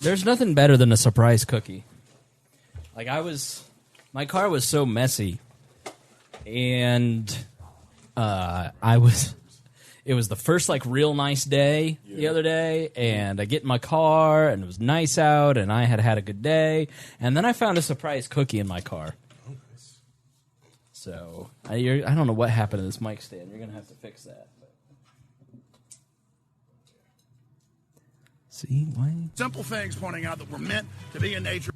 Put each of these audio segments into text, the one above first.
There's nothing better than a surprise cookie. Like my car was so messy, and it was the first like real nice day the other day, and I get in my car and it was nice out, and I had a good day, and then I found a surprise cookie in my car. So I don't know what happened to this mic stand. You're gonna have to fix that. See why? Simple things pointing out that we're meant to be in nature.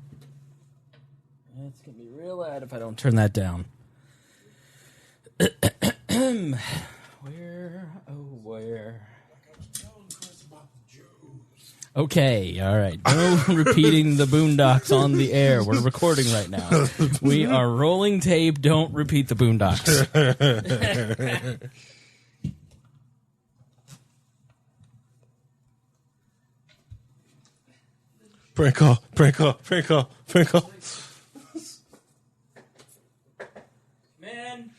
It's gonna be real loud if I don't turn that down. Where? Okay, all right. No repeating the Boondocks on the air. We're recording right now. We are rolling tape. Don't repeat the Boondocks. Prank call. Man.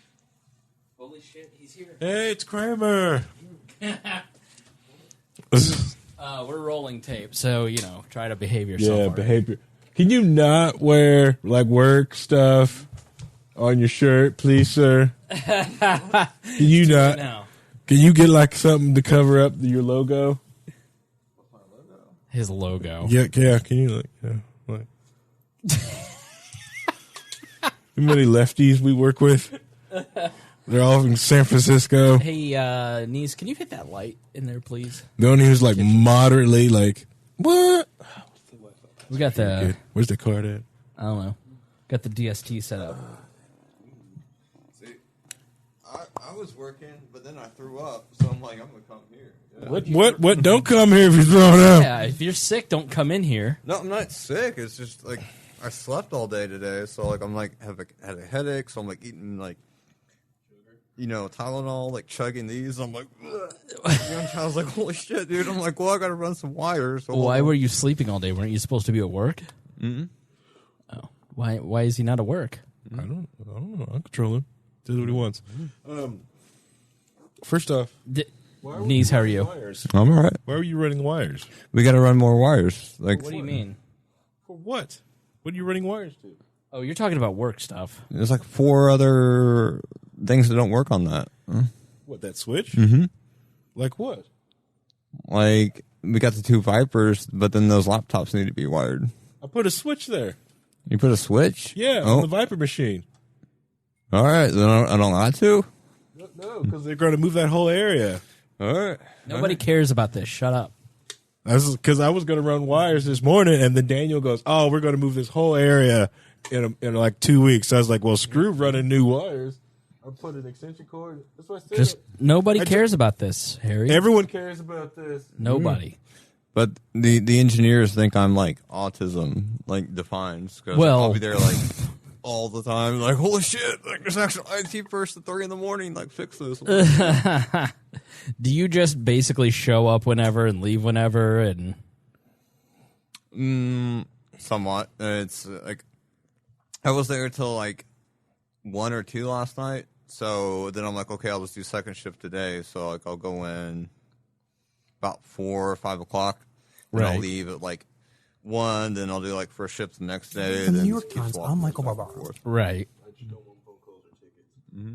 Holy shit, he's here. Hey, it's Kramer. We're rolling tape, so, try to behave yourself. Yeah, behavior. Can you not wear, like, work stuff on your shirt, please, sir? Can you not? No. Can you get, like, something to cover up your logo? His logo. Yeah, can you, like... How many lefties we work with? They're all in San Francisco. Hey, Nease, can you hit that light in there, please? The one who's, like, moderately, like, what? We got the... Where's the card at? I don't know. Got the DST set up. See, I was working, but then I threw up, so I'm like, I'm going to come here. Yeah. What? Don't come here if you're throwing up. Yeah, if you're sick, don't come in here. No, I'm not sick. It's just, like, I slept all day today, so, like, I'm, like, had a headache, so I'm, like, eating, like, Tylenol, like, chugging these. I'm like, ugh. I was like, holy shit, dude. I'm like, well, I got to run some wires. So Why were you sleeping all day? Weren't you supposed to be at work? Mm-hmm. Oh. Why is he not at work? I don't know. I'll control him. Does what he wants. First off, Nease, how are you? I'm all right. Why are you running wires? We got to run more wires. Like, What do you mean? For what? What are you running wires to? Oh, you're talking about work stuff. There's, like, 4 other things that don't work on that. What, that switch? Mm-hmm. Like what? Like, we got the 2 Vipers, but then those laptops need to be wired. I put a switch there. You put a switch? Yeah, on the Viper machine. All right, then I don't got to? No, because they're going to move that whole area. All right. Nobody cares about this. Shut up. That's because I was going to run wires this morning, and then Daniel goes, "Oh, we're going to move this whole area in like 2 weeks." So I was like, "Well, screw running new wires. I'll put an extension cord." That's what I said. Just nobody cares about this, Harry. Everyone cares about this. Nobody. But the engineers think I'm, like, autism, like, defines. Cause Well- I'll be there, like, all the time. Like, holy shit, like, there's an actual IT person at 3 in the morning. Like, fix this. Do you just basically show up whenever and leave whenever? And Somewhat. It's, like, I was there till, like, 1 or 2 last night. So then I'm like, okay, I'll just do second shift today. So, like, I'll go in about 4 or 5 o'clock. And I'll leave at, like, 1. Then I'll do, like, first shift the next day. The New York Times, I'm Michael Barbaro. right. Mm-hmm.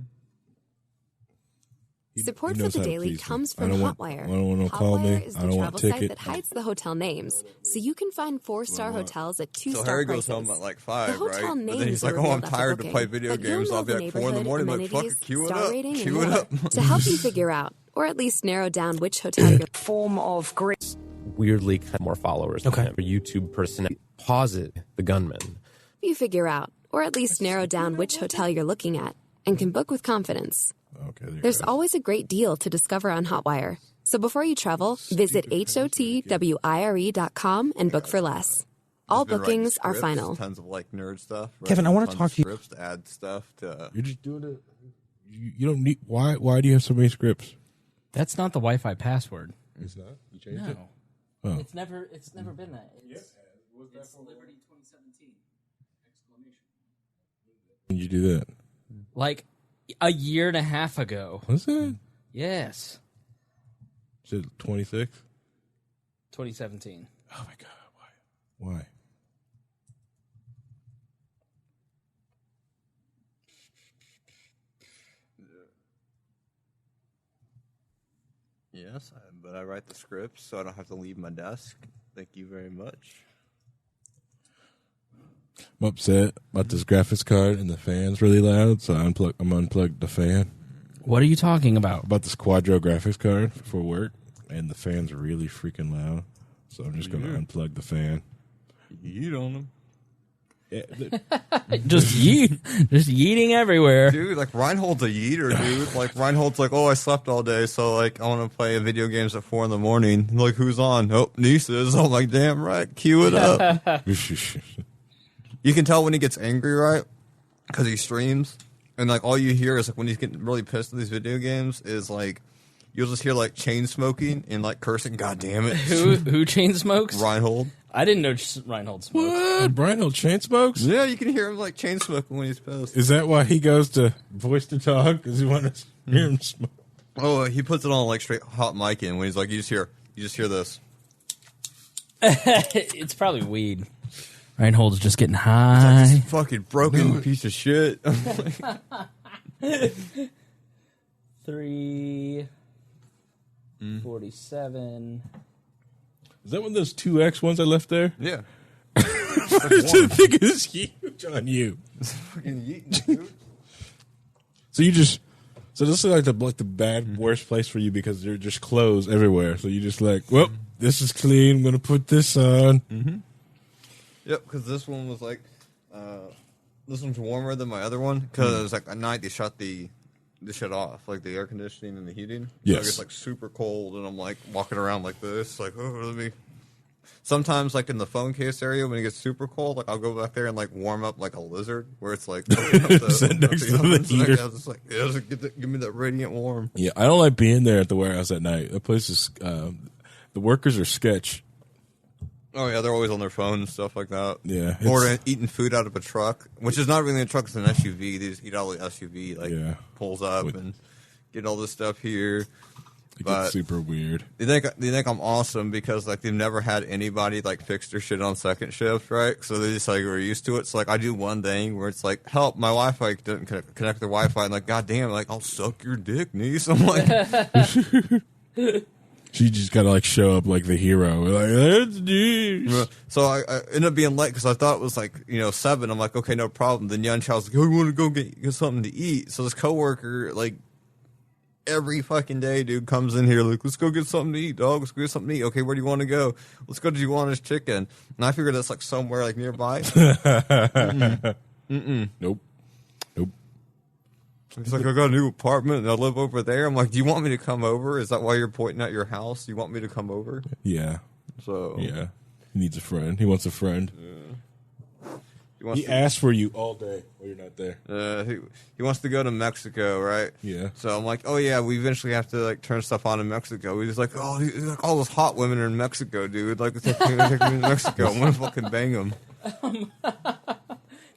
Support for the Daily comes from Hotwire. I don't want to call me. Hotwire is I the don't travel want site ticket. that hides the hotel names, so you can find 4-star hotels at 2-star So Harry prices. goes home at like The 5, hotel right? But names then he's like, are oh, I'm revealed after tired to booking, play video but you'll games. know I'll be the like 4 in the neighborhood, morning, like, fuck it, amenities, cue it star up. rating, Cue and it more. up. To help you figure out, or at least narrow down which hotel you're Form of great. Weirdly had more followers than him. A YouTube person posit the gunman. you figure out, or at least narrow down which hotel you're looking at, and can book with confidence. Okay, There's always a great deal to discover on Hotwire. So before you travel, visit hotwire.com and book for less. All He's been writing bookings are scripts, final. Tons of like nerd stuff. Kevin, I want to Tons talk of to you. Scripts to add stuff to. You're just doing it. You don't need. Why do you have so many scripts? That's not the Wi-Fi password. It's not. You changed No. it. Oh. It's never been that. It's Liberty 2017! When did you do that? Like a year and a half ago. What's that? Yes. Is it 26? 2017. Oh my god! Why? Yes, but I write the scripts, so I don't have to leave my desk. Thank you very much. I'm upset about this graphics card, and the fan's really loud, so I'm unplugged the fan. What are you talking about? About this Quadro graphics card for work, and the fan's really freaking loud, so I'm just going to unplug the fan. You on them. Just yeeting everywhere. Dude, like Reinhold's a yeeter, dude. Like Reinhold's like, oh, I slept all day, so like I want to play video games at 4 a.m. Like, who's on? Oh, Nease is. I'm like, damn right, cue it up. You can tell when he gets angry, right? Because he streams, and like all you hear is like when he's getting really pissed at these video games is like you'll just hear like chain smoking and like cursing. God damn it! Who chain smokes? Reinhold. I didn't know Reinhold smoked. What? Reinhold chain smokes? Yeah, you can hear him like chain smoking when he's pissed. Is that why he goes to voice to talk? Because he wants to hear him smoke? Oh, he puts it on like straight hot mic in when he's like, you just hear this. It's probably weed. Reinhold's just getting high. This fucking broken piece of shit. 347. Is that one of those 2X ones I left there? Yeah. The thing is huge on you. Fucking yeeting, dude. So this is like the bad worst place for you because there's just clothes everywhere. So you just like, well, this is clean. I'm gonna put this on. Mm-hmm. Yep, because this one was like, this one's warmer than my other one because it was like at night they shut the shut off, like the air conditioning and the heating. Yes. So it gets like super cold, and I'm like walking around like this, like, oh, let me. Sometimes, like in the phone case area, when it gets super cold, like I'll go back there and like warm up like a lizard, where it's like Sit next to the heater. I was just like, yeah, just give me that radiant warm. Yeah, I don't like being there at the warehouse at night. That place is the workers are sketch. Oh yeah, they're always on their phone and stuff like that. Yeah, or eating food out of a truck, which is not really a truck; it's an SUV. They just eat out of the SUV, like pulls up and get all this stuff here. It gets super weird. They think I'm awesome because like they've never had anybody like fix their shit on second shift, right? So they just like are used to it. So like I do one thing where it's like, help, my Wi-Fi didn't connect the Wi-Fi, and like, god damn, like I'll suck your dick, Nease. I'm like. She just gotta like show up like the hero. Like, that's Nease. So I ended up being late because I thought it was like 7. I'm like, okay, no problem. Then Young Child's like, oh, we want to go get something to eat. So this coworker like every fucking day, dude, comes in here like, let's go get something to eat, dog. Let's go get something to eat. Okay, where do you want to go? Let's go to Juana's Chicken. And I figured that's like somewhere like nearby. Nope. He's like, I got a new apartment and I live over there. I'm like, do you want me to come over? Is that why you're pointing at your house? You want me to come over? Yeah. So yeah, he needs a friend. He wants a friend. Yeah. He asks for you all day while you're not there. He wants to go to Mexico, right? Yeah. So I'm like, oh yeah, we eventually have to like turn stuff on in Mexico. He's like, oh, like, all those hot women are in Mexico, dude. Like, take me to Mexico. I'm gonna fucking bang them.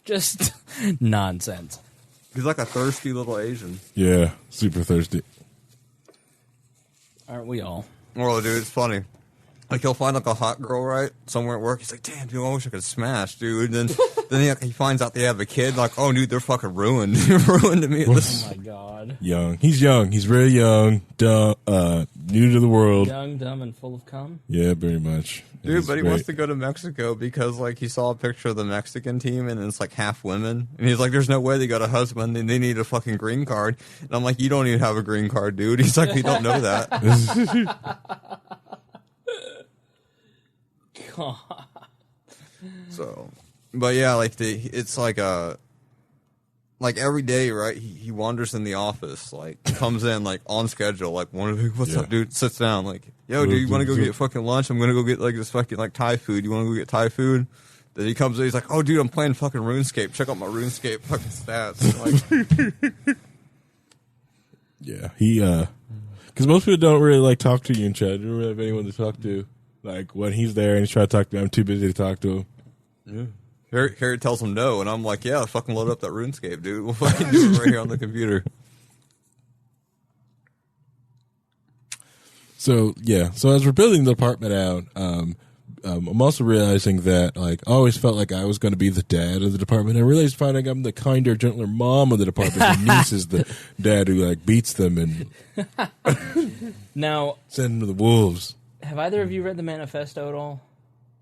Just nonsense. He's like a thirsty little Asian. Yeah, super thirsty. Aren't we all? Oh, dude, it's funny. Like, he'll find like a hot girl, right, somewhere at work. He's like, damn, dude, I wish I could smash, dude. And then he finds out they have a kid. Like, oh, dude, they're fucking ruined. They're ruined to me. Oh my god. Young. He's young. He's very young. Dumb, new to the world. Young, dumb, and full of cum. Yeah, very much. Dude, but he wants to go to Mexico because, like, he saw a picture of the Mexican team and it's, like, half women. And he's like, there's no way they got a husband and they need a fucking green card. And I'm like, you don't even have a green card, dude. He's like, we don't know that. God. So, but yeah, like, it's like like every day, right? He wanders in the office, like comes in like on schedule, like what's up, dude? Sits down, like, yo, dude, you want to go get fucking lunch? I'm gonna go get like this fucking like Thai food. You want to go get Thai food? Then he comes in, he's like, oh, dude, I'm playing fucking RuneScape. Check out my RuneScape fucking stats. Like, yeah, he because most people don't really like talk to you in chat. They don't really have anyone to talk to. Like when he's there and he's trying to talk to me, I'm too busy to talk to him. Yeah. Harry tells him no, and I'm like, yeah, fucking load up that RuneScape, dude. We'll fucking do it right here on the computer. So, yeah. So as we're building the apartment out, I'm also realizing that, like, I always felt like I was going to be the dad of the department. I realized finding I'm the kinder, gentler mom of the department. And Nease is the dad who, like, beats them and now send them to the wolves. have either of you read the manifesto at all?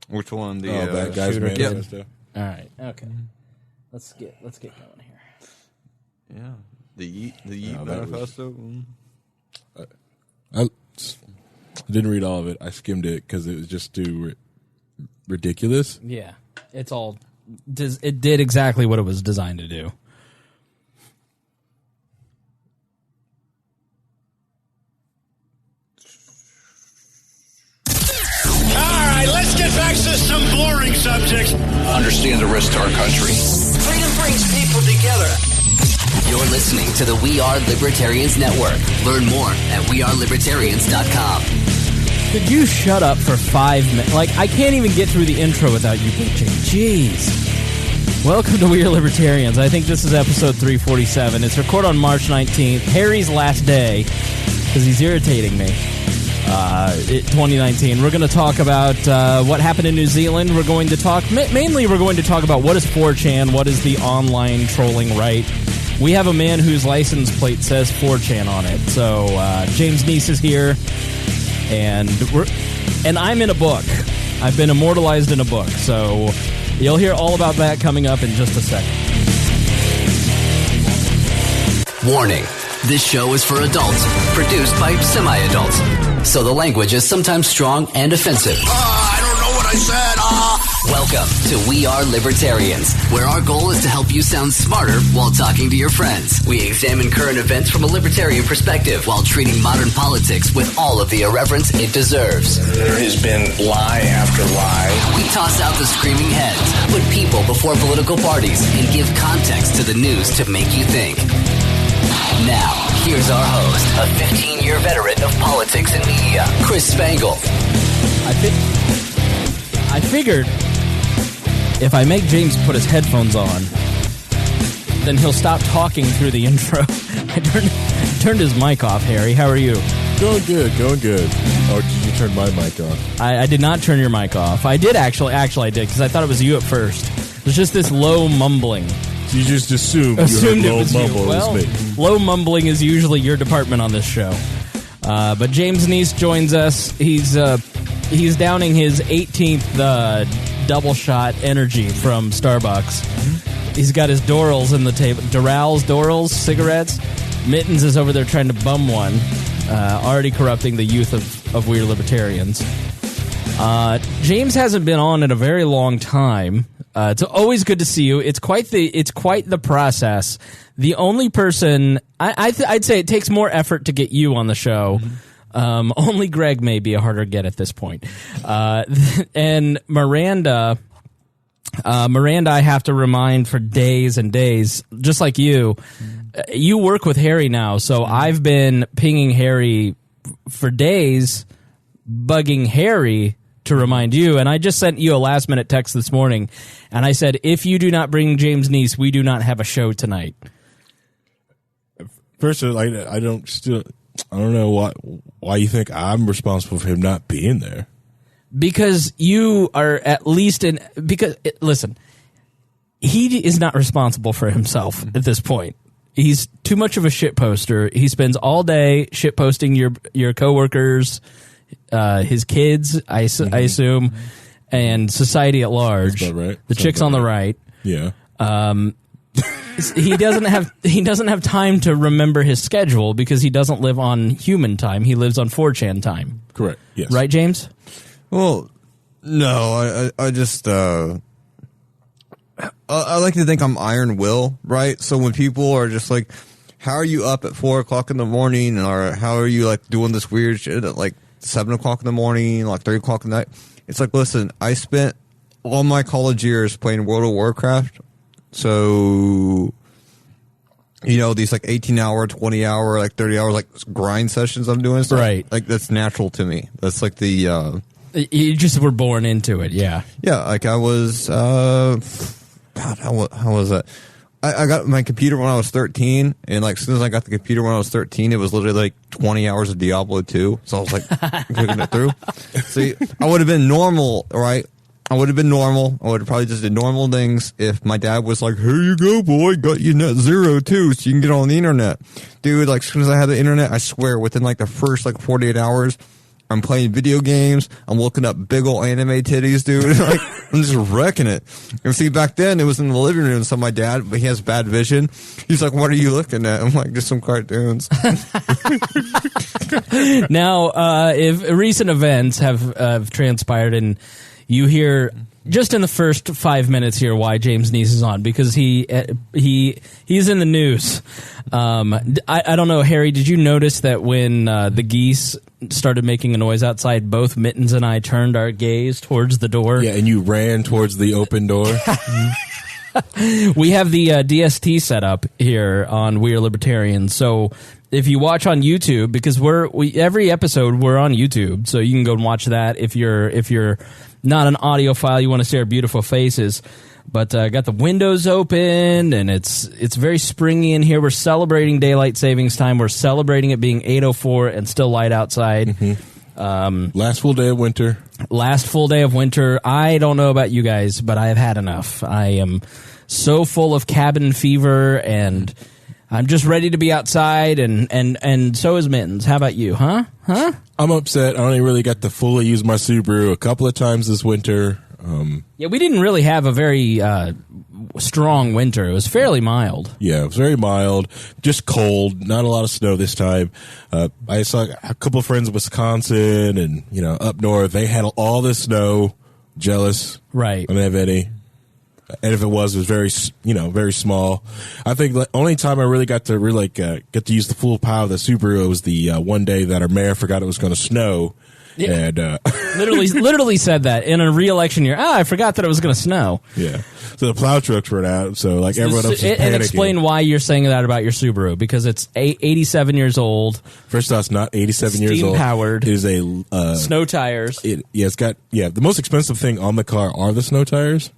Which one? The Bad Guys Shooter. Manifesto. All right, okay. Let's get going here. Yeah, the Yeet that was- manifesto. I didn't read all of it. I skimmed it because it was just too ridiculous. Yeah, it's all. It did exactly what it was designed to do. All right, let's get back to some boring subjects. Understand the risk to our country. Freedom brings people together. You're listening to the We Are Libertarians Network. Learn more at wearelibertarians.com. Could you shut up for 5 minutes? Like, I can't even get through the intro without you bitching. Jeez. Welcome to We Are Libertarians. I think this is episode 347. It's recorded on March 19th. Harry's last day, because he's irritating me. 2019. We're going to talk about what happened in New Zealand. We're going to talk, mainly we're going to talk about what is 4chan, what is the online trolling right. We have a man whose license plate says 4chan on it. So James Nease is here, and I'm in a book. I've been immortalized in a book. So you'll hear all about that coming up in just a second. Warning. This show is for adults, produced by semi-adults. So the language is sometimes strong and offensive. I don't know what I said. Welcome to We Are Libertarians, where our goal is to help you sound smarter while talking to your friends. We examine current events from a libertarian perspective while treating modern politics with all of the irreverence it deserves. There has been lie after lie. We toss out the screaming heads, put people before political parties, and give context to the news to make you think. Now, here's our host, a 15-year veteran of politics and media, Chris Spangle. I figured if I make James put his headphones on, then he'll stop talking through the intro. I turned his mic off, Harry. How are you? Going good. Or did you turn my mic off? I did not turn your mic off. I did actually I did, because I thought it was you at first. It was just this low mumbling. So you just assumed Assumed you it heard was low you. mumble. Well, It was me. low mumbling is usually your department on this show. But James Nease joins us. He's downing his 18th double shot energy from Starbucks. He's got his Dorals in the table. Dorals cigarettes. Mittens is over there trying to bum one, already corrupting the youth of Weird Libertarians. James hasn't been on in a very long time. It's always good to see you. It's quite the process. The only person I'd say it takes more effort to get you on the show. Only Greg may be a harder get at this point. And Miranda, I have to remind for days and days, just like you. You work with Harry now, so I've been pinging Harry for days, bugging Harry to remind you, and I just sent you a last-minute text this morning, and I said, if you do not bring James Nease, we do not have a show tonight. First, I don't know why you think I'm responsible for him not being there. Because you are at least listen, he is not responsible for himself at this point. He's too much of a shit poster. He spends all day shit posting your coworkers, his kids, I assume, and society at large. That's about right. The chicks on the right. Yeah. He doesn't have time to remember his schedule because he doesn't live on human time. He lives on 4chan time. Correct. Yes. Right, James? Well, no, I just I like to think I'm iron will, right? So when people are just like, how are you up at 4 o'clock in the morning, or how are you like doing this weird shit at like 7 o'clock in the morning, like 3 o'clock in the night? It's like, listen, I spent all my college years playing World of Warcraft. So, you know, these like 18-hour, 20-hour, like 30-hour, like grind sessions I'm doing stuff. Right. Like that's natural to me. That's like the, You just were born into it, yeah. yeah, like I was, God, how was that? I got my computer when I was 13, and like as soon as I got the computer when I was 13, it was literally like 20 hours of Diablo 2. So I was like clicking it through. See, I would have been normal, right? I would have been normal. I would have probably just did normal things if my dad was like, "Here you go, boy, got you net zero too, so you can get on the internet." Dude, like as soon as I had the internet, I swear within like the first like 48 hours, I'm playing video games. I'm looking up big old anime titties, dude. Like, I'm just wrecking it. And see, back then it was in the living room. So my dad, but he has bad vision. He's like, "What are you looking at?" I'm like, "Just some cartoons." Now, if recent events have transpired, and you hear just in the first 5 minutes here why James Nease is on, because he's in the news. I don't know, Harry, did you notice that when the geese started making a noise outside, both Mittens and I turned our gaze towards the door? Yeah, and you ran towards the open door. We have the DST set up here on We Are Libertarians, so if you watch on YouTube, because every episode we're on YouTube, so you can go and watch that if you're not an audiophile, you want to see our beautiful faces. But got the windows open, and it's very springy in here. We're celebrating daylight savings time. We're celebrating it being 8:04 and still light outside. Mm-hmm. Last full day of winter. Last full day of winter. I don't know about you guys, but I've had enough. I am so full of cabin fever, and I'm just ready to be outside, and so is Mittens. How about you, huh? I'm upset. I only really got to fully use my Subaru a couple of times this winter. Yeah, we didn't really have a very strong winter. It was fairly mild. Yeah, it was very mild, just cold, not a lot of snow this time. I saw a couple of friends in Wisconsin and, up north. They had all this snow. Jealous. Right. I didn't have any. And if it was very, very small. I think the only time I really got to get to use the full power of the Subaru was the one day that our mayor forgot it was going to snow. Yeah. And literally said that in a re-election year. I forgot that it was going to snow. Yeah. So the plow trucks were out. So everyone else was panicking. And explain why you're saying that about your Subaru, because it's 87 years old. First off, it's not 87 years old. Steam-powered. It is a snow tires. It's got the most expensive thing on the car are the snow tires.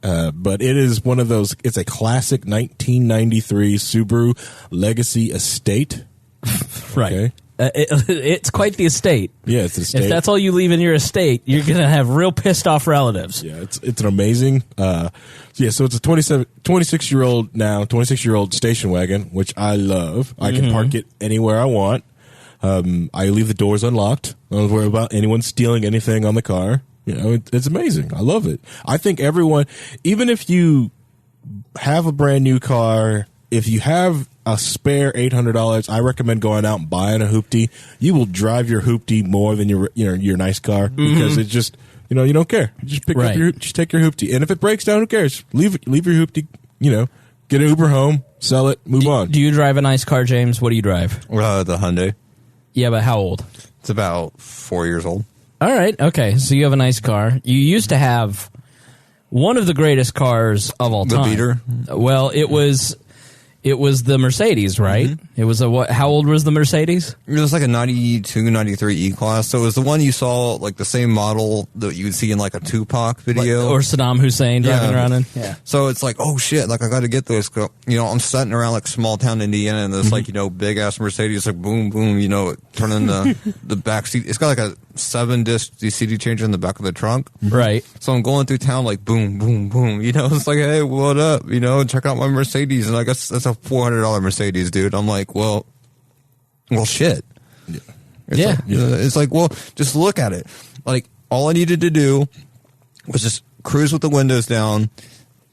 But it is one of those. It's a classic 1993 Subaru Legacy Estate. Right. Okay. It's quite the estate. Yeah, it's an estate. If that's all you leave in your estate, you're going to have real pissed off relatives. Yeah, it's an amazing. So it's a 26-year-old station wagon, which I love. I can park it anywhere I want. I leave the doors unlocked. I don't worry about anyone stealing anything on the car. It's amazing. I love it. I think everyone, even if you have a brand new car, if you have a spare $800, I recommend going out and buying a hoopty. You will drive your hoopty more than your nice car because it's just you don't care. You just just take your hoopty, and if it breaks down, who cares? Leave your hoopty. Get an Uber home, sell it, move on. Do you drive a nice car, James? What do you drive? The Hyundai. Yeah, but how old? It's about 4 years old. All right. Okay. So you have a nice car. You used to have one of the greatest cars of all time. The beater? Well, it was the Mercedes, right? Mm-hmm. It was what? How old was the Mercedes? It was like a 92, 93 E-Class. So it was the one you saw, like the same model that you would see in like a Tupac video. Or Saddam Hussein driving around in. Yeah. So it's like, oh shit, like I got to get this. I'm sitting around like small town Indiana and this big ass Mercedes, like boom, boom, turning the back seat. It's got like a 7-disc CD changer in the back of the trunk. Right. So I'm going through town like boom, boom, boom. It's like, hey, what up? Check out my Mercedes. And I guess that's a $400 Mercedes, dude. I'm like, well, shit. Yeah. It's like, well, just look at it. Like, all I needed to do was just cruise with the windows down,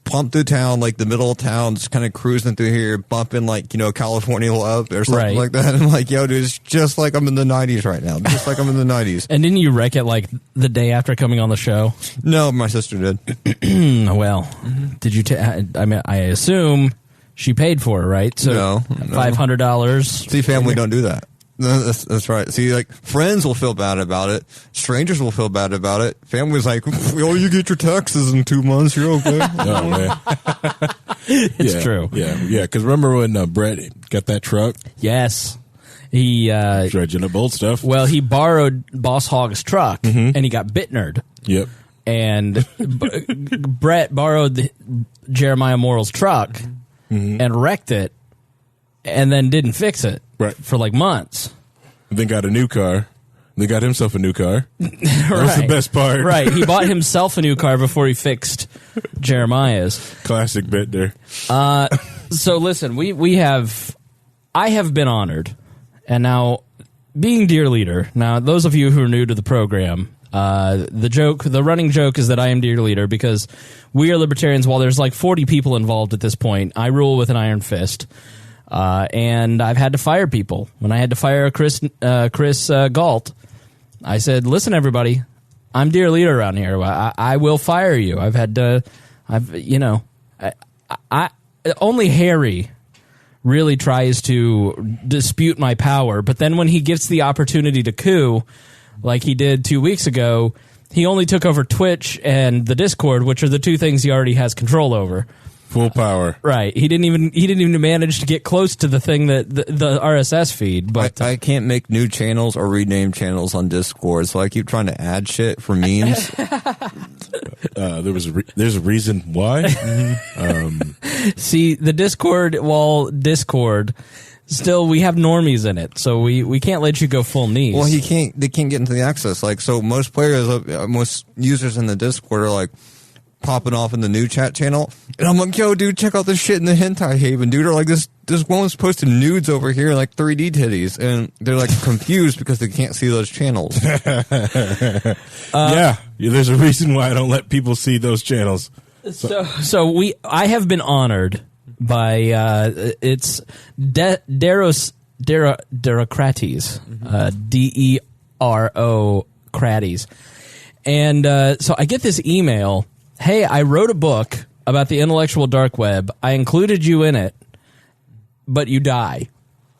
pump through town, like the middle of town, just kind of cruising through here, bumping like, California Love or something like that. And I'm like, yo, dude, it's just like I'm in the 90s right now. Just like I'm in the 90s. And didn't you wreck it like the day after coming on the show? No, my sister did. Well, did you I assume she paid for it, right? So no. $500. See, family don't do that. That's right. See, like, friends will feel bad about it. Strangers will feel bad about it. Family's like, oh, you get your taxes in 2 months. You're okay. Oh, man. It's true. Yeah. Because remember when Brett got that truck? Yes. He dredging up old stuff. Well, he borrowed Boss Hogg's truck, and he got bitnerd. Yep. And Brett borrowed Jeremiah Morrill's truck, and wrecked it, and then didn't fix it for like months. Then got a new car. They got himself a new car. That was the best part. Right. He bought himself a new car before he fixed Jeremiah's. Classic bit there. So listen, I have been honored. And now, being dear leader, now those of you who are new to the program, the running joke is that I am dear leader because we are libertarians. While there's like 40 people involved at this point, I rule with an iron fist. And I've had to fire people. When I had to fire Chris Galt, I said, listen, everybody, I'm dear leader around here. I will fire you. Only Harry really tries to dispute my power. But then when he gets the opportunity to coup, like he did 2 weeks ago, he only took over Twitch and the Discord, which are the two things he already has control over. Full power. Right. He didn't even manage to get close to the thing that the RSS feed. But I can't make new channels or rename channels on Discord, so I keep trying to add shit for memes. There's a reason why. See, the Discord, still we have normies in it, so we can't let you go full Nease. Well, they can't get into the access. Like, so most users in the Discord are like popping off in the new chat channel, and I'm like, yo, dude, check out this shit in the hentai haven, dude. Or like this woman's posting nudes over here, like 3D titties, and they're like confused because they can't see those channels. There's a reason why I don't let people see those channels. I have been honored by it's Derocrates, DERO Crates, and so I get this email. Hey, I wrote a book about the intellectual dark web. I included you in it, but you die.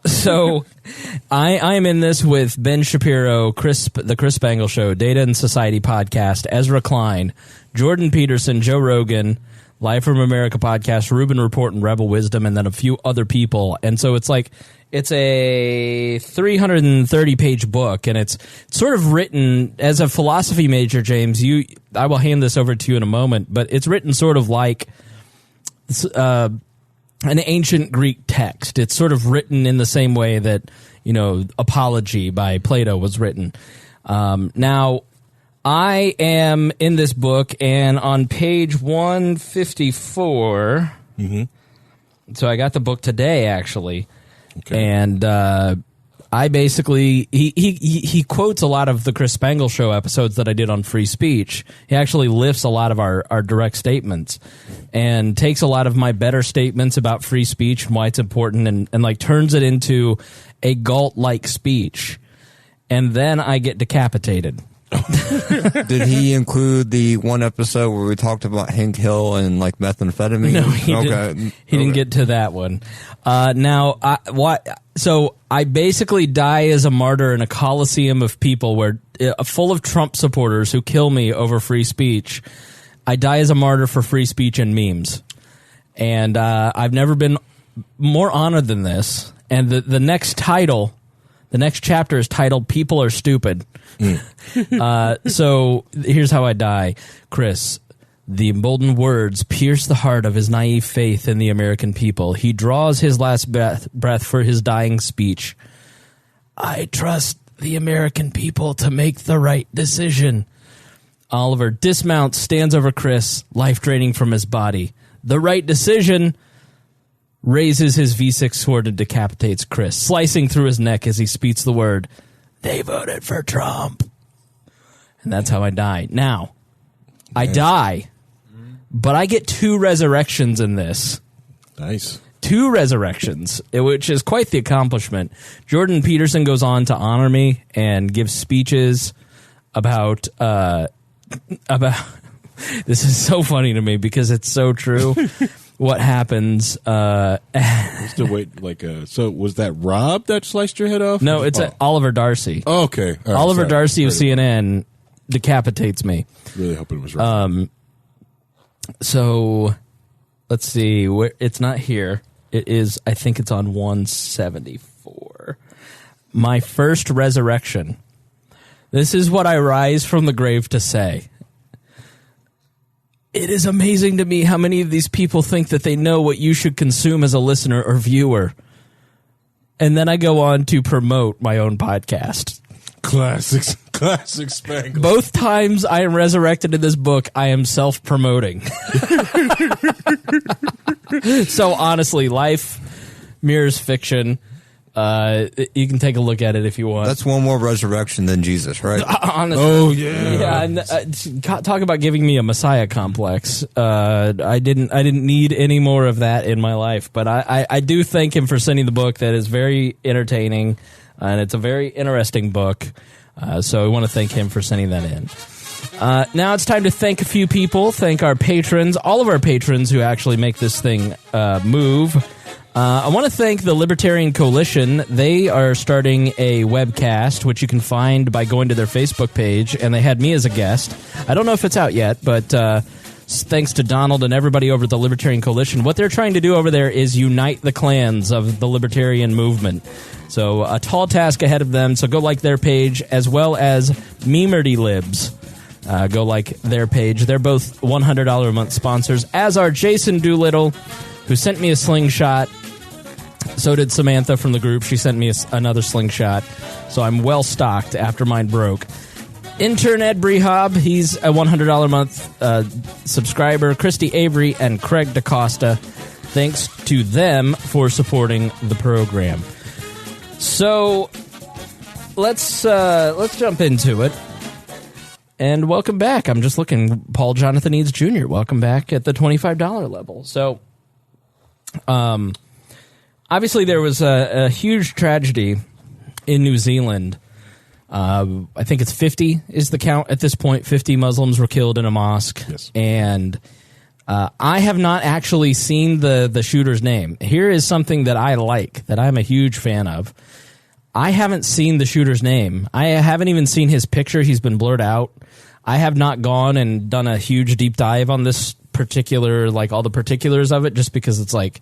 So I'm in this with Ben Shapiro, the Chris Spangle Show, Data and Society Podcast, Ezra Klein, Jordan Peterson, Joe Rogan, Live from America Podcast, Rubin Report, and Rebel Wisdom, and then a few other people. And so it's a 330-page book, and it's sort of written as a philosophy major, James. I will hand this over to you in a moment, but it's written sort of like an ancient Greek text. It's sort of written in the same way that, Apology by Plato was written. Now, I am in this book, and on page 154, so I got the book today, actually. Okay. And I basically he quotes a lot of the Chris Spangle Show episodes that I did on free speech. He actually lifts a lot of our direct statements and takes a lot of my better statements about free speech and why it's important and like turns it into a Galt-like speech. And then I get decapitated. Did he include the one episode where we talked about Hank Hill and like methamphetamine? No, he didn't get to that one. So I basically die as a martyr in a coliseum of people full of Trump supporters who kill me over free speech. I die as a martyr for free speech and memes. And I've never been more honored than this. And the next chapter is titled "People Are Stupid." So here's how I die. Chris, the emboldened words pierce the heart of his naive faith in the American people. He draws his last breath for his dying speech. I trust the American people to make the right decision. Oliver dismounts, stands over Chris, life draining from his body. The right decision. Raises his V6 sword and decapitates Chris, slicing through his neck as he speaks the word, "They voted for Trump." And that's how I die. Now, I die, but I get 2 resurrections in this. Nice. 2 resurrections, which is quite the accomplishment. Jordan Peterson goes on to honor me and give speeches about this is so funny to me because it's so true. What happens? So was that Rob that sliced your head off? No, it's Oliver Darcy. Oh, okay. Right, Oliver Darcy of CNN decapitates me. Really hoping it was Rob. So let's see. It's not here. It is. I think it's on 174. My first resurrection. This is what I rise from the grave to say. It is amazing to me how many of these people think that they know what you should consume as a listener or viewer. And then I go on to promote my own podcast. Classic Spangle. Both times I am resurrected in this book, I am self-promoting. So honestly, life mirrors fiction. You can take a look at it if you want. That's one more resurrection than Jesus, right? Honestly, oh yeah. And, talk about giving me a Messiah complex. I didn't need any more of that in my life, but I do thank him for sending the book. That is very entertaining, and it's a very interesting book. So I want to thank him for sending that in. Now it's time to thank a few people. Thank our patrons, all of our patrons who actually make this thing move. I want to thank the Libertarian Coalition. They are starting a webcast, which you can find by going to their Facebook page, and they had me as a guest. I don't know if it's out yet, but thanks to Donald and everybody over at the Libertarian Coalition. What they're trying to do over there is unite the clans of the Libertarian movement. So a tall task ahead of them, so go like their page, as well as Memerdy Libs. Go like their page. They're both $100 a month sponsors, as are Jason Doolittle, who sent me a slingshot. So did Samantha from the group. She sent me another slingshot. So I'm well stocked after mine broke. Intern Ed Brehab, he's a $100 a month subscriber. Christy Avery and Craig DaCosta. Thanks to them for supporting the program. So let's jump into it. And welcome back. I'm just looking. Paul Jonathan Eads Jr., welcome back at the $25 level. So obviously there was a huge tragedy in New Zealand. I think it's 50 is the count at this point. 50 Muslims were killed in a mosque. Yes. And I have not actually seen the shooter's name. Here is something that I like, that I'm a huge fan of. I haven't seen the shooter's name. I haven't even seen his picture. He's been blurred out. I have not gone and done a huge deep dive on this particular, like all the particulars of it, just because it's like,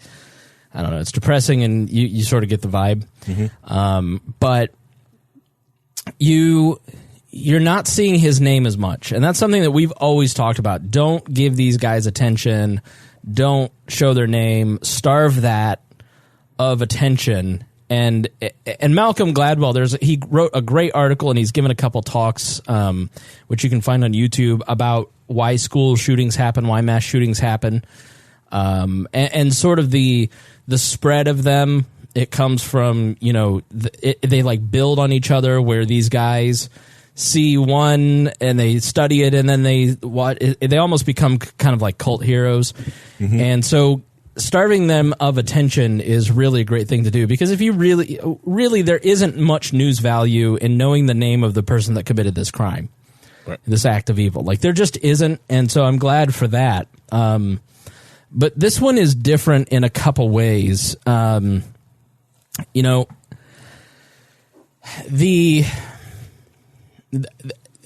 I don't know, it's depressing and you sort of get the vibe. Mm-hmm. But you're not seeing his name as much. And that's something that we've always talked about. Don't give these guys attention. Don't show their name. Starve that of attention. And Malcolm Gladwell, he wrote a great article, and he's given a couple talks, which you can find on YouTube, about why school shootings happen, why mass shootings happen, and sort of the spread of them. It comes from, they like build on each other, where these guys see one and they study it, and then they almost become kind of like cult heroes. Mm-hmm. And so starving them of attention is really a great thing to do, because if you really there isn't much news value in knowing the name of the person that committed this crime, right, this act of evil. Like, there just isn't, and so I'm glad for that. But this one is different in a couple ways.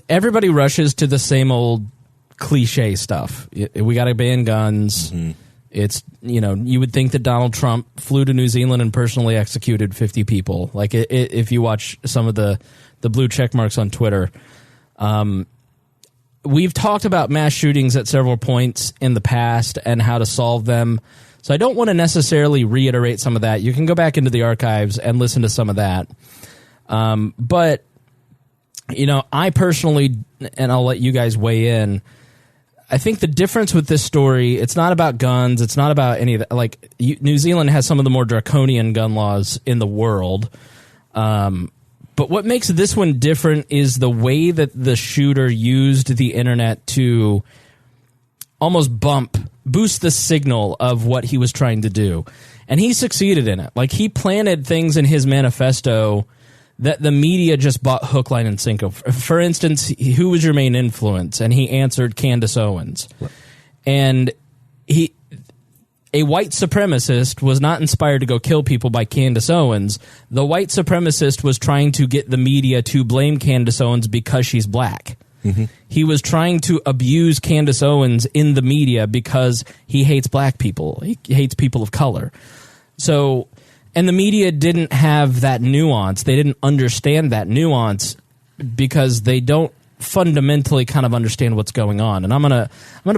Everybody rushes to the same old cliche stuff. We got to ban guns. Mm-hmm. It's, you would think that Donald Trump flew to New Zealand and personally executed 50 people. Like, if you watch some of the blue check marks on Twitter. We've talked about mass shootings at several points in the past and how to solve them. So I don't want to necessarily reiterate some of that. You can go back into the archives and listen to some of that. But, I personally, and I'll let you guys weigh in, I think the difference with this story, it's not about guns. It's not about any of that. Like, New Zealand has some of the more draconian gun laws in the world. But what makes this one different is the way that the shooter used the internet to almost boost the signal of what he was trying to do. And he succeeded in it. Like, he planted things in his manifesto that the media just bought hook, line, and sinker. For instance, who was your main influence? And he answered Candace Owens. Right. And a white supremacist was not inspired to go kill people by Candace Owens. The white supremacist was trying to get the media to blame Candace Owens because she's black. Mm-hmm. He was trying to abuse Candace Owens in the media because he hates black people. He hates people of color. So... And the media didn't have that nuance. They didn't understand that nuance because they don't fundamentally kind of understand what's going on. And I'm gonna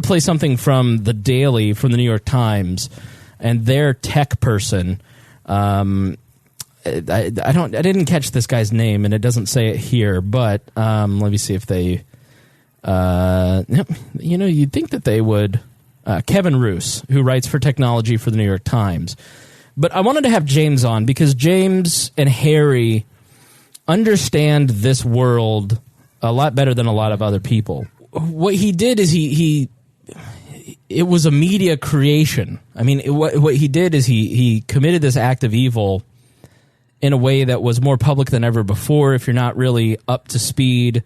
play something from the Daily from the New York Times, and their tech person. I didn't catch this guy's name, and it doesn't say it here. But let me see if they. You'd think that they would. Kevin Roos, who writes for technology for the New York Times. But I wanted to have James on because James and Harry understand this world a lot better than a lot of other people. What he did is it was a media creation. I mean, what he did is he committed this act of evil in a way that was more public than ever before. If you're not really up to speed,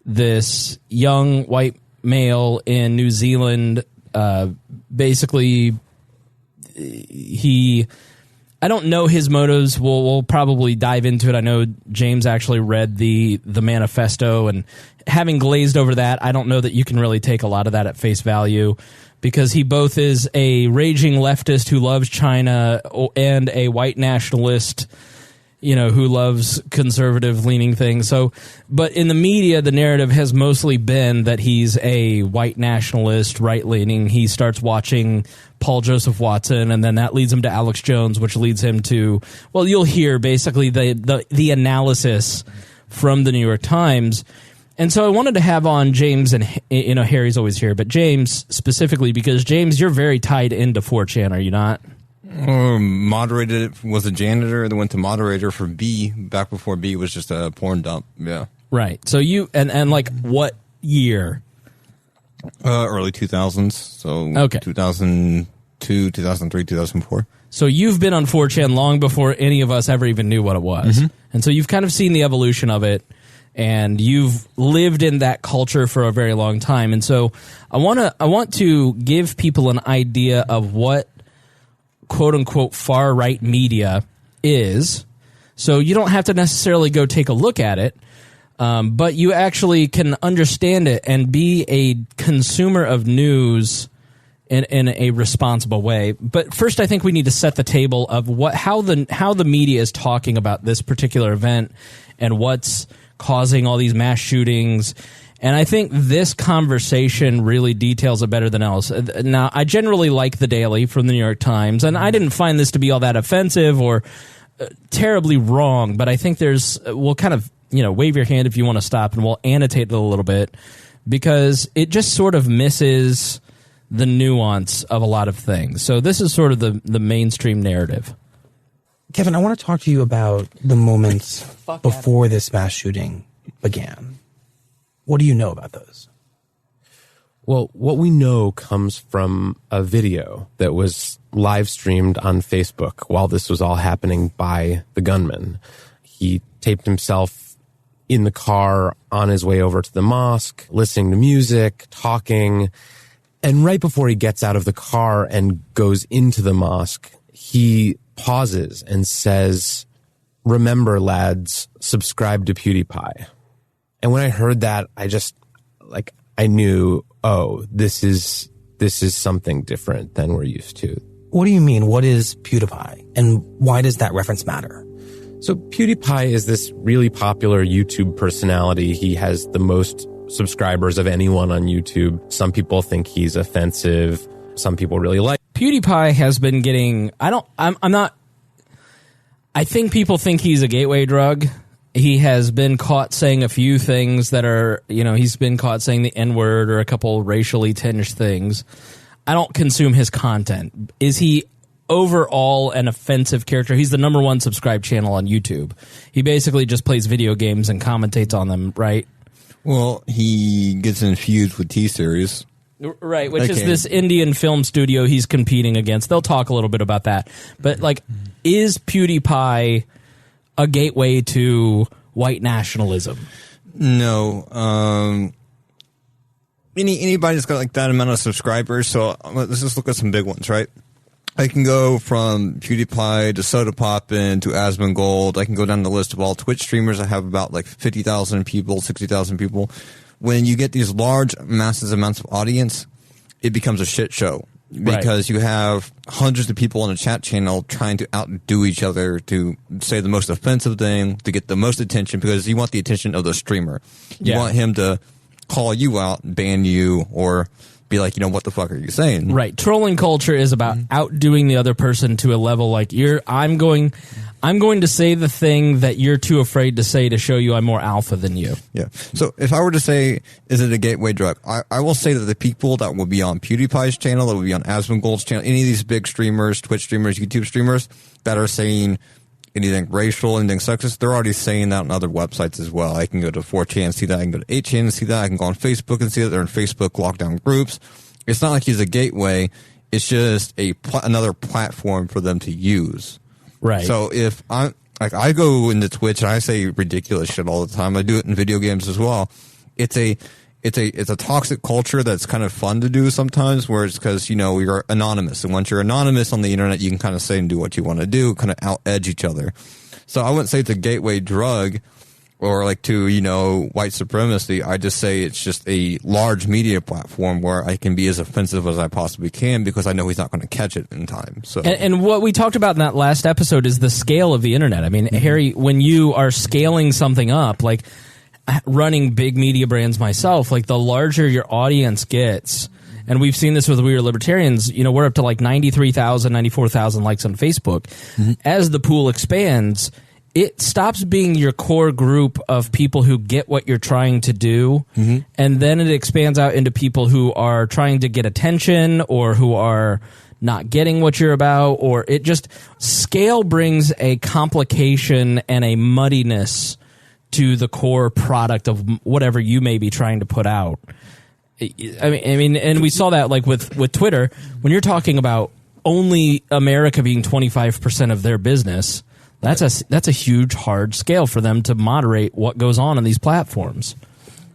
this young white male in New Zealand, basically, I don't know his motives. We'll probably dive into it. I know James actually read the manifesto, and having glazed over that, I don't know that you can really take a lot of that at face value, because he both is a raging leftist who loves China and a white nationalist, who loves conservative-leaning things. So, but in the media, the narrative has mostly been that he's a white nationalist, right-leaning. He starts watching Paul Joseph Watson, and then that leads him to Alex Jones, which leads him to, well, you'll hear basically the analysis from the New York Times. And so I wanted to have on James, and Harry's always here, but James specifically, because James, you're very tied into 4chan, are you not? Moderated, was a janitor that went to moderator for B back before B was just a porn dump. Yeah. Right. So you, and like what year? Early 2000s. So okay. 2002, 2003, 2004. So you've been on 4chan long before any of us ever even knew what it was. Mm-hmm. And so you've kind of seen the evolution of it, and you've lived in that culture for a very long time. And so I want to give people an idea of what quote-unquote far-right media is. So you don't have to necessarily go take a look at it, but you actually can understand it and be a consumer of news in a responsible way. But first, I think we need to set the table of how the media is talking about this particular event and what's causing all these mass shootings. And I think this conversation really details it better than else. Now, I generally like the Daily from the New York Times, and I didn't find this to be all that offensive or terribly wrong, but I think we'll kind of, wave your hand if you want to stop, and we'll annotate it a little bit, because it just sort of misses the nuance of a lot of things. So this is sort of the mainstream narrative. Kevin, I want to talk to you about the moments before this mass shooting began. What do you know about those? Well, what we know comes from a video that was live streamed on Facebook while this was all happening by the gunman. He taped himself in the car on his way over to the mosque, listening to music, talking. And right before he gets out of the car and goes into the mosque, he pauses and says, "Remember, lads, subscribe to PewDiePie." And when I heard that, I knew, oh, this is something different than we're used to. What do you mean? What is PewDiePie? And why does that reference matter? So PewDiePie is this really popular YouTube personality. He has the most subscribers of anyone on YouTube. Some people think he's offensive. Some people really like. PewDiePie has been getting, I think people think he's a gateway drug. He has been caught saying a few things that are, he's been caught saying the N-word or a couple racially tinged things. I don't consume his content. Is he overall an offensive character? He's the #1 subscribed channel on YouTube. He basically just plays video games and commentates on them, right? Well, he gets infused with T-Series. Right, which is this Indian film studio he's competing against. They'll talk a little bit about that. But, is PewDiePie a gateway to white nationalism? No. Anybody's got that amount of subscribers, so let's just look at some big ones, right? I can go from PewDiePie to Soda Poppin' to Asmongold. I can go down the list of all Twitch streamers. I have about 50,000 people, 60,000 people. When you get these large, massive amounts of audience, it becomes a shit show. because you have hundreds of people on a chat channel trying to outdo each other to say the most offensive thing, to get the most attention, because you want the attention of the streamer. You want him to call you out, ban you, or be like, what the fuck are you saying? Right. Trolling culture is about outdoing the other person to a level like I'm going to say the thing that you're too afraid to say to show you I'm more alpha than you. Yeah. So if I were to say, is it a gateway drug? I will say that the people that will be on PewDiePie's channel, that will be on Asmongold's channel, any of these big streamers, Twitch streamers, YouTube streamers that are saying anything racial, anything sexist, they're already saying that on other websites as well. I can go to 4chan and see that. I can go to 8chan and see that. I can go on Facebook and see that. They're in Facebook lockdown groups. It's not like he's a gateway. It's just another platform for them to use. Right. So if I go into Twitch and I say ridiculous shit all the time. I do it in video games as well. It's a toxic culture that's kind of fun to do sometimes, where it's because, you're anonymous. And once you're anonymous on the internet, you can kind of say and do what you want to do, kind of out-edge each other. So I wouldn't say it's a gateway drug or like to, white supremacy. I just say it's just a large media platform where I can be as offensive as I possibly can because I know he's not going to catch it in time. So, and what we talked about in that last episode is the scale of the internet. I mean, Harry, when you are scaling something up, like running big media brands myself, like the larger your audience gets, and we've seen this with We Are Libertarians, we're up to like 93,000, 94,000 likes on Facebook. As the pool expands, it stops being your core group of people who get what you're trying to do, and then it expands out into people who are trying to get attention or who are not getting what you're about, or it just, scale brings a complication and a muddiness to the core product of whatever you may be trying to put out. I mean, and we saw that like with Twitter, when you're talking about only America being 25% of their business, that's a huge, hard scale for them to moderate what goes on these platforms.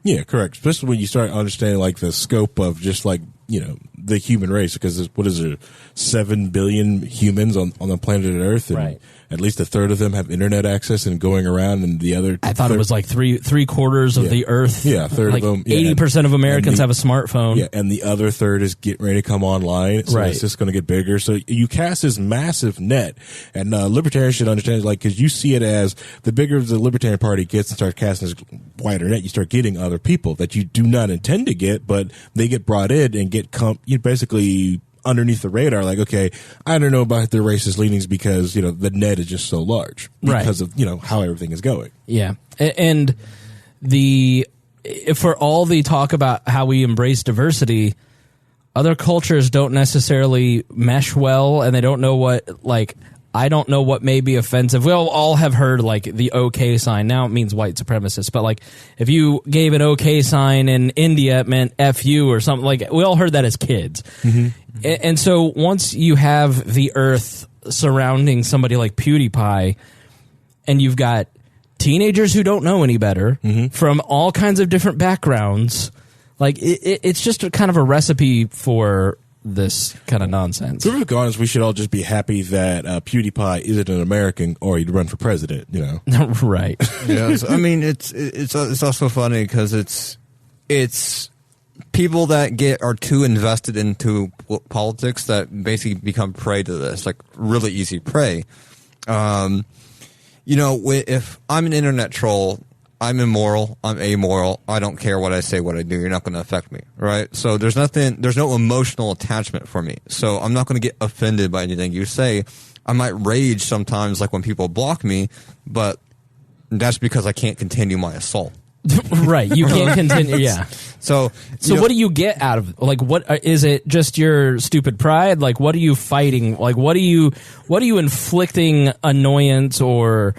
Yeah, correct. Especially when you start understanding like the scope of just like, the human race, because what is it, 7 billion humans on the planet Earth, and at least a third of them have internet access and going around, and the other I thought it was like three quarters of the Earth. Yeah, a third like of them. 80% of Americans have a smartphone. Yeah, and the other third is getting ready to come online. So it's just going to get bigger. So you cast this massive net, and libertarians should understand, like, because you see it as the bigger the Libertarian Party gets and starts casting this wider net, you start getting other people that you do not intend to get, but they get brought in and get you basically underneath the radar, like, okay, I don't know about their racist leanings because, the net is just so large because of, how everything is going. Yeah. And for all the talk about how we embrace diversity, other cultures don't necessarily mesh well, and they don't know I don't know what may be offensive. We all have heard like the OK sign. Now it means white supremacist, but like if you gave an OK sign in India, it meant F you or something. Like we all heard that as kids. And so once you have the earth surrounding somebody like PewDiePie, and you've got teenagers who don't know any better from all kinds of different backgrounds, like it's just a kind of a recipe for this kind of nonsense. To be honest, we should all just be happy that PewDiePie isn't an American, or he'd run for president. Right? Yeah. I mean, it's also funny because it's people that are too invested into politics that basically become prey to this, like really easy prey. If I'm an internet troll, I'm immoral, I'm amoral, I don't care what I say, what I do, you're not going to affect me, right? So there's no emotional attachment for me. So I'm not going to get offended by anything you say. I might rage sometimes, like when people block me, but that's because I can't continue my assault. Right, you can't continue. Yeah. So what do you get out of, like, what is it? Just your stupid pride? Like, what are you fighting? Like, what are you inflicting annoyance or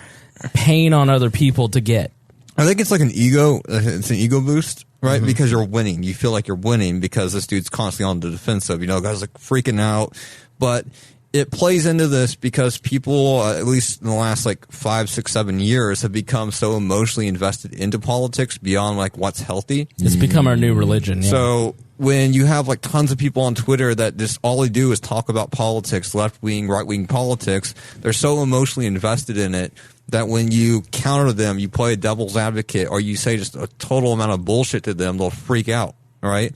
pain on other people to get? I think it's like it's an ego boost, right? Because you're winning. You feel like you're winning because this dude's constantly on the defensive. Guys like freaking out. But it plays into this because people, at least in the last like 5, 6, 7 years, have become so emotionally invested into politics beyond like what's healthy. It's become our new religion. Yeah. So when you have like tons of people on Twitter that just all they do is talk about politics, left-wing, right-wing politics, they're so emotionally invested in it that when you counter them, you play a devil's advocate, or you say just a total amount of bullshit to them, they'll freak out, All right.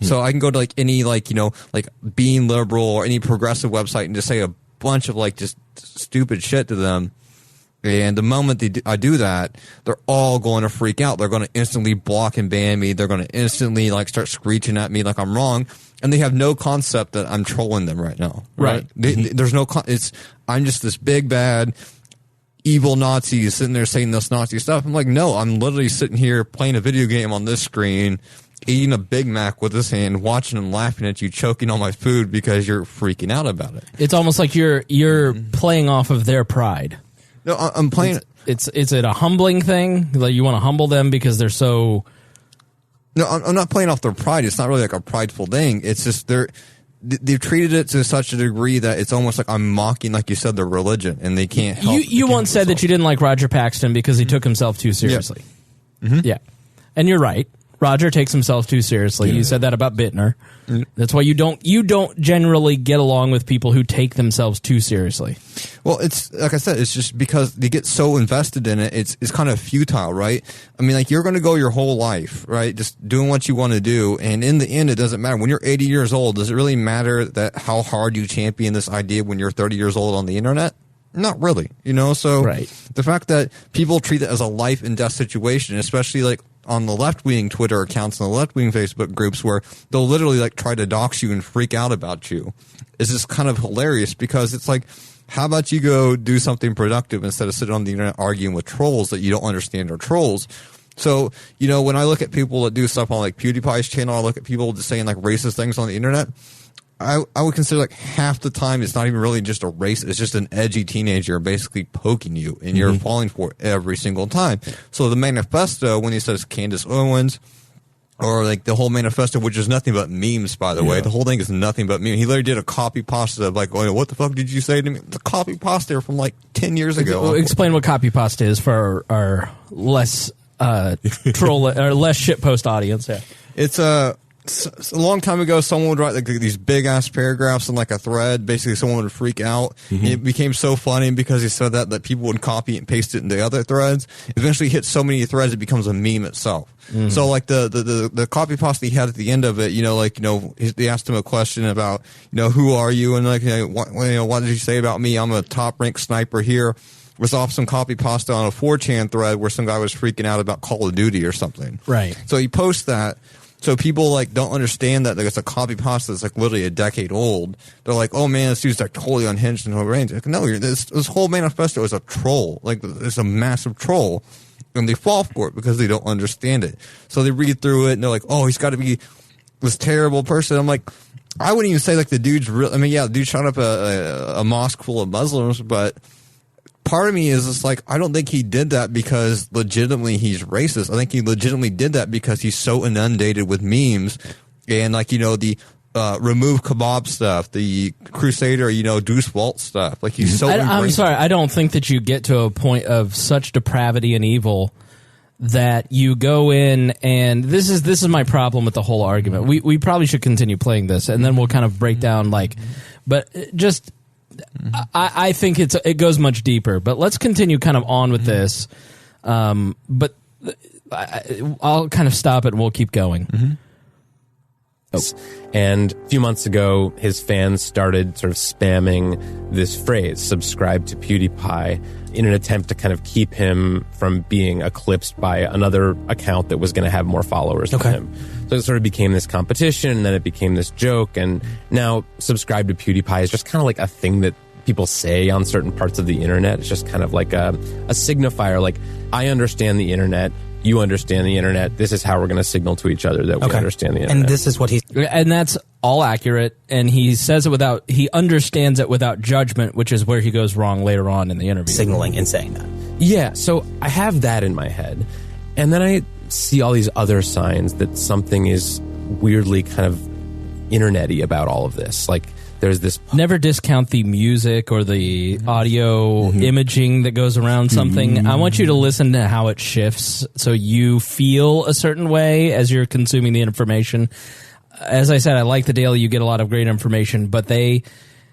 So I can go to like any like, you know, like Being Liberal or any progressive website and just say a bunch of like just stupid shit to them. And the moment I do that, they're all going to freak out. They're going to instantly block and ban me. They're going to instantly like start screeching at me like I'm wrong. And they have no concept that I'm trolling them right now. Right. There's no, I'm just this big bad evil Nazi sitting there saying this Nazi stuff. I'm like, no, I'm literally sitting here playing a video game on this screen, eating a Big Mac with this hand, watching and laughing at you, choking on my food because you're freaking out about it. It's almost like you're playing off of their pride. No, I'm playing. Is it a humbling thing? Like you want to humble them because they're so. No, I'm not playing off their pride. It's not really like a prideful thing. It's just they've treated it to such a degree that it's almost like I'm mocking, like you said, their religion, and they can't help. You once said that you didn't like Roger Paxton because he took himself too seriously. Yeah, and you're right. Roger takes himself too seriously. You said that about Bittner. That's why you don't generally get along with people who take themselves too seriously. Well, it's like I said, it's just because they get so invested in it, it's kind of futile, right? I mean, like you're going to go your whole life, right, just doing what you want to do, and in the end, it doesn't matter. When you're 80 years old, does it really matter that how hard you champion this idea when you're 30 years old on the internet? Not really, you know. So the fact that people treat it as a life and death situation, especially like on the left-wing Twitter accounts and the left-wing Facebook groups where they'll literally like try to dox you and freak out about you, is just kind of hilarious because it's like, how about you go do something productive instead of sitting on the internet arguing with trolls that you don't understand are trolls? So, you know, when I look at people that do stuff on like PewDiePie's channel, I look at people just saying like racist things on the internet, I would consider like half the time it's not even really just a race. It's just an edgy teenager basically poking you and you're falling for it every single time. So the manifesto, when he says Candace Owens, or like the whole manifesto, which is nothing but memes, by the way, the whole thing is nothing but memes. He literally did a copy pasta of like, oh, what the fuck did you say to me? The copy pasta from like 10 years ago. Explain what copy pasta is for our less troll or less shitpost audience. Yeah. It's a long time ago, someone would write like these big ass paragraphs in like a thread. Basically, someone would freak out. It became so funny because he said that people would copy and paste it into other threads. Eventually, hit so many threads it becomes a meme itself. So like the copy pasta he had at the end of it, you know, like, you know, they asked him a question about, you know, who are you, and like, what did you say about me? I'm a top ranked sniper here. Was off some copy pasta on a 4chan thread where some guy was freaking out about Call of Duty or something. Right. So he posts that. So people like don't understand that it's a copy pasta that's like literally a decade old. They're like, oh man, this dude's like totally unhinged and no range. Like, no, this whole manifesto is a troll. Like it's a massive troll. And they fall for it because they don't understand it. So they read through it and they're like, oh, he's got to be this terrible person. I'm like, I wouldn't even say like the dude's real. I mean, yeah, the dude shot up a mosque full of Muslims, but part of me is just like, I don't think he did that because legitimately he's racist. I think he legitimately did that because he's so inundated with memes and like, you know, the remove kebab stuff, the Crusader, you know, Deuce Walt stuff. Like he's so I'm sorry, I don't think that you get to a point of such depravity and evil that you go in, and this is my problem with the whole argument. We probably should continue playing this and then we'll kind of break down like, but just I think it goes much deeper, but let's continue kind of on with this. But I'll kind of stop it and we'll keep going. And a few months ago, his fans started sort of spamming this phrase, subscribe to PewDiePie, in an attempt to kind of keep him from being eclipsed by another account that was going to have more followers than him. So it sort of became this competition, and then it became this joke, and now subscribe to PewDiePie is just kind of like a thing that people say on certain parts of the internet. It's just kind of like a signifier, like, I understand the internet, you understand the internet, this is how we're going to signal to each other that we understand the internet. And this is what and that's all accurate, and he says it he understands it without judgment, which is where he goes wrong later on in the interview. Signaling and saying that. Yeah, so I have that in my head, and then I see all these other signs that something is weirdly kind of internet-y about all of this. Like, there's this... Never discount the music or the audio imaging that goes around something. I want you to listen to how it shifts so you feel a certain way as you're consuming the information. As I said, I like the Daily. You get a lot of great information, but they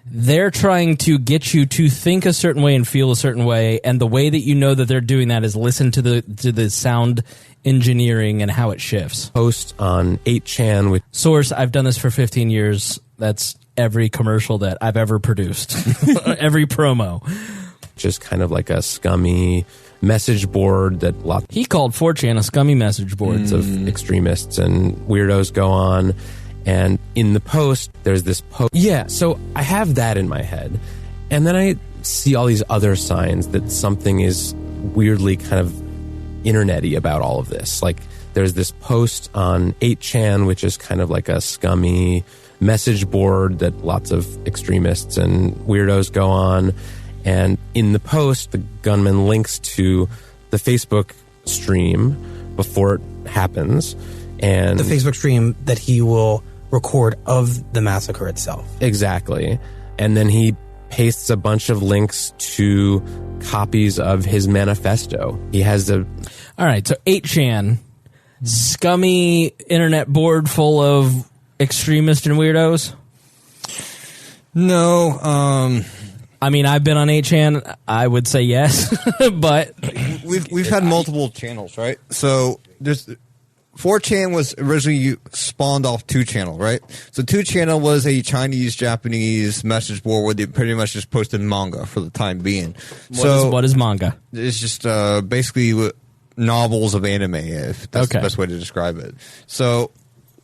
they're trying to get you to think a certain way and feel a certain way, and the way that you know that they're doing that is listen to the sound engineering and how it shifts. Post on 8chan with Source, I've done this for 15 years. That's every commercial that I've ever produced. Every promo. just kind of like a scummy message board that he called 4chan a scummy message board. Of extremists and weirdos go on. And in the post, there's this post. Yeah, so I have that in my head. And then I see all these other signs that something is weirdly kind of internet-y about all of this. Like, there's this post on 8chan, which is kind of like a scummy message board that lots of extremists and weirdos go on. And in the post, the gunman links to the Facebook stream before it happens. And the Facebook stream that he will record of the massacre itself. Exactly. And then he pastes a bunch of links to copies of his manifesto. He has a... All right, so 8chan, scummy internet board full of extremists and weirdos? No. I mean, I've been on 8chan. I would say yes, but... We've had multiple channels, right? So there's... 4chan was originally spawned off 2channel, right? So 2channel was a Chinese-Japanese message board where they pretty much just posted manga for the time being. What is manga? It's just basically novels of anime, if that's the best way to describe it. So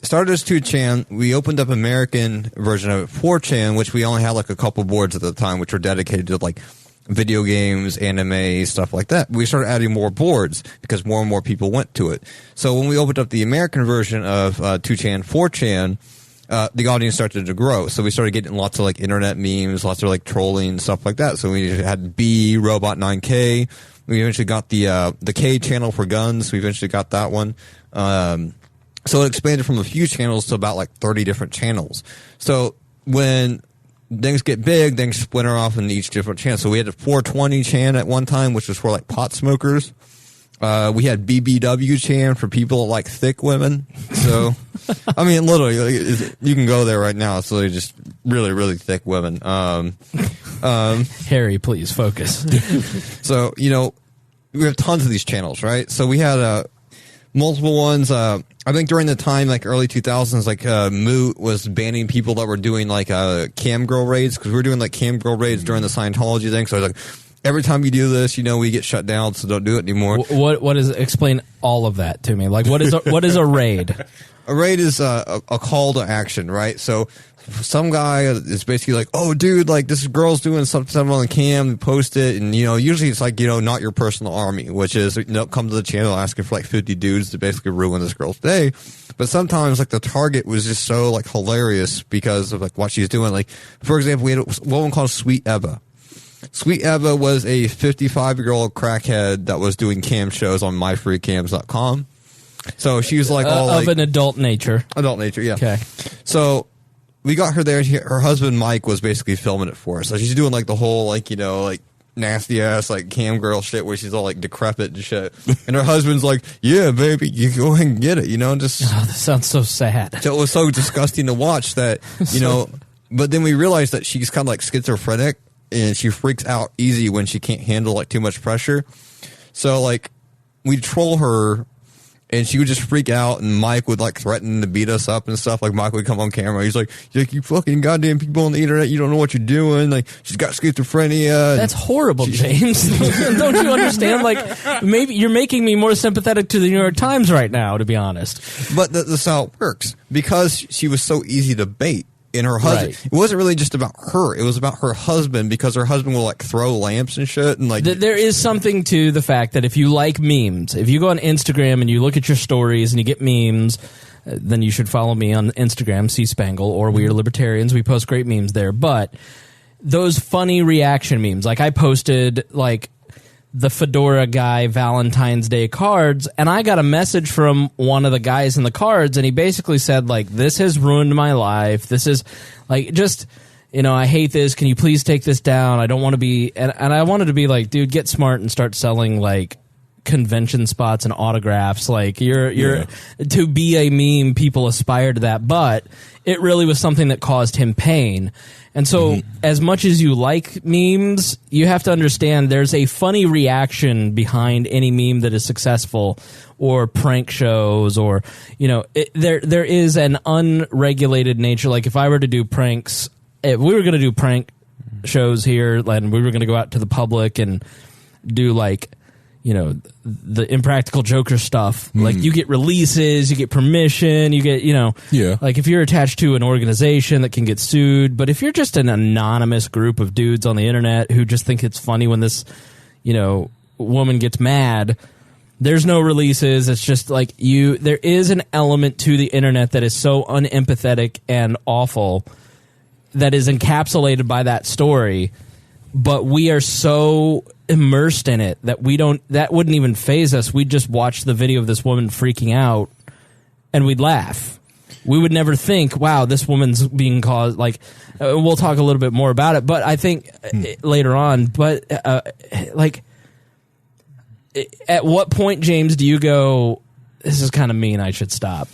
started as 2chan. We opened up American version of it, 4chan, which we only had like a couple boards at the time, which were dedicated to like video games, anime, stuff like that. We started adding more boards because more and more people went to it. So when we opened up the American version of 2chan, 4chan, the audience started to grow. So we started getting lots of like internet memes, lots of like trolling, stuff like that. So we had B, Robot 9K. We eventually got the K channel for guns. We eventually got that one. So it expanded from a few channels to about like 30 different channels. So when things get big, things splinter off in each different channel. So we had a 420 chan at one time, which was for like pot smokers. We had BBW chan for people that like thick women. So, I mean, literally, you can go there right now. It's literally just really, really thick women. Harry, please focus. So, you know, we have tons of these channels, right? So we had multiple ones. I think during the time, like early 2000s, like Moot was banning people that were doing like cam girl raids, because we were doing like cam girl raids during the Scientology thing. So I was like, every time you do this, you know, we get shut down, so don't do it anymore. What is? Explain all of that to me. Like, what is a raid? A raid is a call to action, right? So some guy is basically like, oh, dude, like this girl's doing something on the cam, post it. And, you know, usually it's like, you know, not your personal army, which is, you know, come to the channel asking for like 50 dudes to basically ruin this girl's day. But sometimes like the target was just so like hilarious because of like what she's doing. Like, for example, we had one called Sweet Eva. Sweet Eva was a 55-year-old crackhead that was doing cam shows on myfreecams.com. So she was like all of an adult nature. Adult nature, yeah. Okay. So we got her there. Her husband Mike was basically filming it for us. So she's doing like the whole like, you know, like nasty ass like cam girl shit where she's all like decrepit and shit. And her husband's like, yeah, baby, you go ahead and get it, you know, just. Oh, that sounds so sad. So it was so disgusting to watch that, you know. But then we realized that she's kind of like schizophrenic and she freaks out easy when she can't handle like too much pressure. So like we'd troll her. And she would just freak out, and Mike would like threaten to beat us up and stuff. Like Mike would come on camera. He's like, you fucking goddamn people on the internet, you don't know what you're doing. Like she's got schizophrenia. That's horrible, James. Don't you understand? Like maybe you're making me more sympathetic to the New York Times right now, to be honest. But that's how it works because she was so easy to bait. And her husband, It wasn't really just about her. It was about her husband because her husband will like throw lamps and shit. And like, there is something to the fact that if you like memes, if you go on Instagram and you look at your stories and you get memes, then you should follow me on Instagram, Spangle, or We Are Libertarians. We post great memes there. But those funny reaction memes, like I posted like the Fedora guy Valentine's Day cards, and I got a message from one of the guys in the cards, and he basically said like, this has ruined my life. This is like, just, you know, I hate this. Can you please take this down? I don't want to be, and I wanted to be like, dude, get smart and start selling like convention spots and autographs. Like you're to be a meme, people aspire to that, but it really was something that caused him pain. And so as much as you like memes, you have to understand there's a funny reaction behind any meme that is successful, or prank shows, or, you know, there is an unregulated nature. Like if I were to do pranks, if we were going to do prank shows here and we were going to go out to the public and do, like, you know, the Impractical Joker stuff, like you get releases, you get permission, you get, you know, like if you're attached to an organization that can get sued. But if you're just an anonymous group of dudes on the internet who just think it's funny when this, you know, woman gets mad, there's no releases. It's just like there is an element to the internet that is so unempathetic and awful that is encapsulated by that story, but we are so immersed in it that that wouldn't even faze us. We'd just watch the video of this woman freaking out and we'd laugh. We would never think, wow, this woman's being caused, like, we'll talk a little bit more about it, but I think later on, but like, at what point, James, do you go, this is kind of mean, I should stop?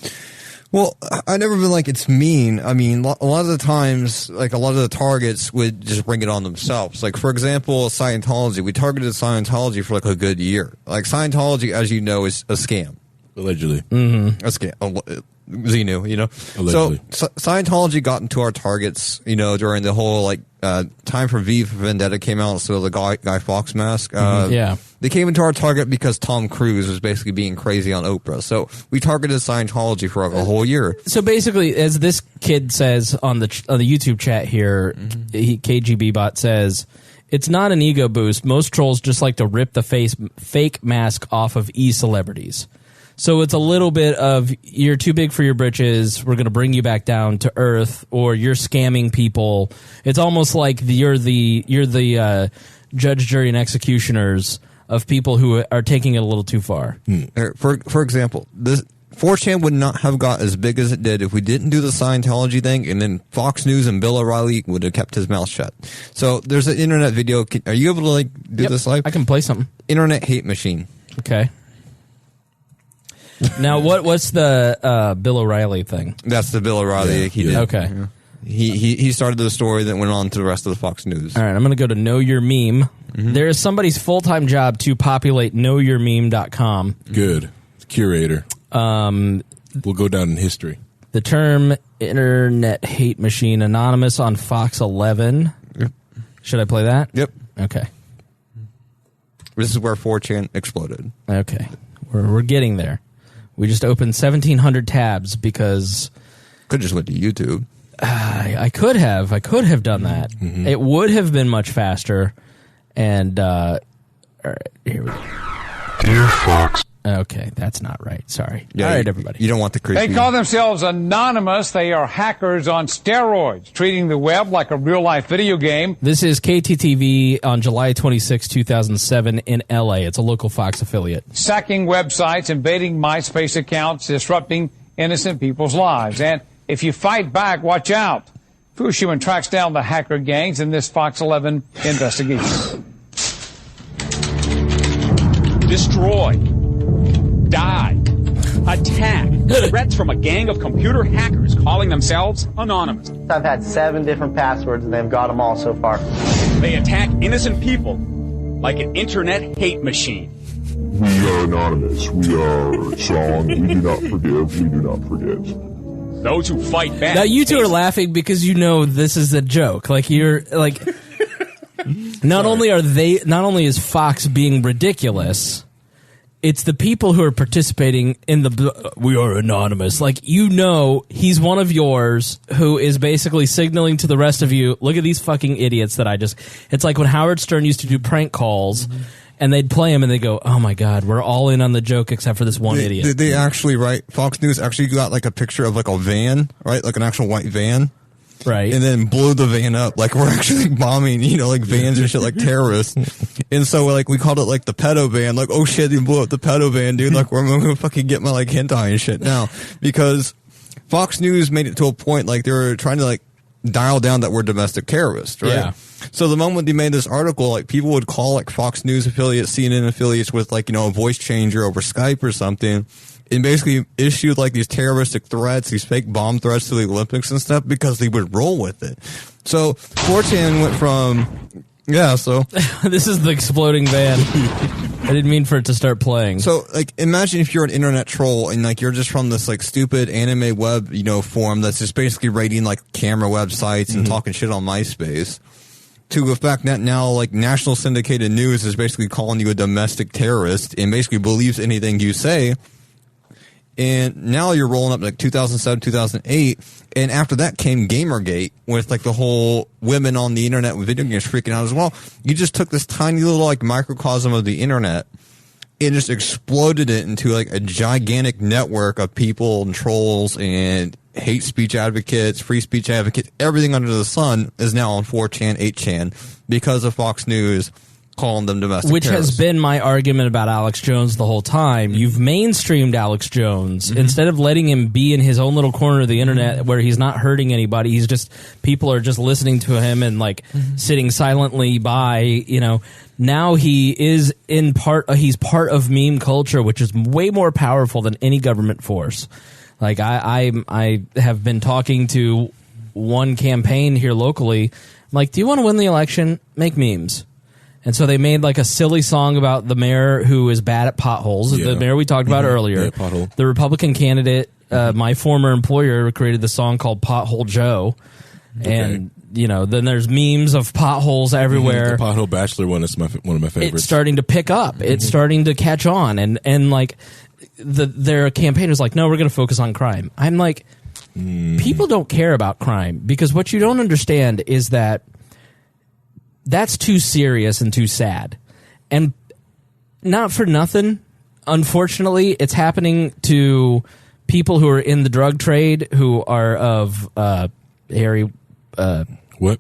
Well, I never been like it's mean. I mean, a lot of the times, like a lot of the targets would just bring it on themselves. Like, for example, Scientology. We targeted Scientology for like a good year. Like, Scientology, as you know, is a scam. Allegedly. A scam. Xenu, you know? Allegedly. So Scientology got into our targets, you know, during the whole, like, time for V for Vendetta came out, so the Guy Fawkes mask. They came into our target because Tom Cruise was basically being crazy on Oprah. So we targeted Scientology for a whole year. So basically, as this kid says on the YouTube chat here, KGB bot says, it's not an ego boost. Most trolls just like to rip the fake mask off of e-celebrities. So it's a little bit of, you're too big for your britches, we're going to bring you back down to earth, or you're scamming people. It's almost like you're the judge, jury, and executioners of people who are taking it a little too far. For example, this 4chan would not have got as big as it did if we didn't do the Scientology thing, and then Fox News and Bill O'Reilly would have kept his mouth shut. So there's an internet video. Are you able to, like, do this live? I can play something. Internet hate machine. Okay. Now, what's the Bill O'Reilly thing? That's the Bill O'Reilly he did. Okay. Yeah. He started the story that went on to the rest of the Fox News. All right, I'm going to go to Know Your Meme. There is somebody's full-time job to populate knowyourmeme.com. Good. Curator. We'll go down in history. The term internet hate machine, anonymous on Fox 11. Yep. Should I play that? Yep. Okay. This is where 4chan exploded. Okay. We're getting there. We just opened 1,700 tabs because... Could just went to YouTube. I could have done that. It would have been much faster. And, all right, here we go. Dear Fox. Okay, that's not right. Sorry. Yeah, all right, everybody. You don't want the creepy. They call themselves anonymous. They are hackers on steroids, treating the web like a real-life video game. This is KTTV on July 26, 2007 in L.A. It's a local Fox affiliate. Sacking websites, invading MySpace accounts, disrupting innocent people's lives. And if you fight back, watch out. Fushman tracks down the hacker gangs in this Fox 11 investigation. Destroy. Die. Attack. Threats from a gang of computer hackers calling themselves anonymous. I've had 7 different passwords and they've got them all so far. They attack innocent people like an internet hate machine. We are anonymous. We are strong. We do not forgive. We do not forget. Those who fight back. Now you two are laughing because you know this is a joke. Like you're like, not only is Fox being ridiculous, it's the people who are participating in the we are anonymous. Like, you know, he's one of yours who is basically signaling to the rest of you, look at these fucking idiots that I just... It's like when Howard Stern used to do prank calls, and they'd play them, and they'd go, oh my God, we're all in on the joke except for this one idiot. Did they actually write... Fox News actually got, like, a picture of, like, a van, right? Like an actual white van. Right. And then blew the van up. Like, we're actually bombing, you know, like vans and shit like terrorists. And so, like, we called it, like, the pedo van. Like, oh shit, they blew up the pedo van, dude. Like, I'm gonna fucking get my, like, hentai and shit now. Because Fox News made it to a point, like, they were trying to, like, dial down that we're domestic terrorists, right? Yeah. So the moment they made this article, like people would call like Fox News affiliates, CNN affiliates with like, a voice changer over Skype or something, and basically issued like these terroristic threats, these fake bomb threats to the Olympics and stuff because they would roll with it. So 4chan went from, so this is the exploding van. I didn't mean for it to start playing. So, like, imagine if you're an internet troll and, like, you're just from this, like, stupid anime web, forum that's just basically rating, like, camera websites and talking shit on MySpace, to the fact that now, like, national syndicated news is basically calling you a domestic terrorist and basically believes anything you say. And now you're rolling up like 2007, 2008, and after that came Gamergate with like the whole women on the internet with video games freaking out as well. You just took this tiny little like microcosm of the internet and just exploded it into like a gigantic network of people and trolls and hate speech advocates, free speech advocates. Everything under the sun is now on 4chan, 8chan because of Fox News calling them domestic Which terrorists. has been my argument about Alex Jones the whole time. You've mainstreamed Alex Jones. Instead of letting him be in his own little corner of the internet where he's not hurting anybody, he's just, people are just listening to him and like sitting silently by, now he is he's part of meme culture, which is way more powerful than any government force. Like I have been talking to one campaign here locally. I'm like, do you want to win the election? Make memes. And so they made like a silly song about the mayor who is bad at potholes. Yeah. The mayor we talked about earlier. Yeah, pothole. The Republican candidate, my former employer, created the song called Pothole Joe. Okay. And, then there's memes of potholes everywhere. The Pothole Bachelor one is one of my favorites. It's starting to pick up. It's starting to catch on. And like their campaign is like, no, we're going to focus on crime. I'm like, people don't care about crime because what you don't understand is that that's too serious and too sad. And not for nothing, unfortunately, it's happening to people who are in the drug trade who are of Harry. What?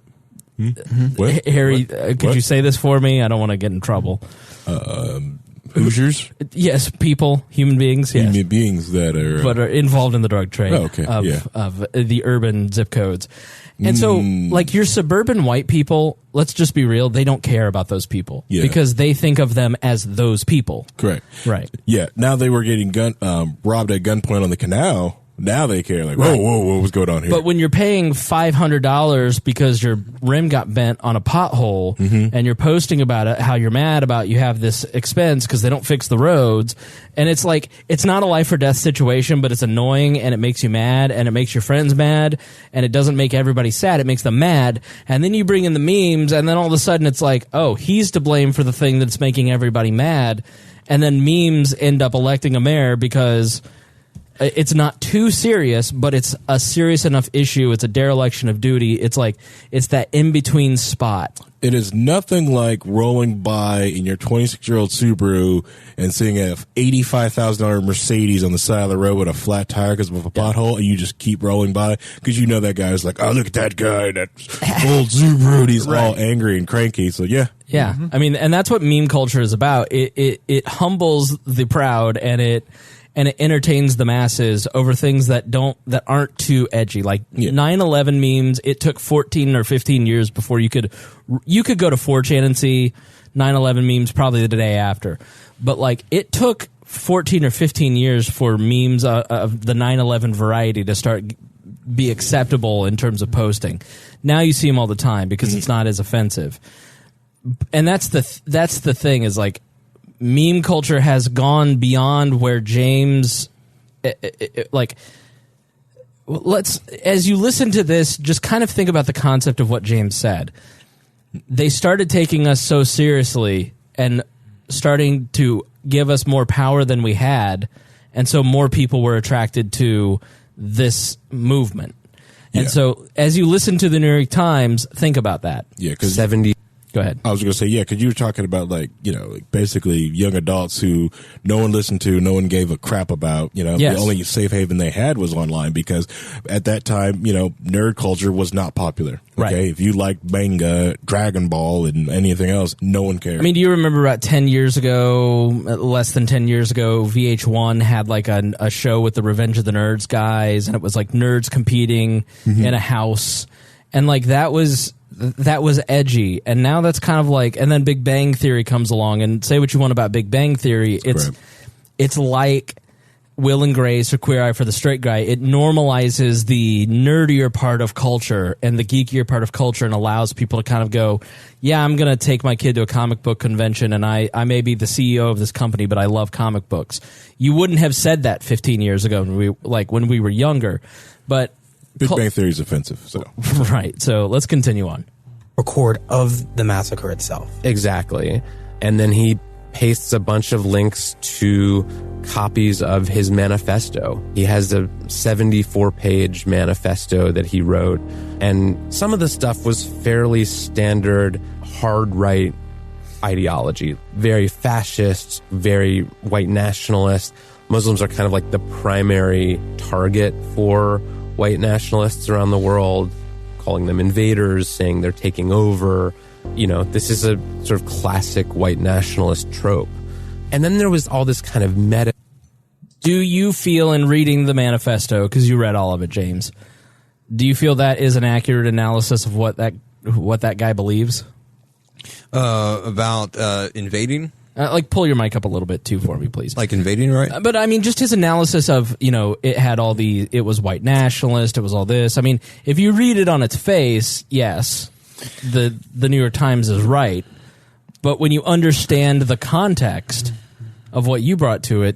What? Harry, what? Could you say this for me? I don't want to get in trouble. Hoosiers? Yes, people, human beings. Yes. Human beings that are involved in the drug trade of the urban zip codes. And so, like, your suburban white people, let's just be real, they don't care about those people because they think of them as those people. Correct. Right. Yeah. Now they were getting robbed at gunpoint on the canal. Now they care. Like, whoa, what was going on here? But when you're paying $500 because your rim got bent on a pothole and you're posting about it, how you're mad about you have this expense because they don't fix the roads, and it's like, it's not a life or death situation, but it's annoying and it makes you mad and it makes your friends mad and it doesn't make everybody sad. It makes them mad. And then you bring in the memes and then all of a sudden it's like, oh, he's to blame for the thing that's making everybody mad. And then memes end up electing a mayor because it's not too serious, but it's a serious enough issue. It's a dereliction of duty. It's like, it's that in-between spot. It is nothing like rolling by in your 26-year-old Subaru and seeing a $85,000 Mercedes on the side of the road with a flat tire because of a pothole, and you just keep rolling by because you know that guy's like, oh, look at that guy, that old Subaru. He's all angry and cranky. So, yeah. Yeah. I mean, and that's what meme culture is about. It humbles the proud and it entertains the masses over things that aren't too edgy. Like 9/11 memes, it took 14 or 15 years before you could go to 4chan and see 9/11 memes probably the day after. But like it took 14 or 15 years for memes of the 9/11 variety to start be acceptable in terms of posting. Now you see them all the time because it's not as offensive. And that's the thing is like, meme culture has gone beyond where James, as you listen to this, just kind of think about the concept of what James said. They started taking us so seriously and starting to give us more power than we had, and so more people were attracted to this movement. And so as you listen to the New York Times, think about that. Yeah, because 70. Go ahead. I was going to say, because you were talking about like basically young adults who no one listened to, no one gave a crap about. The only safe haven they had was online because at that time, nerd culture was not popular. Okay, right. If you liked manga, Dragon Ball, and anything else, no one cared. I mean, do you remember about 10 years ago, less than 10 years ago, VH1 had like a show with the Revenge of the Nerds guys, and it was like nerds competing in a house. And like that was edgy, and now that's kind of like, and then Big Bang Theory comes along, and say what you want about Big Bang Theory, it's like Will and Grace or Queer Eye for the Straight Guy. It normalizes the nerdier part of culture and the geekier part of culture, and allows people to kind of go, yeah, I'm going to take my kid to a comic book convention, and I may be the CEO of this company, but I love comic books. You wouldn't have said that 15 years ago when we were younger, but Big Bang Theory is offensive. So right. So let's continue on. Record of the massacre itself. Exactly. And then he pastes a bunch of links to copies of his manifesto. He has a 74-page manifesto that he wrote, and some of the stuff was fairly standard hard right ideology, very fascist, very white nationalist. Muslims are kind of like the primary target for white nationalists around the world, calling them invaders, saying they're taking over. You know, this is a sort of classic white nationalist trope. And then there was all this kind of meta. Do you feel, in reading the manifesto, because you read all of it, James, do you feel that is an accurate analysis of what that guy believes? About invading? Like, pull your mic up a little bit, too, for me, please. Like invading, right? But, I mean, just his analysis of, it had it was white nationalist, it was all this. I mean, if you read it on its face, yes, the New York Times is right. But when you understand the context of what you brought to it,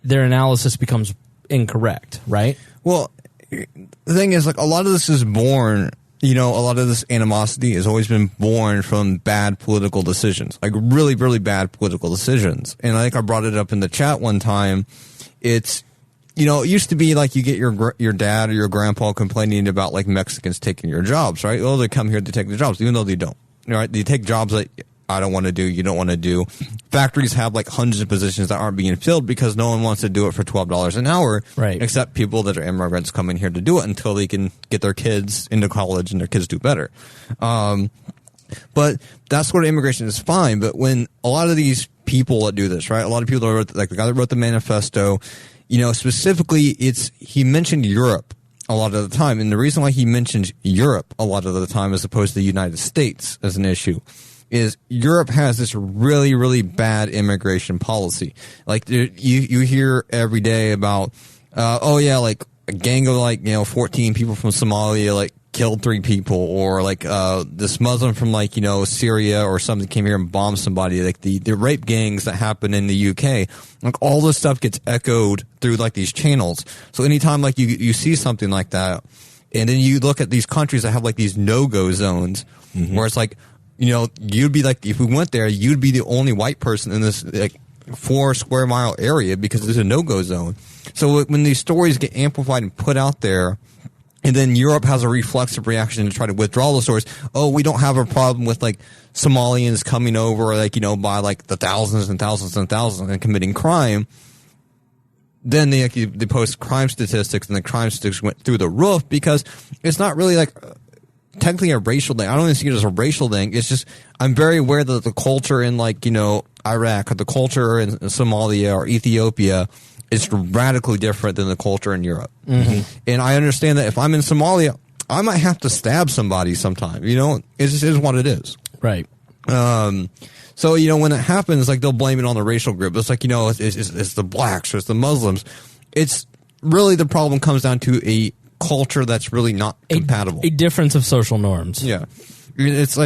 their analysis becomes incorrect, right? Well, the thing is, like, a lot of this is born... a lot of this animosity has always been born from bad political decisions, like really, really bad political decisions. And I think I brought it up in the chat one time. It's, it used to be like you get your dad or your grandpa complaining about like Mexicans taking your jobs, right? Oh, they come here to take the jobs, even though they don't. Right? They take jobs that I don't want to do, you don't want to do. Factories have like hundreds of positions that aren't being filled because no one wants to do it for $12 an hour, right? Except people that are immigrants coming here to do it until they can get their kids into college and their kids do better. But that sort of immigration is fine. But when a lot of these people that do this, right? A lot of people that wrote, like the guy that wrote the manifesto, specifically he mentioned Europe a lot of the time. And the reason why he mentions Europe a lot of the time as opposed to the United States as an issue is Europe has this really, really bad immigration policy. Like you hear every day about, like a gang of 14 people from Somalia killed 3 people, or this Muslim from Syria or something came here and bombed somebody. Like the rape gangs that happen in the UK, like all this stuff gets echoed through these channels. So anytime you see something like that, and then you look at these countries that have these no-go zones, where it's you'd be if we went there, you'd be the only white person in this 4 square mile area because there's a no-go zone. So when these stories get amplified and put out there, and then Europe has a reflexive reaction to try to withdraw the stories. Oh, we don't have a problem with Somalians coming over, by the thousands and thousands and thousands and committing crime. Then they post crime statistics, and the crime statistics went through the roof because it's not really technically a racial thing. I don't even see it as a racial thing. It's just I'm very aware that the culture in Iraq or the culture in Somalia or Ethiopia is radically different than the culture in Europe. Mm-hmm. And I understand that if I'm in Somalia, I might have to stab somebody sometime. It just is what it is. Right. So when it happens, they'll blame it on the racial group. It's it's the blacks or it's the Muslims. It's really the problem comes down to a culture that's really not compatible. A difference of social norms. Yeah. It's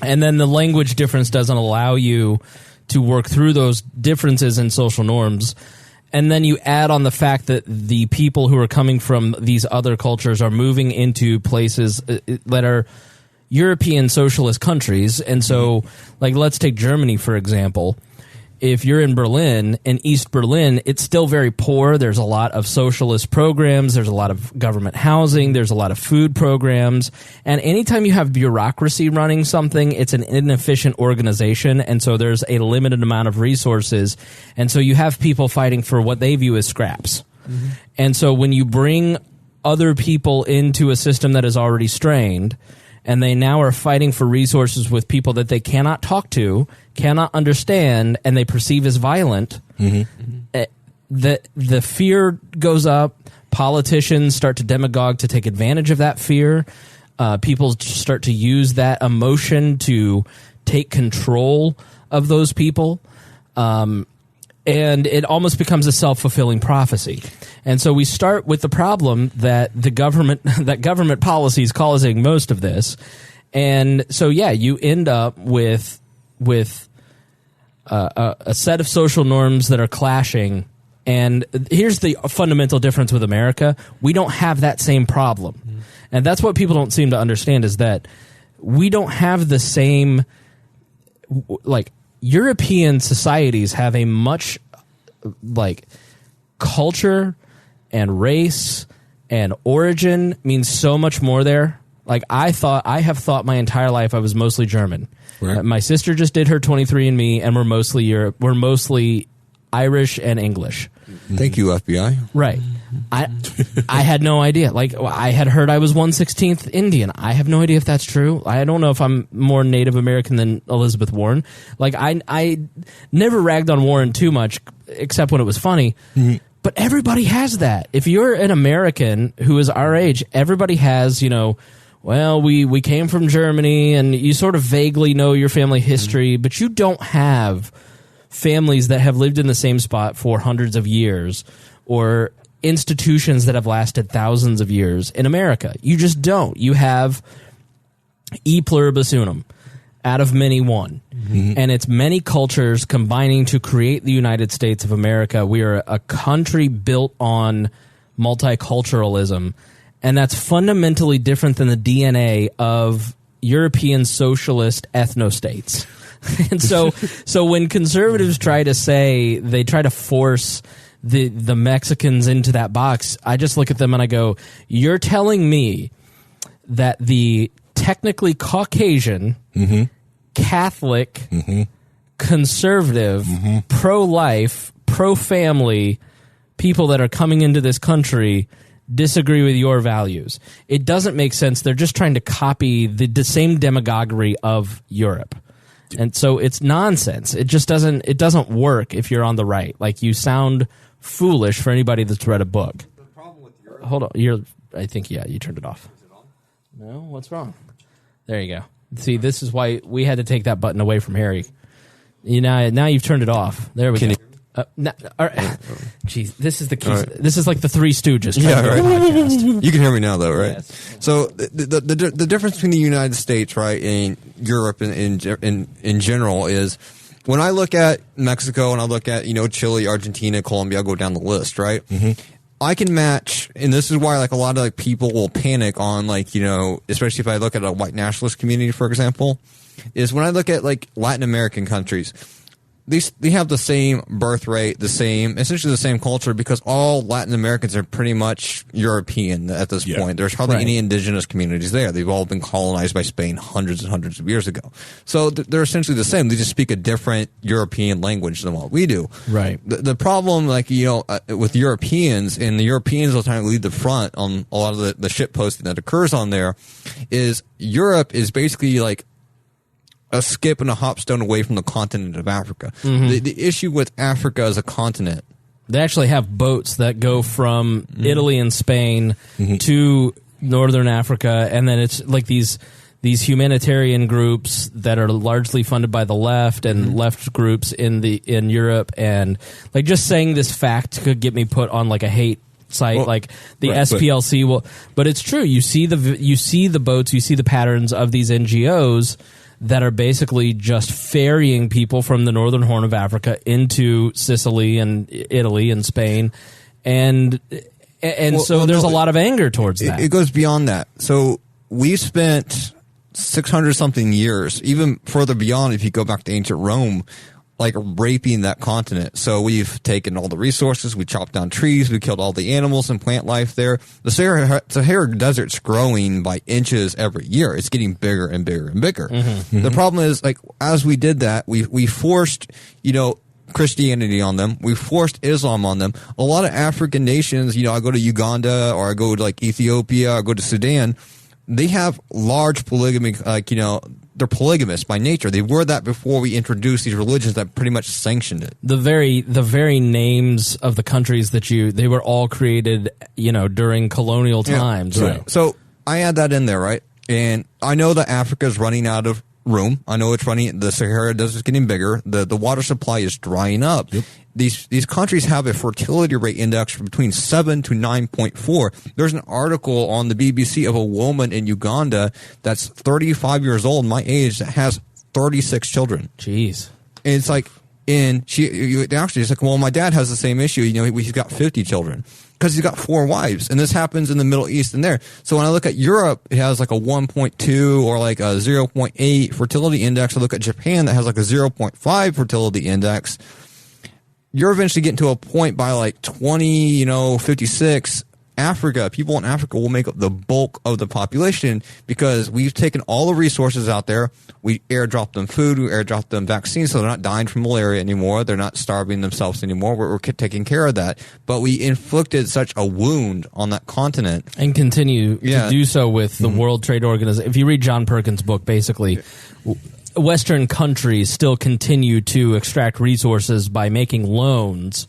and then the language difference doesn't allow you to work through those differences in social norms. And then you add on the fact that the people who are coming from these other cultures are moving into places that are European socialist countries. And so, let's take Germany, for example. If you're in Berlin, in East Berlin, it's still very poor. There's a lot of socialist programs. There's a lot of government housing. There's a lot of food programs. And anytime you have bureaucracy running something, it's an inefficient organization. And so there's a limited amount of resources. And so you have people fighting for what they view as scraps. Mm-hmm. And so when you bring other people into a system that is already strained, and they now are fighting for resources with people that they cannot talk to, cannot understand, and they perceive as violent, the fear goes up. Politicians start to demagogue to take advantage of that fear. People start to use that emotion to take control of those people. And it almost becomes a self-fulfilling prophecy. And so we start with the problem that government policy is causing most of this. And so, yeah, you end up with a set of social norms that are clashing. And here's the fundamental difference with America. We don't have that same problem. Mm-hmm. And that's what people don't seem to understand, is that we don't have the same, like, European societies have a much, like, culture and race and origin means so much more there. Like, I have thought my entire life I was mostly German. Right. My sister just did her 23andMe, and we're mostly We're mostly Irish and English. Thank you, FBI. Right. I had no idea. Like, I had heard I was 1/16th Indian. I have no idea if that's true. I don't know if I'm more Native American than Elizabeth Warren. Like, I never ragged on Warren too much, except when it was funny. Mm-hmm. But everybody has that. If you're an American who is our age, everybody has, well, we came from Germany, and you sort of vaguely know your family history, mm-hmm. but you don't have families that have lived in the same spot for hundreds of years, or institutions that have lasted thousands of years in America. You just don't. You have e pluribus unum, out of many one. Mm-hmm. And it's many cultures combining to create the United States of America. We are a country built on multiculturalism, and that's fundamentally different than the DNA of European socialist ethnostates. And so when conservatives try to force the Mexicans into that box, I just look at them and I go, you're telling me that the technically Caucasian, mm-hmm. Catholic, mm-hmm. conservative, mm-hmm. pro-life, pro-family people that are coming into this country disagree with your values. It doesn't make sense. They're just trying to copy the same demagoguery of Europe. And so it's nonsense. It just doesn't work if you're on the right. Like, you sound foolish for anybody that's read a book. The problem with Europe. Hold on. I think you turned it off. Is it on? No, what's wrong? There you go. See, this is why we had to take that button away from Harry. Now you've turned it off. There we go. Jeez, this is the key. Right. This is like the Three Stooges. Yeah, right. You can hear me now, though, right? Yes. So the difference between the United States, right, and Europe in general is, when I look at Mexico and I look at Chile, Argentina, Colombia, I go down the list, right? Mm-hmm. I can match, and this is why a lot of people will panic on especially if I look at a white nationalist community, for example, is when I look at Latin American countries. They have the same birth rate, essentially the same culture, because all Latin Americans are pretty much European at this point. There's hardly any indigenous communities there. They've all been colonized by Spain hundreds and hundreds of years ago. So they're essentially the same. They just speak a different European language than what we do. Right. The problem, with Europeans, and the Europeans will try to lead the front on a lot of the shit posting that occurs on there, is Europe is basically a skip and a hop stone away from the continent of Africa. Mm-hmm. The issue with Africa as a continent, they actually have boats that go from Italy and Spain to northern Africa, and then it's like these humanitarian groups that are largely funded by the left, and left groups in Europe, and just saying this fact could get me put on a hate site, the SPLC will. But it's true. You see the boats, you see the patterns of these NGOs that are basically just ferrying people from the northern horn of Africa into Sicily and Italy and Spain, and so there's a lot of anger towards that. It goes beyond that. So we spent 600-something years, even further beyond if you go back to ancient Rome, raping that continent. So we've taken all the resources, we chopped down trees, we killed all the animals and plant life there. The Sahara Desert's growing by inches every year. It's getting bigger and bigger and bigger. Mm-hmm. Mm-hmm. The problem is, as we did that, we forced, Christianity on them. We forced Islam on them. A lot of African nations, I go to Uganda, or I go to Ethiopia, or I go to Sudan. They have large polygamy, they're polygamous by nature. They were that before we introduced these religions that pretty much sanctioned it. The very names of the countries they were all created, during colonial times. Yeah. Right. So I add that in there, right? And I know that Africa is running out of room. I know it's running. The Sahara Desert is getting bigger. The water supply is drying up. Yep. These countries have a fertility rate index between 7 to 9.4. There's an article on the BBC of a woman in Uganda that's 35 years old, my age, that has 36 children. Jeez. And it's like, and she's like, well, my dad has the same issue. You know, he's got 50 children because he's got 4 wives, and this happens in the Middle East and there. So when I look at Europe, it has like a 1.2 or like a 0.8 fertility index. I look at Japan that has like a 0.5 fertility index. You're eventually getting to a point by like 56. Africa, people in Africa will make up the bulk of the population because we've taken all the resources out there. We airdrop them food, we airdrop them vaccines, so they're not dying from malaria anymore. They're not starving themselves anymore. We're taking care of that. But we inflicted such a wound on that continent. And continue to do so with the World Trade Organization. If you read John Perkins' book, basically, Western countries still continue to extract resources by making loans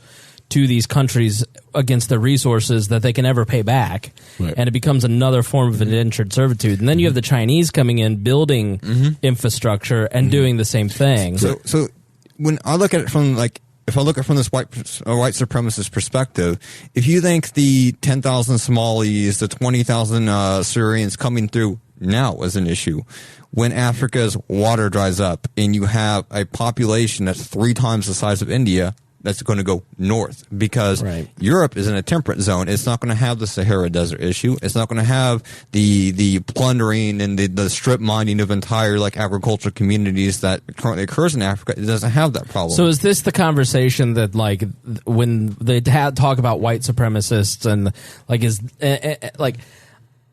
to these countries against the resources that they can never pay back. Right. And it becomes another form of indentured servitude. And then you have the Chinese coming in, building infrastructure and doing the same thing. So when I look at it from if I look at it from this white supremacist perspective, if you think the 10,000 Somalis, the 20,000 Syrians coming through now is an issue, when Africa's water dries up and you have a population that's 3 times the size of India, that's going to go north because Europe is in a temperate zone. It's not going to have the Sahara Desert issue. It's not going to have the plundering and the strip mining of entire agricultural communities that currently occurs in Africa. It doesn't have that problem. So is this the conversation that when they talk about white supremacists and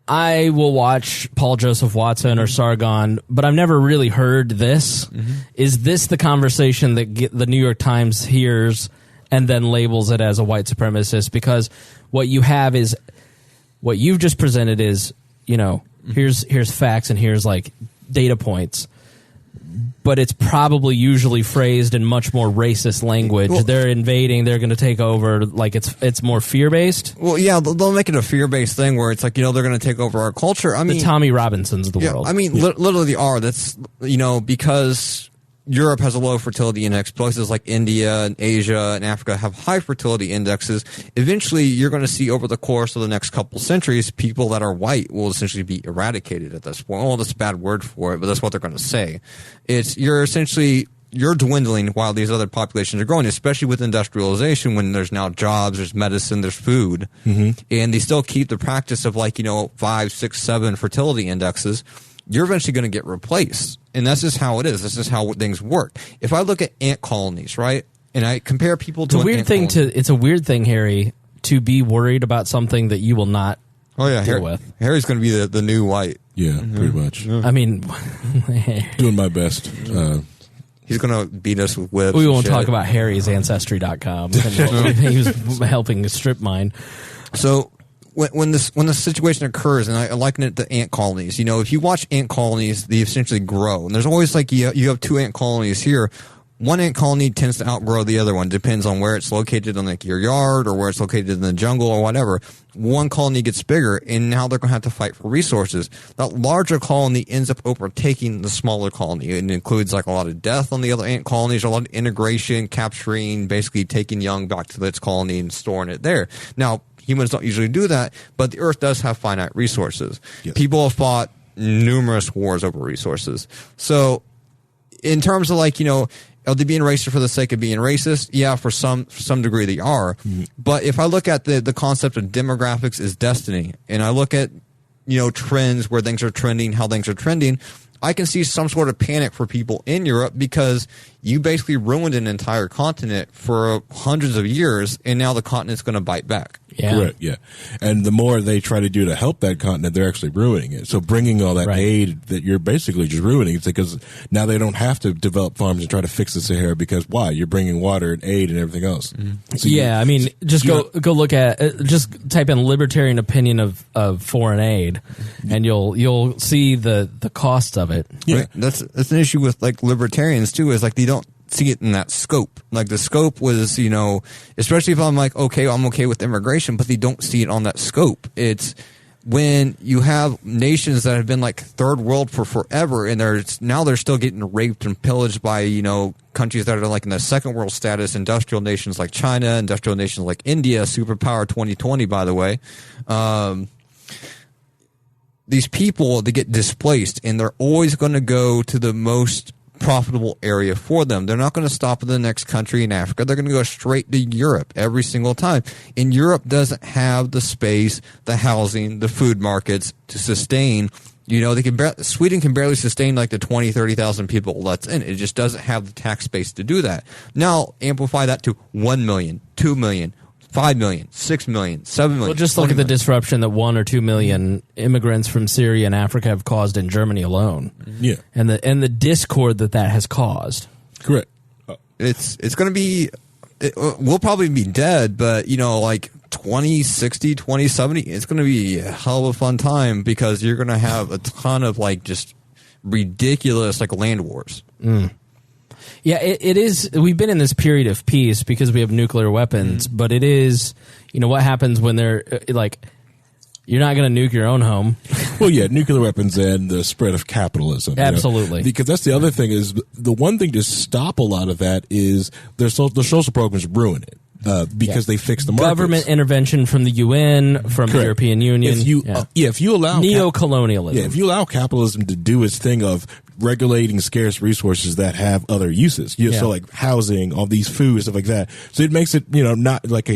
I will watch Paul Joseph Watson or Sargon, but I've never really heard this. Is this the conversation that the New York Times hears and then labels it as a white supremacist? Because what you have is, what you've just presented is, here's facts and here's data points. But it's probably usually phrased in much more racist language. Well, they're invading. They're going to take over. It's more fear based. Well, yeah, they'll make it a fear based thing where it's they're going to take over our culture. I mean, the Tommy Robinsons of the world. I mean, literally are. That's because Europe has a low fertility index. Places like India and Asia and Africa have high fertility indexes. Eventually, you're going to see over the course of the next couple centuries, people that are white will essentially be eradicated at this point. Well, that's a bad word for it, but that's what they're going to say. You're dwindling while these other populations are growing, especially with industrialization when there's now jobs, there's medicine, there's food. And they still keep the practice of 5, 6, 7 fertility indexes. You're eventually going to get replaced. And that's just how it is. This is how things work. If I look at ant colonies, right, and I compare people to it's a weird thing, Harry, to be worried about something that you will not deal with. Harry's going to be the new white. Yeah, pretty much. I mean, doing my best. He's going to beat us with whips. We won't talk about Harry's Ancestry.com. He was helping strip mine. So when this situation occurs, and I liken it to ant colonies, if you watch ant colonies, they essentially grow. And there's always you have 2 ant colonies here. One ant colony tends to outgrow the other one. Depends on where it's located on your yard or where it's located in the jungle or whatever. One colony gets bigger, and now they're going to have to fight for resources. That larger colony ends up overtaking the smaller colony. It includes a lot of death on the other ant colonies, a lot of integration, capturing, basically taking young back to its colony and storing it there. Now, humans don't usually do that, but the Earth does have finite resources. Yes. People have fought numerous wars over resources. So, in terms of are they being racist for the sake of being racist? Yeah, for some degree they are. But if I look at the concept of demographics is destiny, and I look at trends where things are trending, how things are trending, I can see some sort of panic for people in Europe because you basically ruined an entire continent for hundreds of years, and now the continent's going to bite back. Yeah. Correct, yeah. And the more they try to do to help that continent, they're actually ruining it. So bringing all that aid that you're basically just ruining it because now they don't have to develop farms and try to fix the Sahara because why? You're bringing water and aid and everything else. So go look at just type in libertarian opinion of foreign aid and you'll see the cost of it. Yeah. Right? That's an issue with libertarians too, is they don't see it in that scope. The scope was, especially if I'm I'm okay with immigration, but they don't see it on that scope. It's when you have nations that have been like third world for forever, and they're still getting raped and pillaged by, you know, countries that are like in the second world status, industrial nations like China, industrial nations like India, superpower 2020, by the way. These people, they get displaced, and they're always going to go to the most profitable area for them. They're not going to stop in the next country in Africa. They're going to go straight to Europe every single time. And Europe doesn't have the space, the housing, the food markets to sustain. You know, Sweden can barely sustain like the 20, 30,000 people that's in it. It just doesn't have the tax space to do that. Now, amplify that to 1 million, 2 million, 5 million, 6 million, 7 million. Well, just look at the disruption that 1 or 2 million immigrants from Syria and Africa have caused in Germany alone. Yeah, and the discord that has caused. Correct. It's going to be. We'll probably be dead, but you know, like 2060, 2070, it's going to be a hell of a fun time because you're going to have a ton of like just ridiculous like land wars. Yeah, it is. We've been in this period of peace because we have nuclear weapons, but it is, you know, what happens when they're like, you're not going to nuke your own home. Well, yeah, nuclear weapons and the spread of capitalism. Absolutely. You know? Because that's the other thing is the one thing to stop a lot of that is the social programs ruin it. Because they fix the markets. Government intervention from the UN, from the European Union. If you allow neo-colonialism. If you allow capitalism to do its thing of regulating scarce resources that have other uses, so like housing, all these food, stuff like that. So it makes it, you know, not like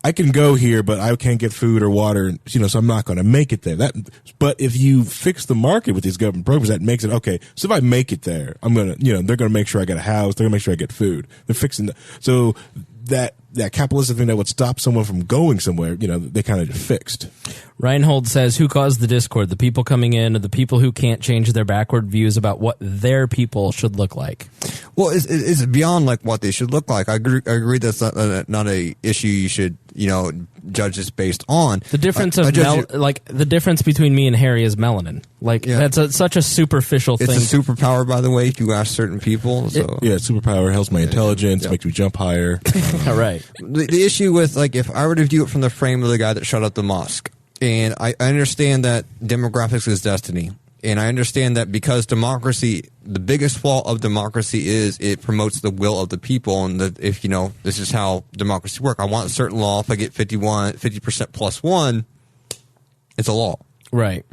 I can go here, but I can't get food or water, you know, so I'm not going to make it there. But if you fix the market with these government programs, that makes it okay. So if I make it there, I'm going to, you know, they're going to make sure I get a house. They're going to make sure I get food. They're fixing so that capitalistic thing that would stop someone from going somewhere, you know, they kind of just fixed. Reinhold says, who caused the discord? The people coming in or the people who can't change their backward views about what their people should look like? Well, it's beyond like what they should look like. I agree that's not a issue you should, you know, judge this based on. The difference the difference between me and Harry is melanin. Like that's such a superficial thing. It's a superpower, by the way, if you ask certain people. So superpower helps my intelligence, makes me jump higher. All right. The issue with like if I were to view it from the frame of the guy that shut up the mosque, and I understand that demographics is destiny. And I understand that because democracy, the biggest flaw of democracy is it promotes the will of the people. And that if, you know, this is how democracy works. I want a certain law. If I get 50% plus one, it's a law. Right.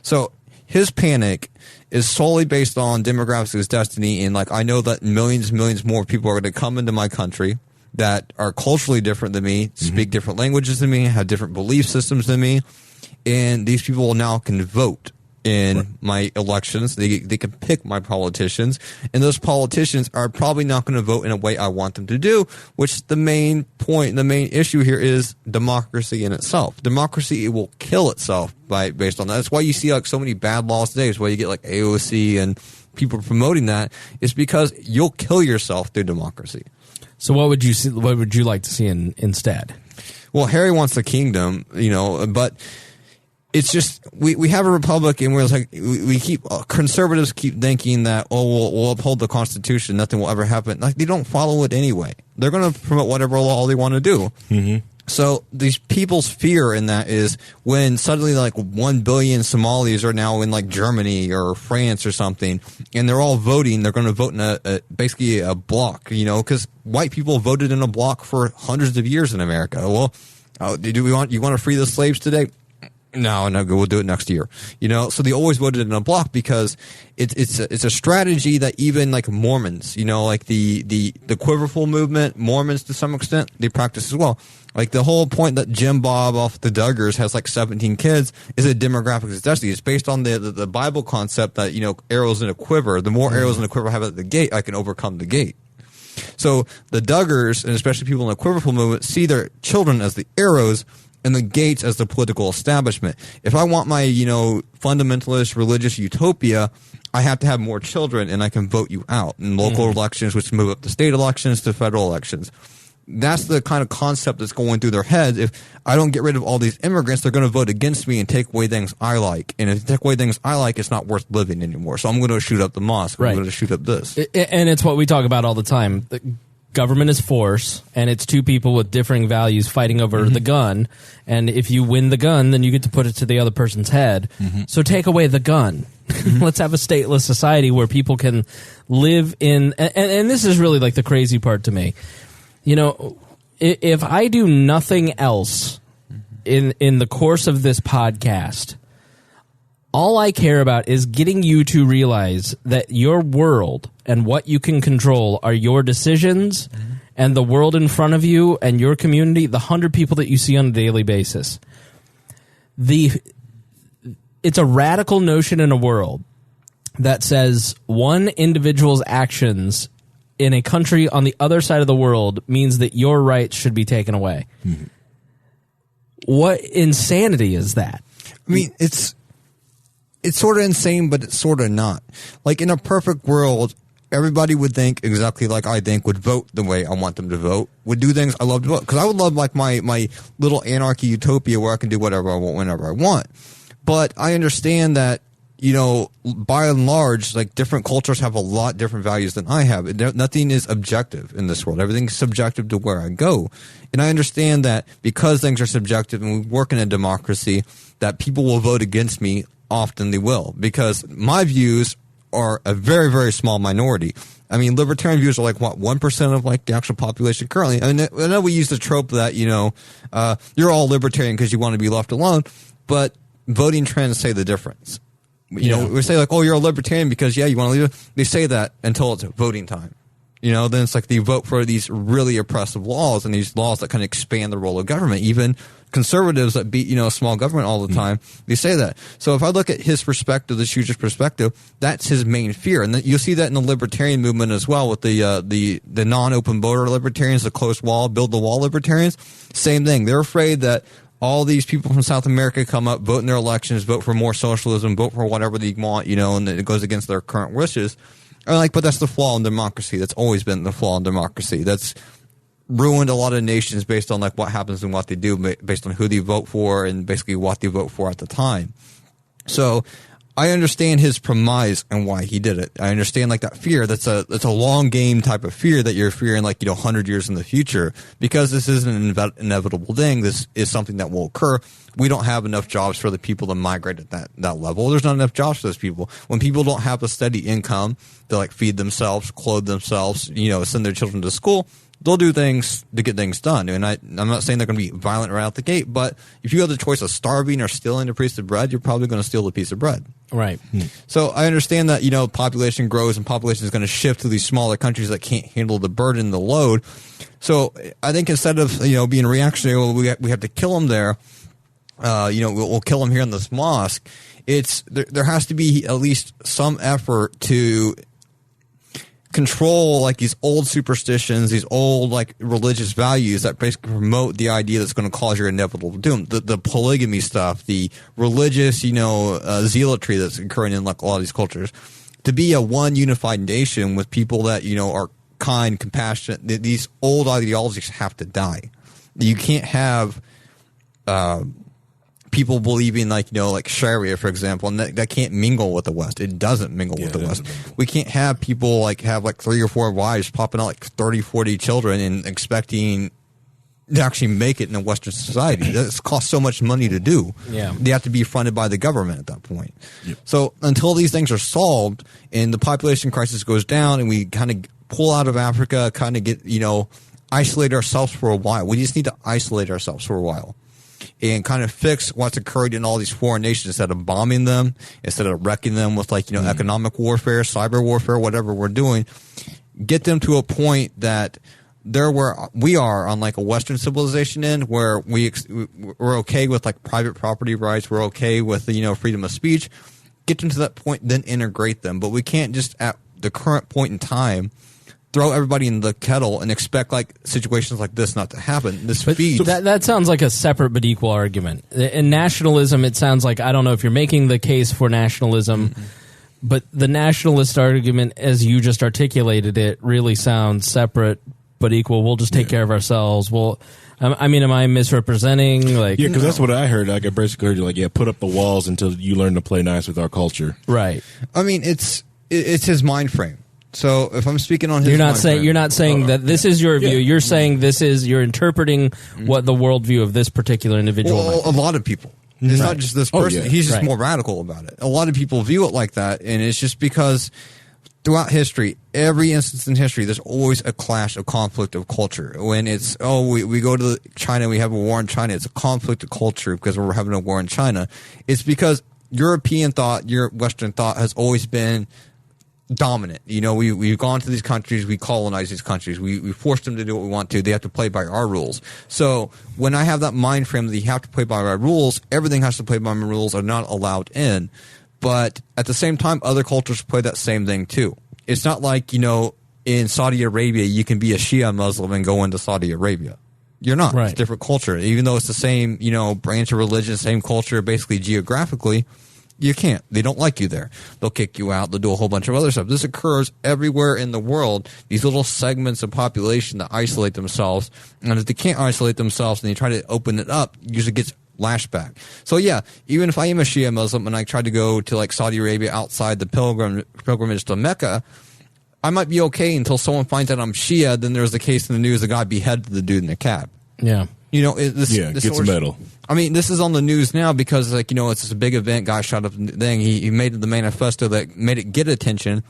So his panic is solely based on demographics is destiny. And like, I know that millions more people are going to come into my country that are culturally different than me, speak different languages than me, have different belief systems than me. And these people now can vote in my elections. They can pick my politicians, and those politicians are probably not going to vote in a way I want them to do, which the main issue here is democracy in itself. Democracy, it will kill itself based on that. That's why you see like so many bad laws today. It's why you get like AOC and people promoting that. It's because you'll kill yourself through democracy. So what would you like to see instead? Well, Harry wants the kingdom, you know, but it's just we have a republic, and we're like conservatives keep thinking that we'll uphold the Constitution, nothing will ever happen. Like they don't follow it anyway. They're going to promote whatever law they want to do. Mm-hmm. So these people's fear in that is when suddenly like 1 billion Somalis are now in like Germany or France or something, and they're all voting. They're going to vote in basically a block, you know, because white people voted in a block for hundreds of years in America. Well, you want to free the slaves today? No, we'll do it next year. You know, so they always voted in a block because it's a strategy that even like Mormons, you know, like the Quiverful movement, Mormons to some extent, they practice as well. Like the whole point that Jim Bob off the Duggars has like 17 kids is a demographic of destiny. It's based on the Bible concept that, you know, arrows in a quiver. The more arrows in a quiver I have at the gate, I can overcome the gate. So the Duggars, and especially people in the Quiverful movement, see their children as the arrows and the gates as the political establishment. If I want my, you know, fundamentalist religious utopia, I have to have more children, and I can vote you out in local elections, which move up to state elections to federal elections. That's the kind of concept that's going through their heads. If I don't get rid of all these immigrants, they're going to vote against me and take away things I like. And if they take away things I like, it's not worth living anymore. So I'm going to shoot up the mosque. I'm going to shoot up this. And it's what we talk about all the time. government is force, and it's two people with differing values fighting over the gun. And if you win the gun, then you get to put it to the other person's head. So take away the gun. Let's have a stateless society where people can live in. And this is really like the crazy part to me. You know, if I do nothing else in the course of this podcast, all I care about is getting you to realize that your world and what you can control are your decisions and the world in front of you and your community, the 100 people that you see on a daily basis. It's a radical notion in a world that says one individual's actions in a country on the other side of the world means that your rights should be taken away. What insanity is that? I mean, it's sort of insane, but it's sort of not. Like, in a perfect world, everybody would think exactly like I think, would vote the way I want them to vote, would do things I love to vote. Because I would love, like, my little anarchy utopia where I can do whatever I want whenever I want. But I understand that, you know, by and large, like, different cultures have a lot different values than I have. Nothing is objective in this world. Everything's subjective to where I go. And I understand that because things are subjective and we work in a democracy, that people will vote against me. Often they will, because my views are a very, very small minority. I mean, libertarian views are like, what, 1% of like the actual population currently? I know we use the trope that, you know, you're all libertarian because you want to be left alone, but voting trends say the difference. You know, we say like, oh, you're a libertarian because, yeah, you want to leave. They say that until it's voting time. You know, then it's like they vote for these really oppressive laws and these laws that kind of expand the role of government. Even conservatives that beat, you know, small government all the time, they say that. So if I look at his perspective, the shooter's perspective, that's his main fear. And you'll see that in the libertarian movement as well with the non-open border libertarians, the closed wall, build the wall libertarians. Same thing. They're afraid that all these people from South America come up, vote in their elections, vote for more socialism, vote for whatever they want, you know, and it goes against their current wishes. I'm like, but that's the flaw in democracy. That's always been the flaw in democracy. That's ruined a lot of nations based on like what happens and what they do, based on who they vote for and basically what they vote for at the time. So I understand his premise and why he did it. I understand like that fear. That's a long game type of fear that you're fearing like, you know, 100 years in the future, because this isn't an inevitable thing. This is something that will occur. We don't have enough jobs for the people to migrate at that level. There's not enough jobs for those people. When people don't have a steady income to like feed themselves, clothe themselves, you know, send their children to school, they'll do things to get things done. And I'm not saying they're going to be violent right out the gate, but if you have the choice of starving or stealing a piece of bread, you're probably going to steal a piece of bread. Right. So I understand that, you know, population grows and population is going to shift to these smaller countries that can't handle the burden, the load. So I think instead of, you know, being reactionary, well, we have to kill them there. You know, we'll kill them here in this mosque. There has to be at least some effort to control like these old superstitions, these old like religious values that basically promote the idea that's going to cause your inevitable doom. The polygamy stuff, the religious, you know, zealotry that's occurring in like a lot of these cultures. To be a one unified nation with people that, you know, are kind, compassionate, these old ideologies have to die. You can't have people believing like, you know, like Sharia, for example, and that can't mingle with the West. It doesn't mingle with the West. We can't have people like have like 3 or 4 wives popping out like 30, 40 children and expecting to actually make it in a Western society. That's cost so much money to do. Yeah. They have to be funded by the government at that point. Yep. So until these things are solved and the population crisis goes down and we kind of pull out of Africa, kind of get, you know, isolate ourselves for a while. We just need to isolate ourselves for a while and kind of fix what's occurred in all these foreign nations instead of bombing them, instead of wrecking them with like, you know, economic warfare, cyber warfare, whatever we're doing. Get them to a point that they're where we are on like a Western civilization end, where we're okay with like private property rights. We're okay with, you know, freedom of speech. Get them to that point, then integrate them. But we can't just at the current point in time throw everybody in the kettle and expect like situations like this not to happen. That sounds like a separate but equal argument. In nationalism, it sounds like, I don't know if you're making the case for nationalism, but the nationalist argument, as you just articulated it, really sounds separate but equal. We'll just take care of ourselves. Well, I mean, am I misrepresenting? Like, yeah, because that's what I heard. Like, I basically heard you like, yeah, put up the walls until you learn to play nice with our culture. Right. I mean, it's his mind frame. So if I'm speaking on his, you're not saying that this is your view. You're saying you're interpreting what the worldview of this particular individual. Well, a lot of people. It's not just this person. He's just Right. more radical about it. A lot of people view it like that, and it's just because throughout history, every instance in history, there's always a clash, a conflict of culture. When it's, we go to China, we have a war in China, it's a conflict of culture because we're having a war in China. It's because European thought, Western thought has always been dominant. We've gone to these countries, we colonize these countries, we force them to do what we want to. They have to play by our rules. So when I have that mind frame that you have to play by my rules, everything has to play by my rules, are not allowed in. But at the same time, other cultures play that same thing too. It's not like, in Saudi Arabia, you can be a Shia Muslim and go into Saudi Arabia. You're not. Right. It's a different culture. Even though it's the same, branch of religion, same culture, basically geographically, you can't. They don't like you there. They'll kick you out. They'll do a whole bunch of other stuff. This occurs everywhere in the world. These little segments of population that isolate themselves. And if they can't isolate themselves and they try to open it up, it usually gets lashed back. So yeah, even if I am a Shia Muslim and I try to go to like Saudi Arabia outside the pilgrimage to Mecca, I might be okay until someone finds out I'm Shia. Then there's the case in the news, the guy beheaded the dude in the cab. Yeah. Gets a medal. I mean, this is on the news now because, it's this big event. Guy shot up the thing. He made the manifesto that made it get attention.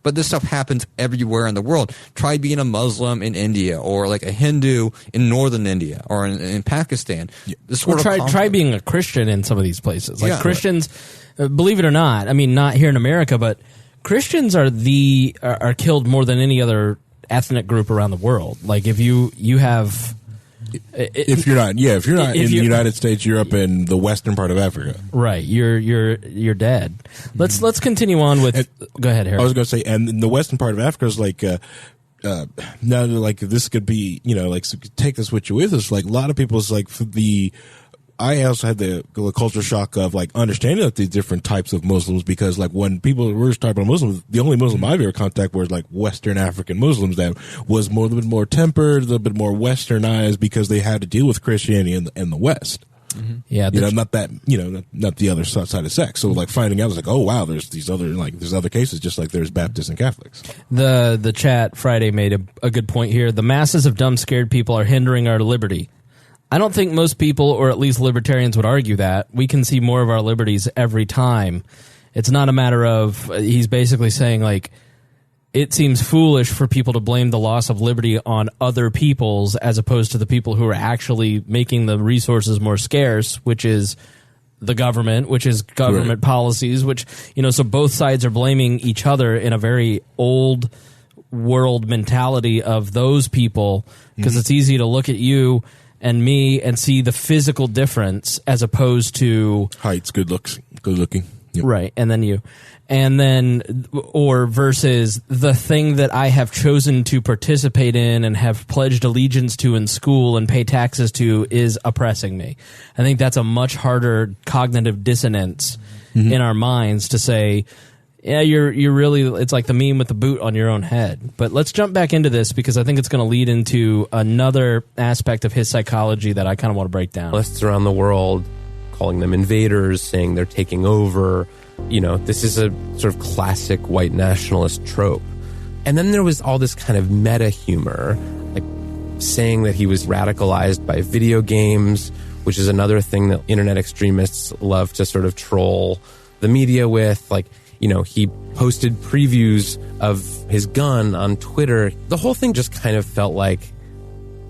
But this stuff happens everywhere in the world. Try being a Muslim in India, or like a Hindu in northern India, or in Pakistan. Try being a Christian in some of these places. Like Christians, believe it or not, I mean, not here in America, but Christians are killed more than any other ethnic group around the world. Like if you have. If you're not in the United States, you're up in the western part of Africa. Right, you're dead. Let's continue on with. Go ahead, Harry. I was going to say, and in the western part of Africa is like, now like this could be, so take this with you with us. Like a lot of people is like I also had the culture shock of like understanding that these different types of Muslims, because like when people were talking about Muslims, the only Muslim I've ever contacted was like Western African Muslims that was a little bit more tempered, a little bit more westernized because they had to deal with Christianity in the West. Mm-hmm. Yeah, not that, not the other side of sex. So like finding out, I was like, oh wow, there's other cases, just like there's Baptists and Catholics. The chat Friday made a good point here. The masses of dumb, scared people are hindering our liberty. I don't think most people, or at least libertarians, would argue that. We can see more of our liberties every time. It's not a matter of, he's basically saying, like, it seems foolish for people to blame the loss of liberty on other people's as opposed to the people who are actually making the resources more scarce, which is the government, which is government policies, which, so both sides are blaming each other in a very old world mentality of those people, because it's easy to look at you and me and see the physical difference as opposed to heights, good looking. Yep. Right. And then you, and then, or versus the thing that I have chosen to participate in and have pledged allegiance to in school and pay taxes to is oppressing me. I think that's a much harder cognitive dissonance in our minds to say, yeah, you're really, it's like the meme with the boot on your own head. But let's jump back into this because I think it's going to lead into another aspect of his psychology that I kind of want to break down. Lists around the world calling them invaders, saying they're taking over. This is a sort of classic white nationalist trope. And then there was all this kind of meta humor, like saying that he was radicalized by video games, which is another thing that internet extremists love to sort of troll the media with. Like, he posted previews of his gun on Twitter. The whole thing just kind of felt like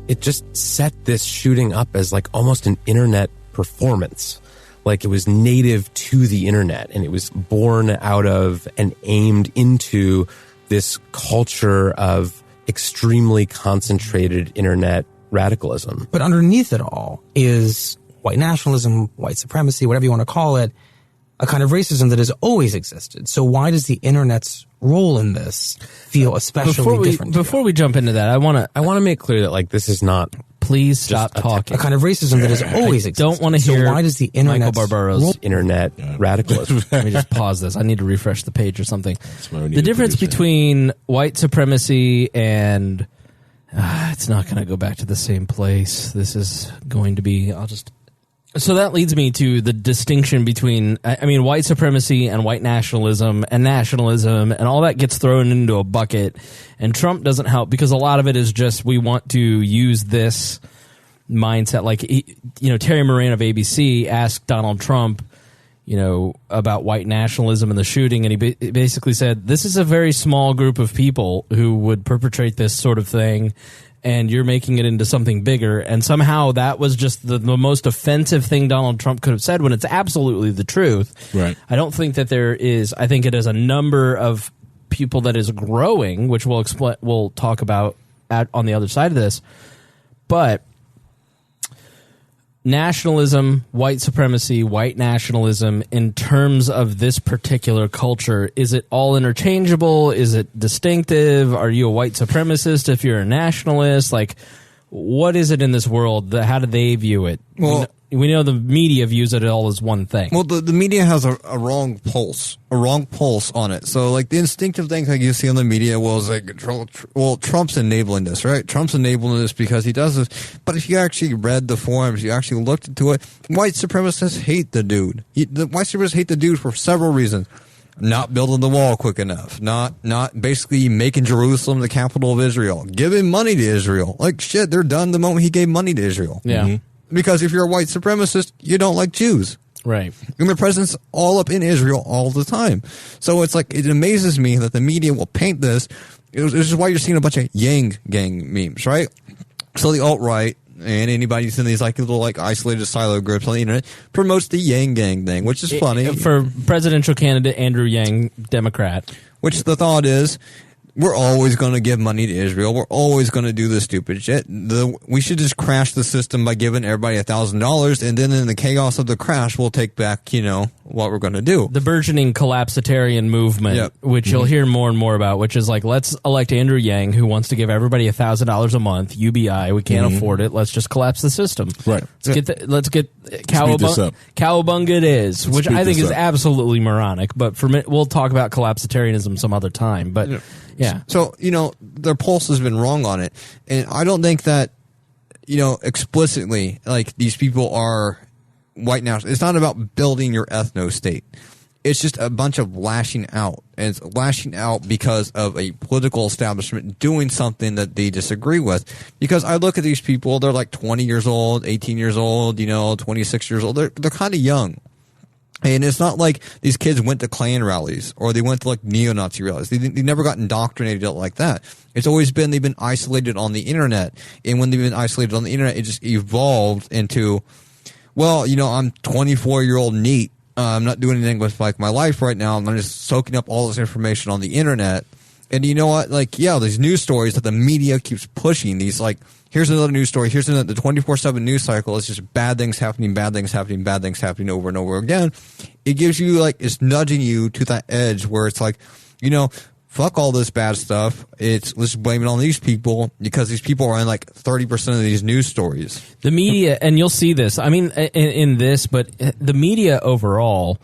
it just set this shooting up as like almost an internet performance. Like it was native to the internet and it was born out of and aimed into this culture of extremely concentrated internet radicalism. But underneath it all is white nationalism, white supremacy, whatever you want to call it, a kind of racism that has always existed. So why does the internet's role in this feel especially different? Before we jump into that, I want to make clear that like this is not. Please stop talking. A kind of racism that has always existed. Don't want to hear. So why does the internet Michael Barbaro's internet radicalism? Let me just pause this. I need to refresh the page or something. The difference between white supremacy and it's not going to go back to the same place. This is going to be. So that leads me to the distinction between, I mean, white supremacy and white nationalism and all that gets thrown into a bucket, and Trump doesn't help because a lot of it is just we want to use this mindset. Like, Terry Moran of ABC asked Donald Trump, about white nationalism and the shooting, and he basically said, this is a very small group of people who would perpetrate this sort of thing, and you're making it into something bigger. And somehow that was just the most offensive thing Donald Trump could have said when it's absolutely the truth. Right. I don't think that there is. I think it is a number of people that is growing, which we'll talk about on the other side of this. But nationalism, white supremacy, white nationalism, in terms of this particular culture, is it all interchangeable? Is it distinctive? Are you a white supremacist if you're a nationalist? Like, what is it in this world? How do they view it? Well, we know the media views it all as one thing. Well, the media has a wrong pulse on it. So, like, the instinctive things like you see on the media was like, Trump's enabling this, right? Trump's enabling this because he does this. But if you actually read the forums, you actually looked into it, white supremacists hate the dude. The white supremacists hate the dude for several reasons. Not building the wall quick enough. Not basically making Jerusalem the capital of Israel. Giving money to Israel. Like, shit, they're done the moment he gave money to Israel. Yeah. Mm-hmm. Because if you're a white supremacist, you don't like Jews. Right. And the president's all up in Israel all the time. So it's like, it amazes me that the media will paint this. This is why you're seeing a bunch of Yang Gang memes, right? So the alt-right and anybody who's in these like little like isolated silo groups on the internet promotes the Yang Gang thing, which is funny. For presidential candidate Andrew Yang, Democrat. Which the thought is, we're always going to give money to Israel. We're always going to do this stupid shit. We should just crash the system by giving everybody $1,000, and then in the chaos of the crash, we'll take back, what we're going to do. The burgeoning collapsitarian movement, which you'll hear more and more about, which is like, let's elect Andrew Yang, who wants to give everybody $1,000 a month, UBI. We can't afford it. Let's just collapse the system. Right. Let's get cowabunga it is, which I think is absolutely moronic. But we'll talk about collapsitarianism some other time. But yeah. So, their pulse has been wrong on it. And I don't think that, explicitly, like, these people are white nationalists. It's not about building your ethno-state. It's just a bunch of lashing out. And it's lashing out because of a political establishment doing something that they disagree with. Because I look at these people, they're like 20 years old, 18 years old, 26 years old. They're kind of young. And it's not like these kids went to Klan rallies or they went to like neo-Nazi rallies. They never got indoctrinated like that. It's always been they've been isolated on the internet. And when they've been isolated on the internet, it just evolved into, well, I'm 24-year-old neat. I'm not doing anything with like my life right now. I'm just soaking up all this information on the internet. And you know what? Like, yeah, these news stories that the media keeps pushing, these like, here's another news story. Here's another, the 24/7 news cycle. It's just bad things happening over and over again. It gives you like, it's nudging you to that edge where it's like, fuck all this bad stuff. Let's blame it on these people because these people are in like 30% of these news stories. The media, and you'll see this, I mean, in this, but the media overall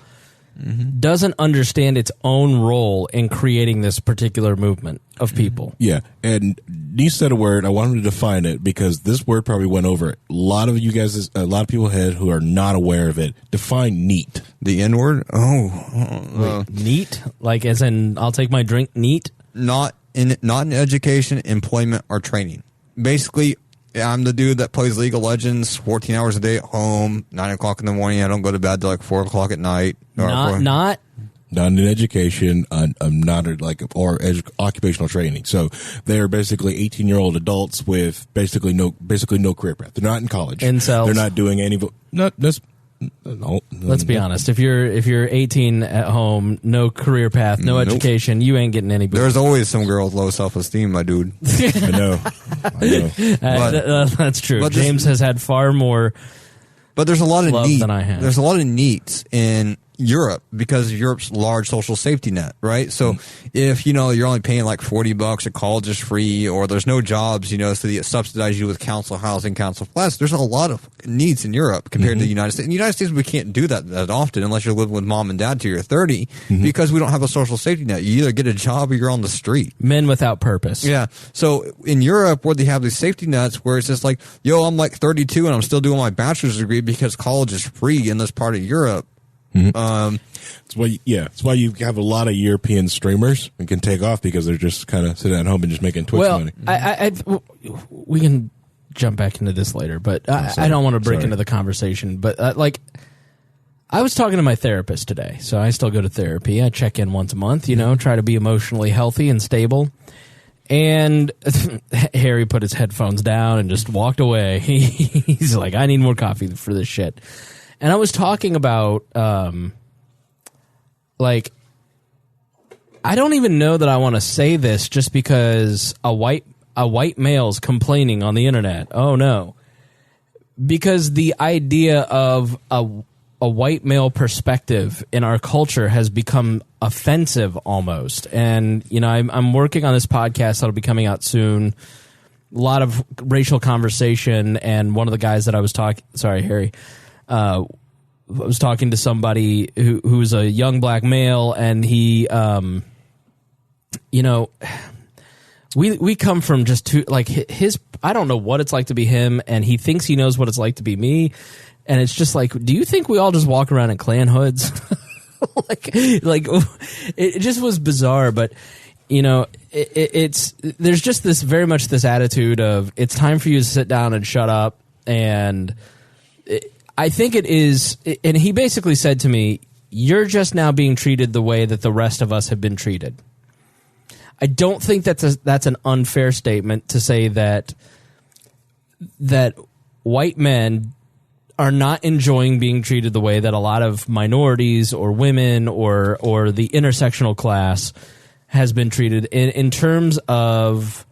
doesn't understand its own role in creating this particular movement of people. Yeah, and Nease said a word. I wanted to define it because this word probably went over a lot of you guys, a lot of people ahead who are not aware of it. Define neat. The N word? Oh. Neat? Like as in, I'll take my drink neat? Not in education, employment, or training. Basically, I'm the dude that plays League of Legends 14 hours a day at home, 9 o'clock in the morning. I don't go to bed till like 4 o'clock at night. Not in education. I'm not occupational training. So they're basically 18-year-old adults with basically no career path. They're not in college. Incels. They're not doing any. Let's be honest. If you're 18 at home, no career path, no education, you ain't getting any. There's always some girl with low self-esteem, my dude. I know. That's true. But James has had far more. But there's a lot of love than I have. There's a lot of neats, and Europe because of Europe's large social safety net, right? So if, you're only paying like $40 a college is free, or there's no jobs, so they subsidize you with council housing, council flats, there's a lot of needs in Europe compared to the United States. In the United States, we can't do that often unless you're living with mom and dad till you're 30 because we don't have a social safety net. You either get a job or you're on the street. Men without purpose. Yeah. So in Europe, where they have these safety nets where it's just like, I'm like 32 and I'm still doing my bachelor's degree because college is free in this part of Europe. It's why you have a lot of European streamers and can take off because they're just kind of sitting at home and just making Twitch money. We can jump back into this later, but I don't want to break into the conversation. But I was talking to my therapist today, so I still go to therapy. I check in once a month, try to be emotionally healthy and stable. And Harry put his headphones down and just walked away. He's like, I need more coffee for this shit. And I was talking about, I don't even know that I want to say this just because a white male's complaining on the internet. Oh no. Because the idea of a white male perspective in our culture has become offensive almost. And, I'm working on this podcast that'll be coming out soon. A lot of racial conversation. And one of the guys that I was Harry, I was talking to somebody who's a young black male, and he, we come from just his. I don't know what it's like to be him, and he thinks he knows what it's like to be me, and it's just like, do you think we all just walk around in Klan hoods? It just was bizarre, but. It's there's just this very much this attitude of it's time for you to sit down and shut up, and. I think it is, and he basically said to me, you're just now being treated the way that the rest of us have been treated. I don't think that's an unfair statement to say that white men are not enjoying being treated the way that a lot of minorities or women or the intersectional class has been treated in terms of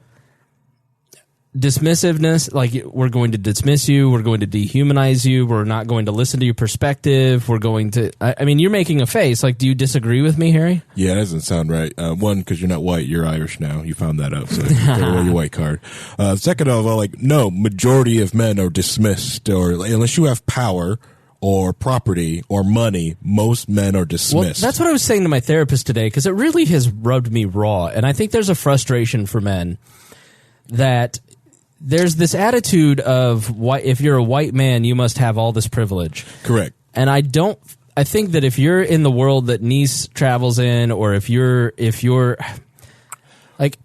dismissiveness. Like, we're going to dismiss you, we're going to dehumanize you, we're not going to listen to your perspective, we're going to I mean, you're making a face. Like, do you disagree with me, Harry? Yeah, it doesn't sound right. One, because you're not white, you're Irish now. You found that out, so throw away your white card. Second of all, no, majority of men are dismissed, or unless you have power or property or money, most men are dismissed. Well, that's what I was saying to my therapist today, because it really has rubbed me raw, and I think there's a frustration for men that there's this attitude of if you're a white man, you must have all this privilege. Correct. And I think that if you're in the world that Nease travels in, or if you're like,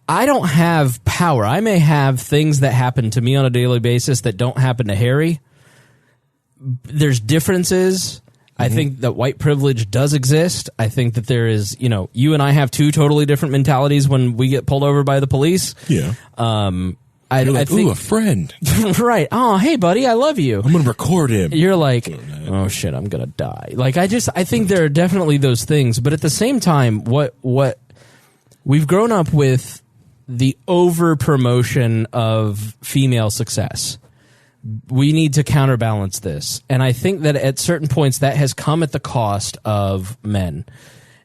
I don't have power. I may have things that happen to me on a daily basis that don't happen to Harry. There's differences. I think that white privilege does exist. I think that there is, you and I have two totally different mentalities when we get pulled over by the police. Yeah. I think, ooh, a friend. Right. Oh, hey, buddy, I love you. I'm going to record him. You're like, oh, shit, I'm going to die. Like, I think there are definitely those things. But at the same time, what we've grown up with the over promotion of female success. We need to counterbalance this. And I think that at certain points that has come at the cost of men.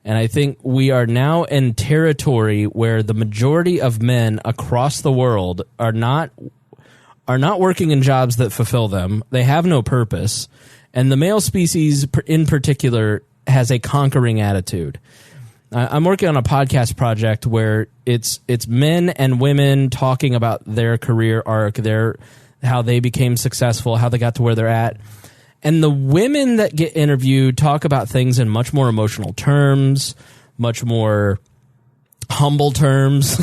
And I think we are now in territory where the majority of men across the world are not working in jobs that fulfill them. They have no purpose. And the male species in particular has a conquering attitude. I'm working on a podcast project where it's men and women talking about their career arc, how they became successful, how they got to where they're at. And the women that get interviewed talk about things in much more emotional terms, much more humble terms.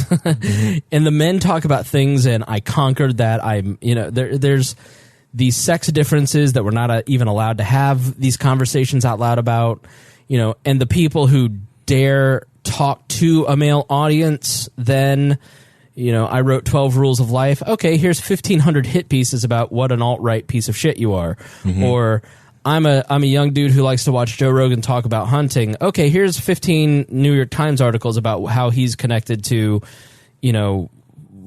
And the men talk about things and I conquered that. There's these sex differences that we're not even allowed to have these conversations out loud about, and the people who dare talk to a male audience, then I wrote 12 Rules of Life. Okay, here's 1,500 hit pieces about what an alt-right piece of shit you are. Mm-hmm. Or I'm a young dude who likes to watch Joe Rogan talk about hunting. Okay, here's 15 New York Times articles about how he's connected to,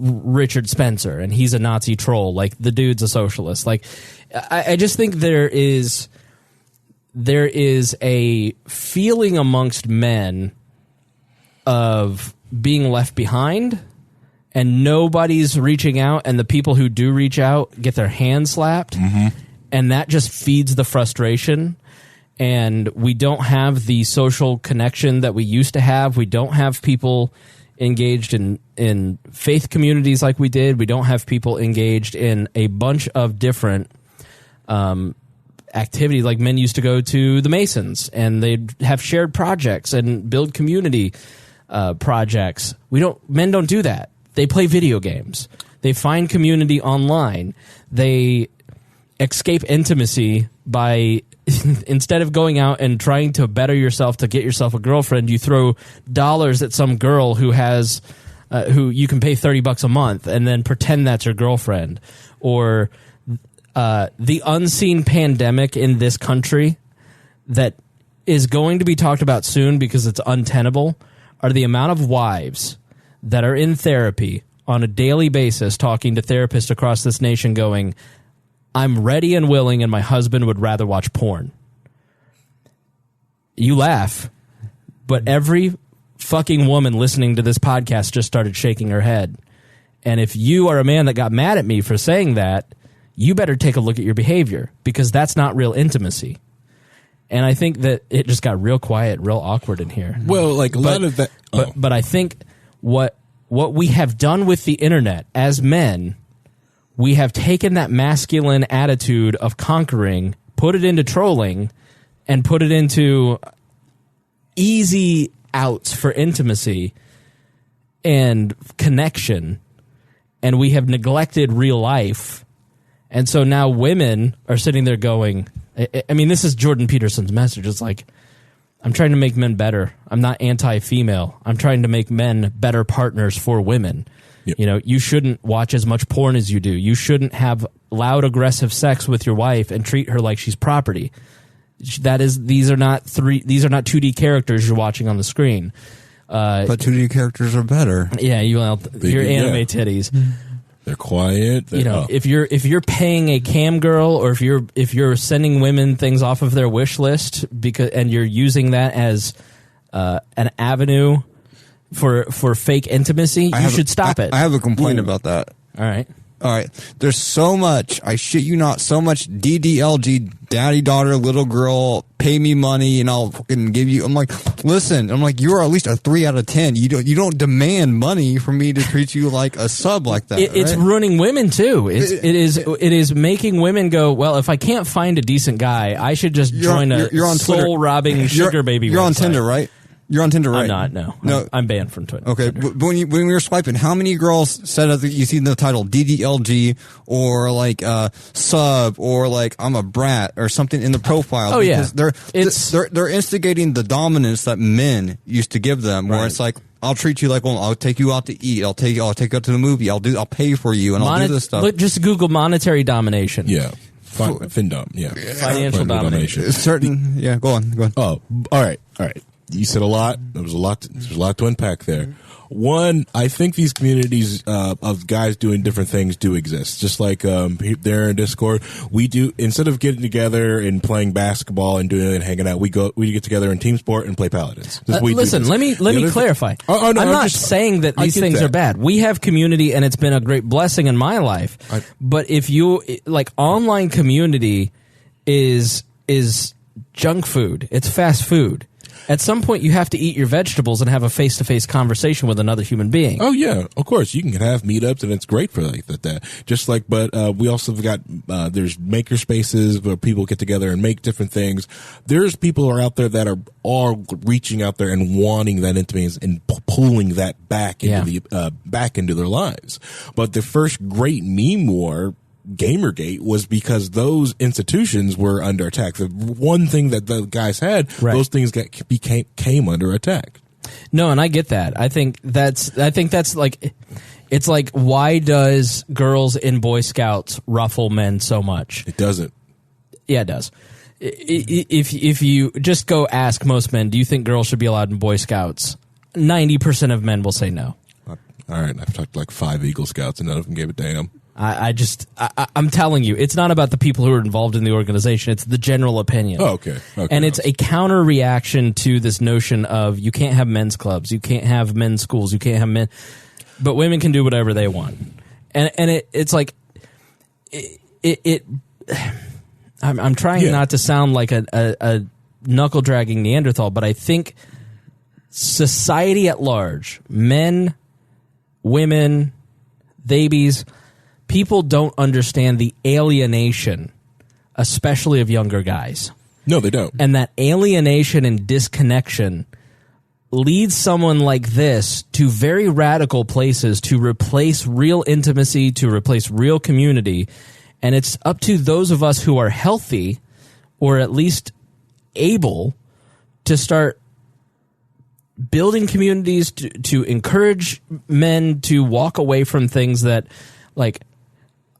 Richard Spencer, and he's a Nazi troll. Like, the dude's a socialist. Like, I just think there is there is a feeling amongst men of being left behind, and nobody's reaching out, and the people who do reach out get their hands slapped, and that just feeds the frustration. And we don't have the social connection that we used to have. We don't have people engaged in faith communities like we did. We don't have people engaged in a bunch of different activities. Like men used to go to the Masons, and they'd have shared projects and build community projects. Men don't do that. They play video games. They find community online. They escape intimacy by instead of going out and trying to better yourself to get yourself a girlfriend, you throw dollars at some girl who has who you can pay $30 a month and then pretend that's your girlfriend. Or the unseen pandemic in this country that is going to be talked about soon because it's untenable are the amount of wives that are in therapy on a daily basis talking to therapists across this nation going, I'm ready and willing, and my husband would rather watch porn. You laugh, but every fucking woman listening to this podcast just started shaking her head. And if you are a man that got mad at me for saying that, you better take a look at your behavior, because that's not real intimacy. And I think that it just got real quiet, real awkward in here. Well, like a lot of that. But I think what we have done with the internet as men, we have taken that masculine attitude of conquering, put it into trolling, and put it into easy outs for intimacy and connection. And we have neglected real life. And so now women are sitting there going, I mean, this is Jordan Peterson's message. It's like, I'm trying to make men better. I'm not anti-female. I'm trying to make men better partners for women. Yep. You know, you shouldn't watch as much porn as you do. You shouldn't have loud, aggressive sex with your wife and treat her like she's property. These are not 2D characters you're watching on the screen. But 2D characters are better. Yeah, your anime titties. They're quiet. If you're paying a cam girl, or if you're sending women things off of their wish list and you're using that as an avenue for fake intimacy, you should stop it. I have a complaint about that. All right. There's so much, I shit you not, so much DDLG, daddy, daughter, little girl, pay me money and I'll fucking give you. I'm like, listen, you're at least a 3 out of 10. You don't demand money for me to treat you like a sub like that. It's ruining women too. It is making women go, well, if I can't find a decent guy, I should just join a soul-robbing sugar baby You're website. on Tinder, right? You're on Tinder, right? I'm not, no. I'm banned from Twitter. Okay, but when we were swiping, how many girls said that you see in the title DDLG or like sub or like I'm a brat or something in the profile? Oh, because yeah. They're instigating the dominance that men used to give them, where it's like, I'll treat you like one. I'll take you out to eat. I'll take you out to the movie. I'll pay for you, and I'll do this stuff. Look, just Google monetary domination. Yeah. Findom, yeah. Financial domination. Certain, yeah, go on. Oh, all right. You said a lot. There's a lot to unpack there. One, I think these communities of guys doing different things do exist. Just like there in Discord, we do, instead of getting together and playing basketball and doing it and hanging out, we get together in team sport and play Paladins. Listen, let me clarify. No, I'm not saying that these things are bad. We have community, and it's been a great blessing in my life. But if you like, online community is junk food. It's fast food. At some point, you have to eat your vegetables and have a face-to-face conversation with another human being. Oh, yeah. Of course. You can have meetups, and it's great for like that. Just like, but we also have got, there's maker spaces where people get together and make different things. There's people who are out there that are reaching out there and wanting that intimacy and pulling that back into back into their lives. But the first great meme war, Gamergate, was because those institutions were under attack. The one thing that the guys had, those things came under attack. No, and I get that. I think that's like, it's like, why does girls in Boy Scouts ruffle men so much? It doesn't. Yeah, it does. If you just go ask most men, do you think girls should be allowed in Boy Scouts? 90% of men will say no. All right, I've talked to like 5 Eagle Scouts and none of them gave a damn. I'm telling you, it's not about the people who are involved in the organization. It's the general opinion. Oh, okay. And it's a counter reaction to this notion of you can't have men's clubs, you can't have men's schools, you can't have men, but women can do whatever they want. And it's like I'm trying not to sound like a knuckle dragging Neanderthal, but I think society at large, men, women, babies, people don't understand the alienation, especially of younger guys. No, they don't. And that alienation and disconnection leads someone like this to very radical places to replace real intimacy, to replace real community. And it's up to those of us who are healthy, or at least able, to start building communities to encourage men to walk away from things that, like,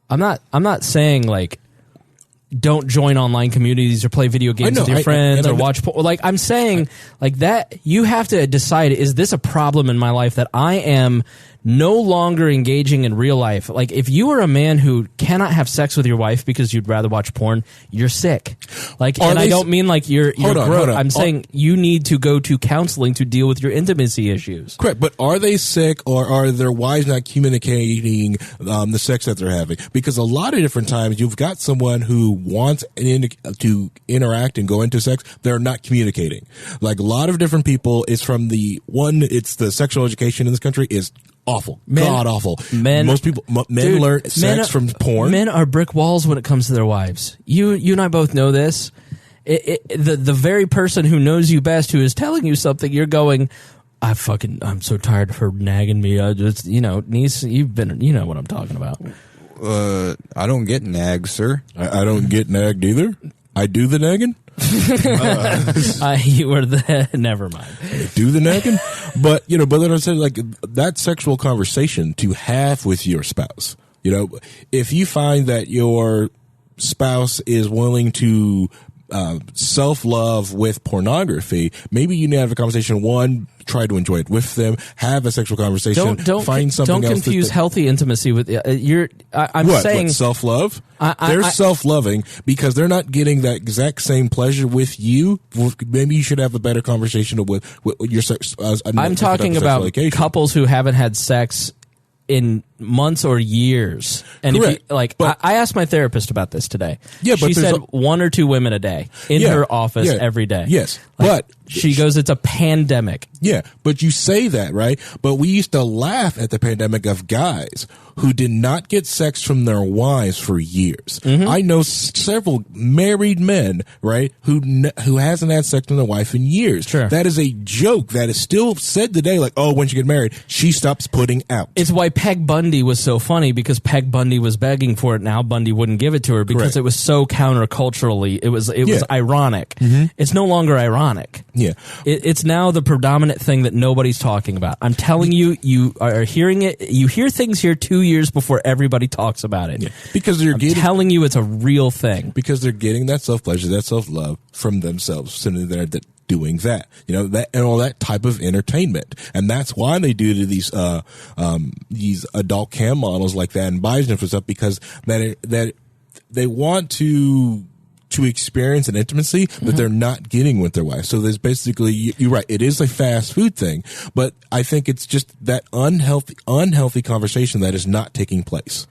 I'm not saying like don't join online communities or play video games with your friends or watch porn. Like, I'm saying like that you have to decide, is this a problem in my life that I am no longer engaging in real life? Like, if you are a man who cannot have sex with your wife because you'd rather watch porn, you're sick. Like, and I don't mean like you're hold on. I'm saying you need to go to counseling to deal with your intimacy issues. Correct, but are they sick, or are their wives not communicating the sex that they're having? Because a lot of different times you've got someone who wants to interact and go into sex, they're not communicating. Like, a lot of different people, it's from it's the sexual education in this country is awful. God awful. Most people, men learn sex from porn. Men are brick walls when it comes to their wives. You and I both know this. The very person who knows you best, who is telling you something, you're going, I'm so tired of her nagging me. Niece, you've been, you know what I'm talking about. I don't get nagged, sir. I don't get nagged either. I do the nagging. You were never mind. Do the nagging, but then I said, like, that sexual conversation to have with your spouse. If you find that your spouse is willing to self-love with pornography, maybe you need to have a conversation. One, try to enjoy it with them. Have a sexual conversation. Find something else. Don't confuse healthy intimacy with I'm saying self-love. They're self-loving because they're not getting that exact same pleasure with you. Maybe you should have a better conversation with your sex. I'm talking about couples who haven't had sex in months or years. And I asked my therapist about this today. Yeah, but she said 1 or 2 women a day in her office every day. Yes, but she goes, it's a pandemic. Yeah, but you say that, right? But we used to laugh at the pandemic of guys who did not get sex from their wives for years. Mm-hmm. I know several married men, right, who hasn't had sex with their wife in years. Sure. That is a joke that is still said today, like, oh, when she get married, she stops putting out. It's why Peg Bundy was so funny, because Peg Bundy was begging for it. Now Bundy wouldn't give it to her because it was so counterculturally. It was ironic. Mm-hmm. It's no longer ironic. Yeah. It's now the predominant thing that nobody's talking about. I'm telling you, you are hearing it. You hear things here 2 years before everybody talks about it. Yeah. Because I'm telling you, it's a real thing. Because they're getting that self-pleasure, that self-love from themselves. So they're doing that, that and all that type of entertainment. And that's why they do these adult cam models like that and buys them for stuff, because that they want to experience an intimacy that they're not getting with their wife. So there's basically, you're right, it is a fast food thing, but I think it's just that unhealthy conversation that is not taking place.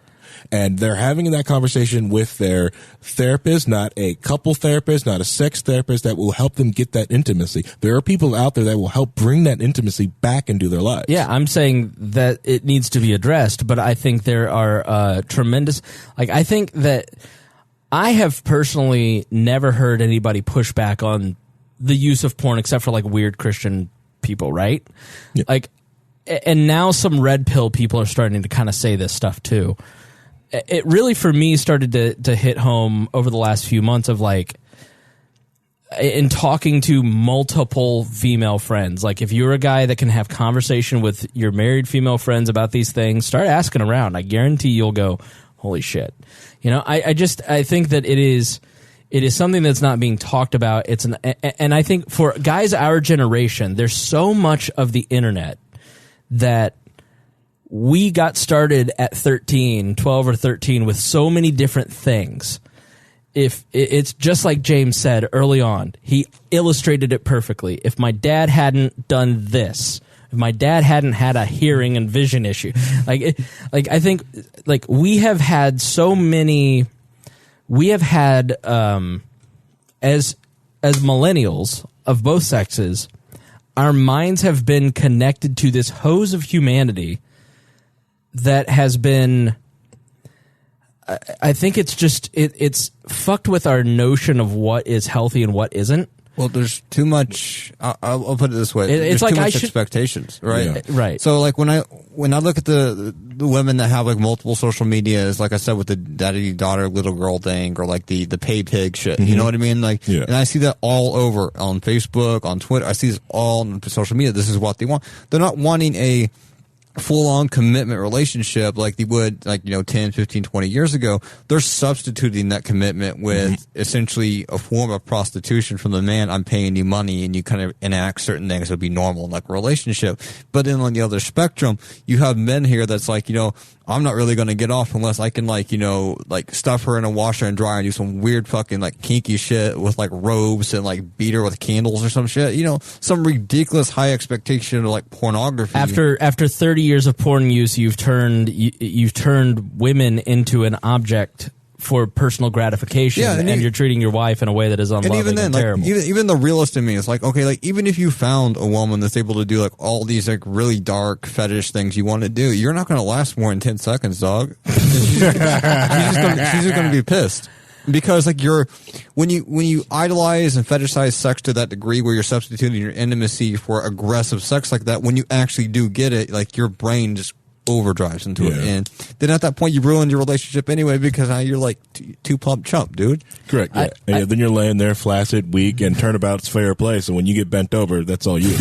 And they're having that conversation with their therapist, not a couple therapist, not a sex therapist, that will help them get that intimacy. There are people out there that will help bring that intimacy back into their lives. Yeah, I'm saying that it needs to be addressed, but I think there are tremendous, I think that I have personally never heard anybody push back on the use of porn except for weird Christian people, right? Yeah. And now some red pill people are starting to kind of say this stuff too. It really, for me, started to hit home over the last few months of in talking to multiple female friends. If you're a guy that can have conversation with your married female friends about these things, start asking around. I guarantee you'll go, holy shit. I think that it is something that's not being talked about. And I think for guys our generation, there's so much of the internet that we got started at 12 or 13 with so many different things. If it's just like James said early on, he illustrated it perfectly. If my dad hadn't done this, if my dad hadn't had a hearing and vision issue, I think we have had so many, as millennials of both sexes, our minds have been connected to this hose of humanity that has been, I think it's just, it's fucked with our notion of what is healthy and what isn't. Well, there's too much. I'll put it this way: it's there's like too much expectations, right? Yeah. Right. So, like when I look at the women that have like multiple social medias, like I said with the daddy daughter little girl thing, or like the pay pig shit, you know what I mean? Like, and I see that all over on Facebook, on Twitter. I see this all on social media. This is what they want. They're not wanting a full-on commitment relationship like they would, like, 10, 15, 20 years ago. They're substituting that commitment with essentially a form of prostitution from the man. I'm paying you money, and you kind of enact certain things that would be normal in like a relationship. But then on the other spectrum, you have men here that's like, I'm not really going to get off unless I can like stuff her in a washer and dryer and do some weird fucking like kinky shit with like robes and like beat her with candles or some shit. Some ridiculous high expectation of like pornography. After 30 years of porn use, you've turned women into an object for personal gratification, and you're treating your wife in a way that is unloving and, even then, terrible. Even the realist in me is like, okay, like even if you found a woman that's able to do like all these like really dark fetish things you want to do, you're not going to last more than 10 seconds, dog. she's just going to be pissed. Because like when you idolize and fetishize sex to that degree where you're substituting your intimacy for aggressive sex like that, when you actually do get it, like your brain just overdrives into it, and then at that point you ruin your relationship anyway because now you're like too plump chump, dude. Correct. Yeah. Then you're laying there flaccid, weak, and turnabout's fair play. So when you get bent over, that's all you.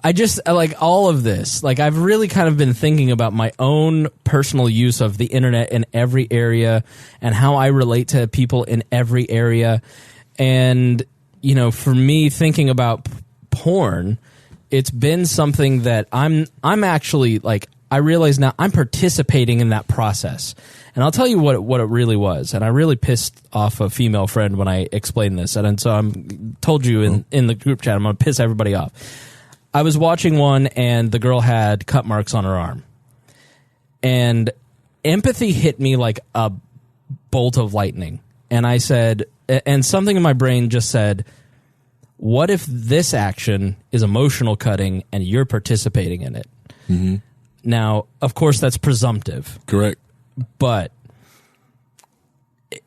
I just like all of this. Like I've really kind of been thinking about my own personal use of the internet in every area and how I relate to people in every area. And for me, thinking about porn, it's been something that I'm actually like. I realize now I'm participating in that process. And I'll tell you what it really was. And I really pissed off a female friend when I explained this. And so I'm told you in the group chat, I'm going to piss everybody off. I was watching one and the girl had cut marks on her arm. And empathy hit me like a bolt of lightning. And I said, and something in my brain just said, what if this action is emotional cutting and you're participating in it? Mm-hmm. Now, of course, that's presumptive. Correct. But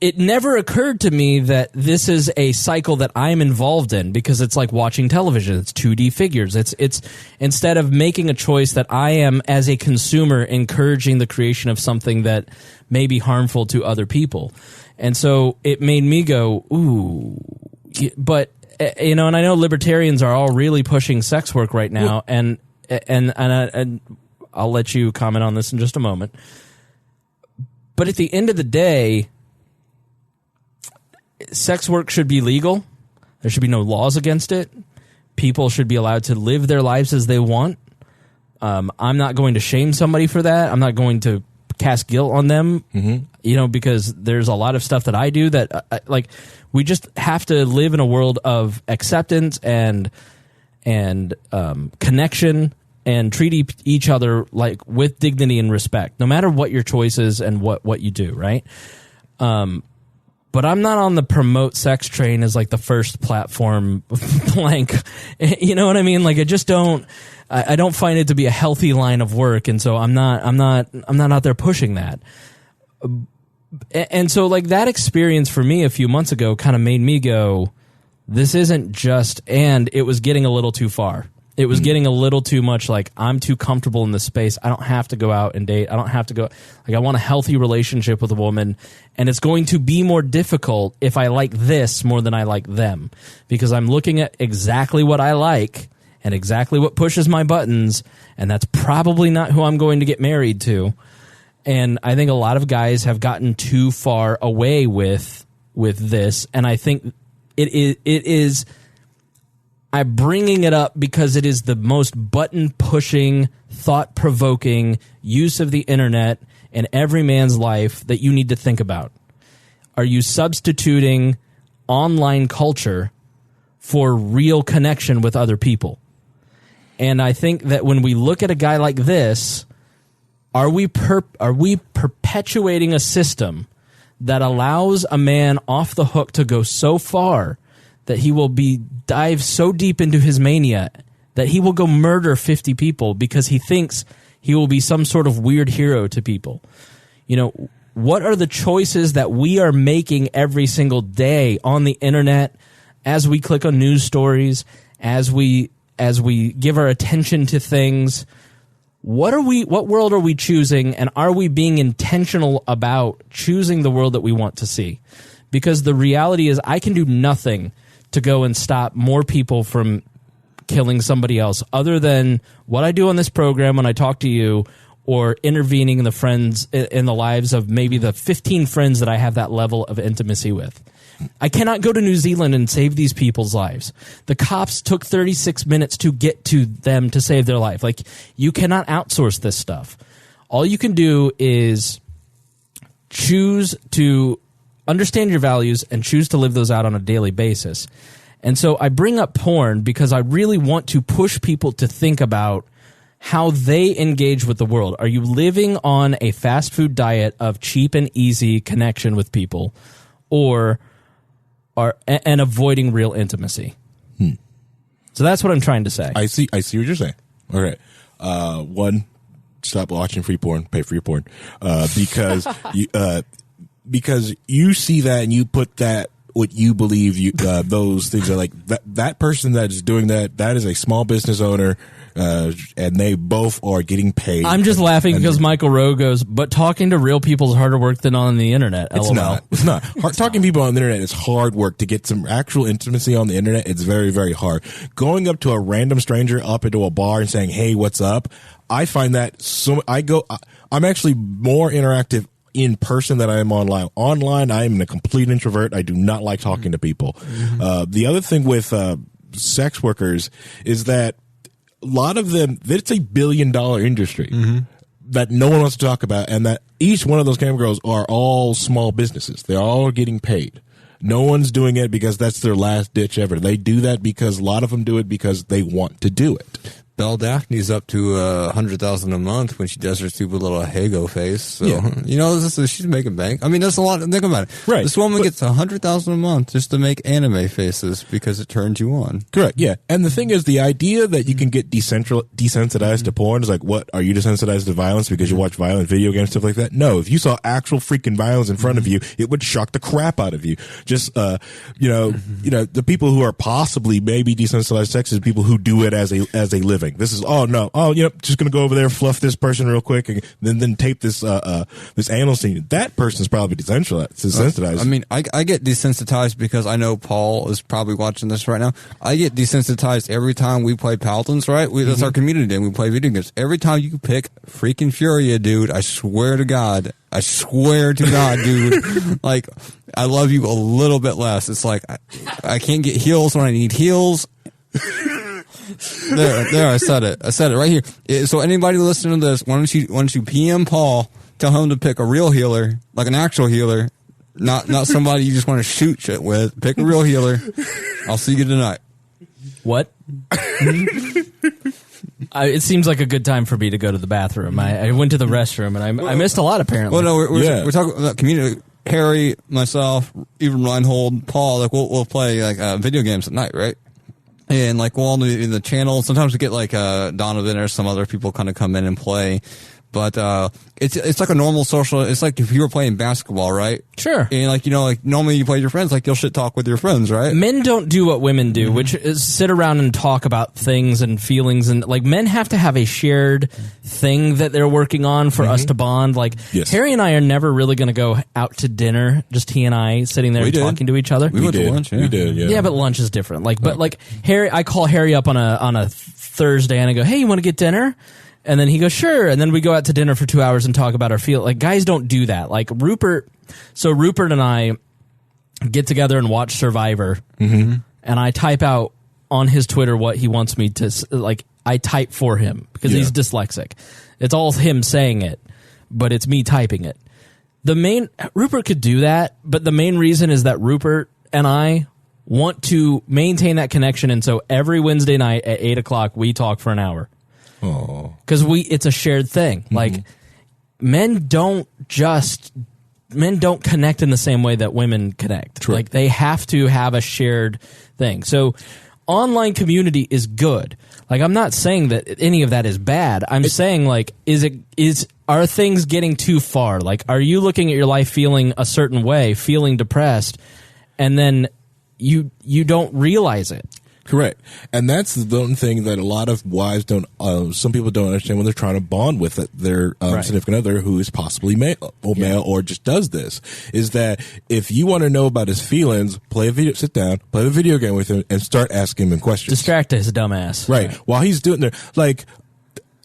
it never occurred to me that this is a cycle that I'm involved in because it's like watching television. It's 2D figures. It's instead of making a choice that I am as a consumer encouraging the creation of something that may be harmful to other people. And so it made me go, ooh, but and I know libertarians are all really pushing sex work right now, and I'll let you comment on this in just a moment. But at the end of the day, sex work should be legal. There should be no laws against it. People should be allowed to live their lives as they want. I'm not going to shame somebody for that. I'm not going to cast guilt on them, because there's a lot of stuff that I do that, we just have to live in a world of acceptance and connection, and treat each other like with dignity and respect, no matter what your choice is and what you do, right? But I'm not on the promote sex train as like the first platform blank. You know what I mean? Like I just don't. I don't find it to be a healthy line of work, and so I'm not out there pushing that. And so like that experience for me a few months ago kind of made me go, this isn't just, and it was getting a little too far. It was getting a little too much, like, I'm too comfortable in this space. I don't have to go out and date. I don't have to go. Like, I want a healthy relationship with a woman, and it's going to be more difficult if I like this more than I like them, because I'm looking at exactly what I like and exactly what pushes my buttons, and that's probably not who I'm going to get married to. And I think a lot of guys have gotten too far away with this, and I think it is I'm bringing it up because it is the most button-pushing, thought-provoking use of the internet in every man's life that you need to think about. Are you substituting online culture for real connection with other people? And I think that when we look at a guy like this, are we perpetuating a system that allows a man off the hook to go so far that he will dive so deep into his mania that he will go murder 50 people because he thinks he will be some sort of weird hero to people? You know, what are the choices that we are making every single day on the internet as we click on news stories, as we give our attention to things? What world are we choosing, and are we being intentional about choosing the world that we want to see? Because the reality is I can do nothing to go and stop more people from killing somebody else other than what I do on this program when I talk to you, or intervening in the lives of maybe the 15 friends that I have that level of intimacy with. I cannot go to New Zealand and save these people's lives. The cops took 36 minutes to get to them to save their life. Like, you cannot outsource this stuff. All you can do is choose to understand your values and choose to live those out on a daily basis. And so I bring up porn because I really want to push people to think about how they engage with the world. Are you living on a fast food diet of cheap and easy connection with people, or and avoiding real intimacy? So that's what I'm trying to say. I see what you're saying. Okay. One, stop watching free porn, pay for your porn. Because you see that and you put that, what you believe those things are like, that person that is doing that is a small business owner, and they both are getting paid. I'm just laughing because Michael Rowe goes, but talking to real people is harder work than on the internet. It's LOL. It's not. Talking to people on the internet is hard work. To get some actual intimacy on the internet, it's very, very hard. Going up to a random stranger up into a bar and saying, "Hey, what's up?" I find that I'm actually more interactive in person than I am online. Online, I am a complete introvert. I do not like talking to people. The other thing with sex workers is that a lot of them, it's a $1 billion industry that no one wants to talk about, and that each one of those cam girls are all small businesses. They're all getting paid. No one's doing it because that's their last ditch ever. They do that because a lot of them do it because they want to do it. Belle Daphne's up to $100,000 a month when she does her stupid little Hago face. So, you know, she's making bank. I mean, that's a lot. Think about it. Right. This woman gets $100,000 a month just to make anime faces because it turns you on. Correct. Yeah. And the thing is, the idea that you can get desensitized to porn is like, what? Are you desensitized to violence because you watch violent video games, stuff like that? No. If you saw actual freaking violence in front of you, it would shock the crap out of you. Just, the people who are possibly maybe desensitized sex is people who do it as a living. This is just gonna go over there, fluff this person real quick, and then tape this anal scene. That person's probably desensitized. I mean, I get desensitized because I know Paul is probably watching this right now. I get desensitized every time we play Paladins, right? That's our community day. We play video games. Every time you pick freaking Furia, dude, I swear to God, dude. Like, I love you a little bit less. It's like I can't get heals when I need heals. There, I said it right here. So anybody listening to this, why don't you PM Paul, tell him to pick a real healer, like an actual healer, not somebody you just want to shoot shit with. Pick a real healer. I'll see you tonight. What? It seems like a good time for me to go to the bathroom. I went to the restroom and I missed a lot apparently. Well, no, we're talking about community. Harry, myself, even Reinhold, Paul. Like we'll play like video games at night, right? And like we'll all in the channel. Sometimes we get like Donovan or some other people kind of come in and play. But it's like a normal social. It's like if you were playing basketball, right? Sure. And like normally you play with your friends, like you'll shit talk with your friends, right? Men don't do what women do, which is sit around and talk about things and feelings, and like men have to have a shared thing that they're working on for us to bond. Like Harry and I are never really going to go out to dinner, just he and I sitting there talking to each other. We went to lunch. Yeah. We did. Yeah. Yeah, but lunch is different. Like, but like Harry, I call Harry up on a Thursday and I go, "Hey, you want to get dinner?" And then he goes, "Sure." And then we go out to dinner for 2 hours and talk about our feel. Like guys don't do that. Like Rupert and I get together and watch Survivor, and I type out on his Twitter what he wants me to, like, I type for him because he's dyslexic. It's all him saying it, but it's me typing it. Rupert could do that, but the main reason is that Rupert and I want to maintain that connection, and so every Wednesday night at 8 o'clock we talk for an hour. Oh, because it's a shared thing. Like, men don't connect in the same way that women connect. True. Like, they have to have a shared thing. So online community is good. Like, I'm not saying that any of that is bad. I'm saying, like, are things getting too far? Like, are you looking at your life feeling a certain way, feeling depressed, and then you don't realize it? Correct. And that's the one thing that a lot of wives don't, some people don't understand when they're trying to bond with their significant other who is possibly male or just does this, is that if you want to know about his feelings, sit down, play a video game with him and start asking him questions. Distract his dumb ass. Right. While he's doing there, like,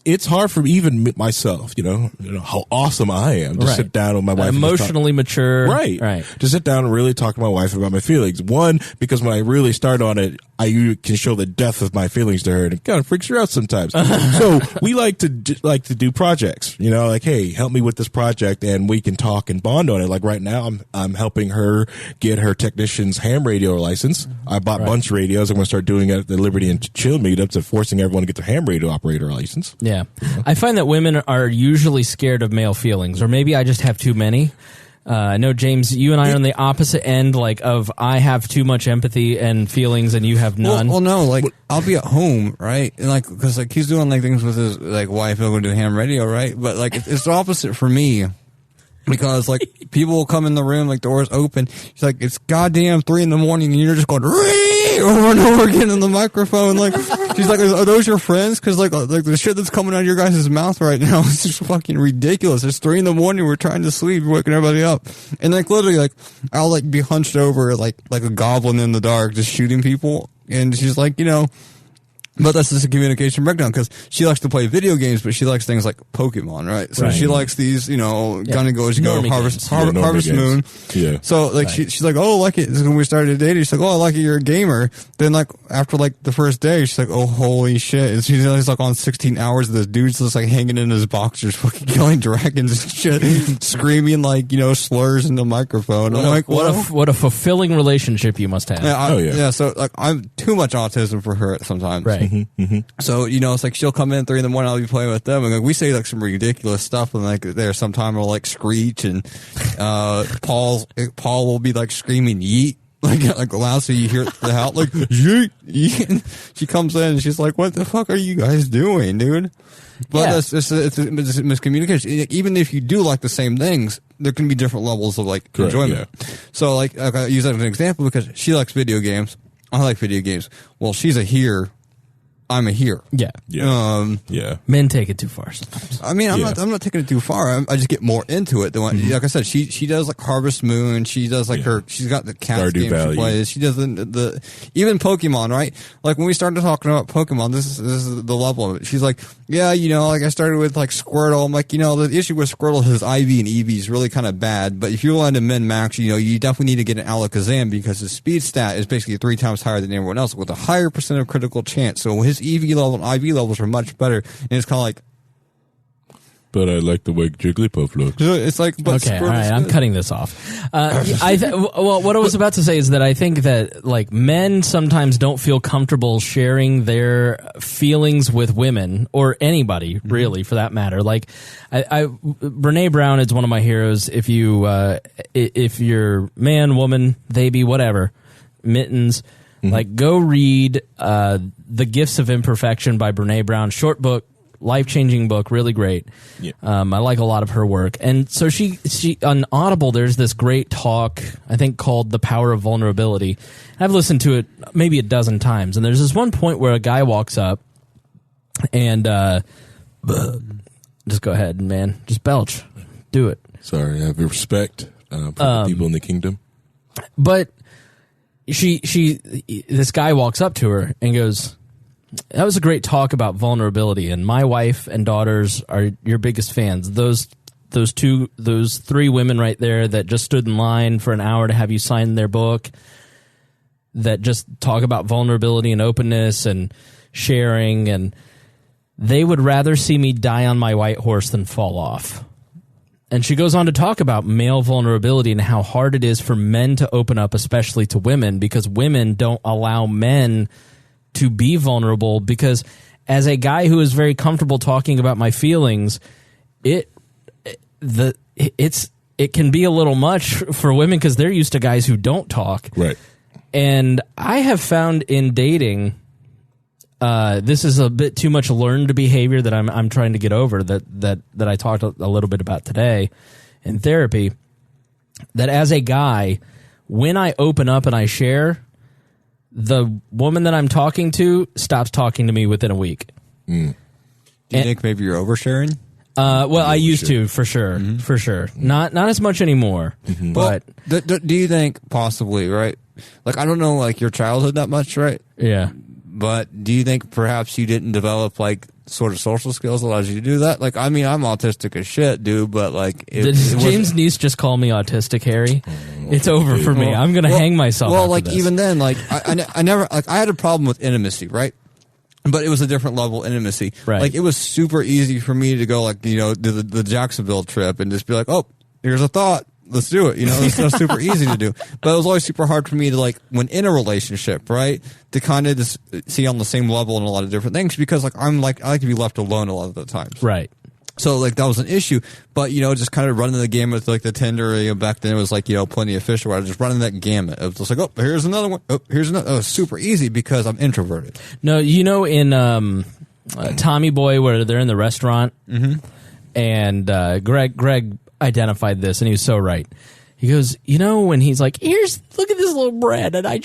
it's hard for even myself, you know how awesome I am to sit down with my wife. Emotionally mature. Right. To sit down and really talk to my wife about my feelings. One, because when I really start on it, I can show the depth of my feelings to her, and it kind of freaks her out sometimes. So we like to do projects, like, hey, help me with this project, and we can talk and bond on it. Like right now, I'm helping her get her technician's ham radio license. I bought a bunch of radios. I'm going to start doing it at the Liberty and Chill meetups and forcing everyone to get their ham radio operator license. Yeah. I find that women are usually scared of male feelings, or maybe I just have too many. I know, James, you and I are on the opposite end, like, of I have too much empathy and feelings and you have none. Well, no, like, I'll be at home, right? And, like, because, like, he's doing, like, things with his, like, wife. He'll go do ham radio, right? But, like, it's the opposite for me. Because, like, people will come in the room, like, doors open. She's like, it's goddamn 3 a.m. and you're just going, Ree! Over and over again in the microphone. Like, she's like, are those your friends? Because, like the shit that's coming out of your guys' mouth right now is just fucking ridiculous. It's 3 a.m. We're trying to sleep. We're waking everybody up. And, like, literally, like, I'll, like, be hunched over, like a goblin in the dark, just shooting people. And she's like, but that's just a communication breakdown, because she likes to play video games, but she likes things like Pokemon, right? So she likes these, Gun and Go, Harvest Moon. Yeah. So, like, she's like, oh, I like it. This is when we started dating. She's like, oh, I like it. You're a gamer. Then, like, after, like, the first day, she's like, oh, holy shit. And she's like on 16 hours of this dude's just, like, hanging in his boxers, fucking killing dragons and shit, screaming, like, slurs in the microphone. I'm like, what a fulfilling relationship you must have. Yeah, yeah. So, like, I'm too much autism for her sometimes. Right. So, it's like she'll come in 3 a.m. I'll be playing with them, and like, we say like some ridiculous stuff, and like there sometime we'll like screech, and Paul will be like screaming yeet like loud, so you hear the house like yeet, yeet. And she comes in and she's like, what the fuck are you guys doing, dude? But it's a miscommunication. Even if you do like the same things, there can be different levels of like enjoyment. Yeah. So like I use that as an example because she likes video games. I like video games. Well, she's a here. I'm a here. Yeah. Yeah. Men take it too far sometimes. I mean, I'm not taking it too far. I just get more into it. Like I said, she does like Harvest Moon. She does like she's got the cat game she plays. She does the even Pokemon, right? Like when we started talking about Pokemon, this is the level of it. She's like, yeah, like I started with like Squirtle. I'm like, the issue with Squirtle, his IV and EV is really kind of bad. But if you want to min-max, you definitely need to get an Alakazam because his speed stat is basically 3 times higher than everyone else with a higher percent of critical chance. So his EV level and IV levels are much better, and it's kind of like. But I like the way Jigglypuff looks. It's like, but okay, all right, I'm cutting this off. Well, what I was about to say is that I think that like men sometimes don't feel comfortable sharing their feelings with women or anybody really, for that matter. Like, Brene Brown is one of my heroes. If you're man, woman, they be whatever, mittens. Like, go read The Gifts of Imperfection by Brene Brown. Short book, life-changing book, really great. Yeah. I like a lot of her work. And so she on Audible, there's this great talk, I think, called The Power of Vulnerability. I've listened to it maybe a dozen times. And there's this one point where a guy walks up and just go ahead, man. Just belch. Do it. Sorry, I have respect for the people in the kingdom. But this guy walks up to her and goes, that was a great talk about vulnerability, and my wife and daughters are your biggest fans. Those 3 women right there that just stood in line for an hour to have you sign their book, that just talk about vulnerability and openness and sharing, and they would rather see me die on my white horse than fall off. And she goes on to talk about male vulnerability and how hard it is for men to open up, especially to women, because women don't allow men to be vulnerable. Because as a guy who is very comfortable talking about my feelings, it can be a little much for women because they're used to guys who don't talk. Right. And I have found in dating, this is a bit too much learned behavior that I'm trying to get over, that I talked a little bit about today in therapy, that as a guy, when I open up and I share, the woman that I'm talking to stops talking to me within a week. Do you think maybe you're oversharing? Well, I used to, for sure, for sure. Not as much anymore. But well, do you think possibly, right? Like, I don't know, like, your childhood that much, right? Yeah. But do you think perhaps you didn't develop, like, sort of social skills that allows you to do that? Like, I mean, I'm autistic as shit, dude, but, like... Did James Nease just call me autistic, Harry? It's over for me. I'm going to hang myself Well, after like, this. even then, like, I never... Like, I had a problem with intimacy, right? But it was a different level of intimacy. Right. Like, it was super easy for me to go, like, you know, to the Jacksonville trip and just be like, oh, here's a thought. Let's do it. You know, it's not super easy to do. But it was always super hard for me to, like, when in a relationship, right, to kind of just see on the same level in a lot of different things, because, like, I like to be left alone a lot of the times. Right. So, like, that was an issue. But, you know, just kind of running the game with, like, the Tinder, you know, back then it was, like, you know, Plenty of Fish, where I was just running that gamut. It was just like, oh, here's another one. Oh, here's another. It was super easy because I'm introverted. No, you know, in Tommy Boy, where they're in the restaurant, and Greg identified this, and he was so right. He goes, you know, when he's like, look at this little bread, and I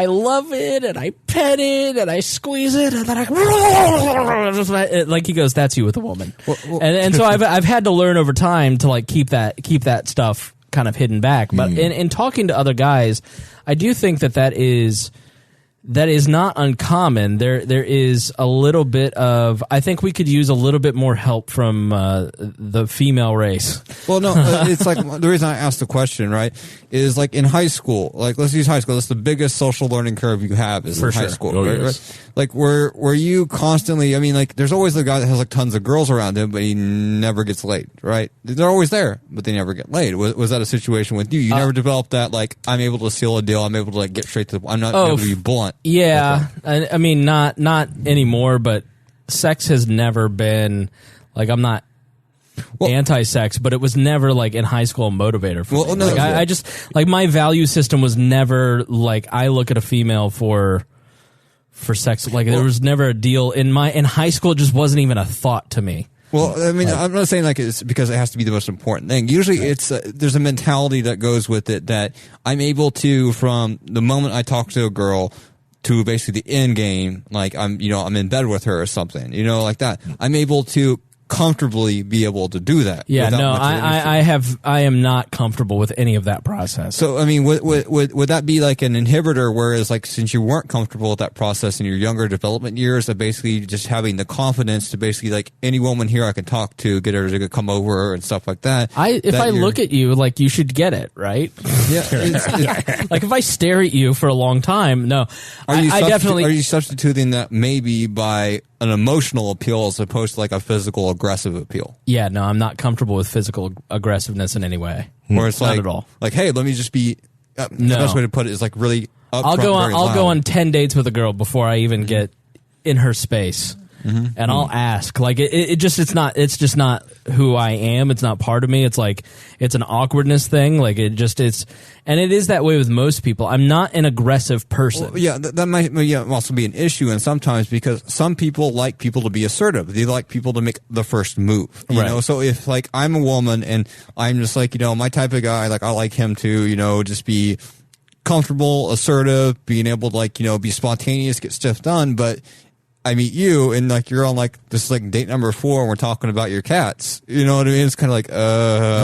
love it, and I pet it, and I squeeze it, and then I, like, he goes, that's you with a woman. And so I've had to learn over time to, like, keep that stuff kind of hidden back. But in talking to other guys, I do think that is not uncommon. There is a little bit of, I think we could use a little bit more help from the female race. Well, no, it's like, the reason I asked the question, right, is like in high school, like, let's use high school. That's the biggest social learning curve you have is in high school. Oh, right, yes. right? Like, were you constantly, I mean, like, there's always the guy that has, like, tons of girls around him, but he never gets laid, right? They're always there, but they never get laid. Was that a situation with you? You never developed that, like, I'm able to seal a deal, I'm able to, like, get straight to the, I'm not able to be blunt. Yeah. I mean, not anymore, but sex has never been, like, I'm not anti-sex, but it was never, like, in high school a motivator for me. No, like, I just, like, my value system was never, like, I look at a female for sex. Like, there was never a deal. In high school, it just wasn't even a thought to me. Well, I mean, I'm not saying, like, it's because it has to be the most important thing. Usually it's, there's a mentality that goes with it that I'm able to, from the moment I talk to a girl to basically the end game, like, I'm in bed with her or something, you know, like that. I'm able to comfortably be able to do that. Yeah, no, I am not comfortable with any of that process. So, I mean, would that be like an inhibitor? Whereas, like, since you weren't comfortable with that process in your younger development years, of basically just having the confidence to basically, like, any woman here I can talk to, get her to come over and stuff like that. If I look at you, like, you should get it, right? Yeah. Like, if I stare at you for a long time, no. Are you substituting that maybe by an emotional appeal as opposed to, like, a physical aggressive appeal? Yeah, no, I'm not comfortable with physical aggressiveness in any way. Or it's not like, at all. Like, hey, let me just be. The best way to put it is, like, really upfront. I'll go on 10 dates with a girl before I even get in her space. And I'll ask, like, it's just not who I am. It's not part of me. It's like, it's an awkwardness thing. Like, and it is that way with most people. I'm not an aggressive person. Well, yeah, that might also be an issue, and sometimes because some people like people to be assertive. They like people to make the first move. You know, so if, like, I'm a woman and I'm just like, you know, my type of guy, like, I like him to, you know, just be comfortable, assertive, being able to, like, you know, be spontaneous, get stuff done, but I meet you and, like, you're on, like, this is, like, date number 4 and we're talking about your cats. You know what I mean? It's kind of like,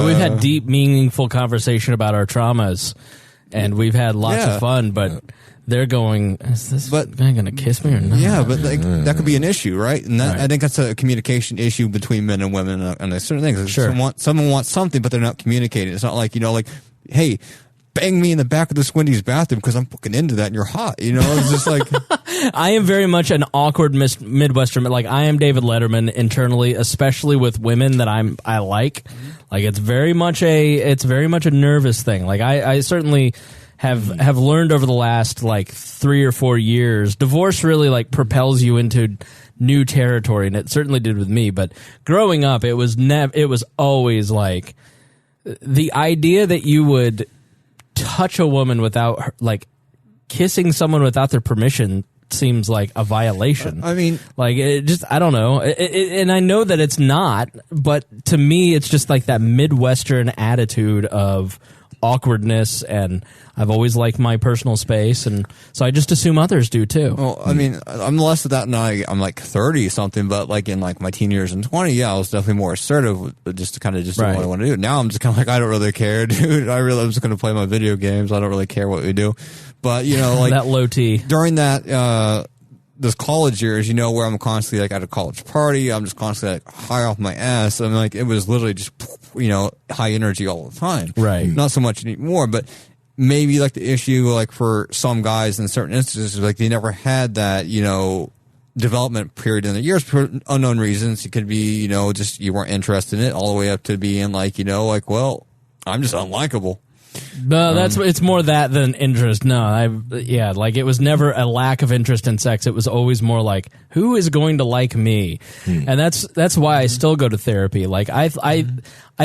We've had deep, meaningful conversation about our traumas and we've had lots of fun, but they're going, is this guy going to kiss me or not? Yeah, but, like, that could be an issue, right? And I think that's a communication issue between men and women and certain things. Sure. Someone wants something, but they're not communicating. It's not like, you know, like, hey, bang me in the back of this Wendy's bathroom because I'm fucking into that and you're hot. You know, it's just like I am very much an awkward Midwestern. Like I am David Letterman internally, especially with women that I like. Like it's very much a nervous thing. Like I certainly have learned over the last like 3 or 4 years. Divorce really like propels you into new territory, and it certainly did with me. But growing up, it was always like the idea that you would touch a woman without like kissing someone without their permission seems like a violation. I mean, like it just, I don't know. And I know that it's not, but to me, it's just like that Midwestern attitude of awkwardness, and I've always liked my personal space, and so I just assume others do too. Well, I mean, I'm less of that now. I'm like 30 something, but like in like my teen years and 20, yeah, I was definitely more assertive, just to kind of just do what I want to do. Now I'm just kind of like, I don't really care, dude. I'm just going to play my video games. I don't really care what we do. But you know, like that low T during that those college years, you know, where I'm constantly like at a college party, I'm just constantly like high off my ass. I'm like, it was literally just, you know, high energy all the time. Right. Not so much anymore, but maybe like the issue, like for some guys in certain instances, like they never had that, you know, development period in the years for unknown reasons. It could be, you know, just you weren't interested in it, all the way up to being like, you know, like, well, I'm just unlikable. No, it's more that than interest. No, like it was never a lack of interest in sex. It was always more like, who is going to like me? And that's why I still go to therapy. Like I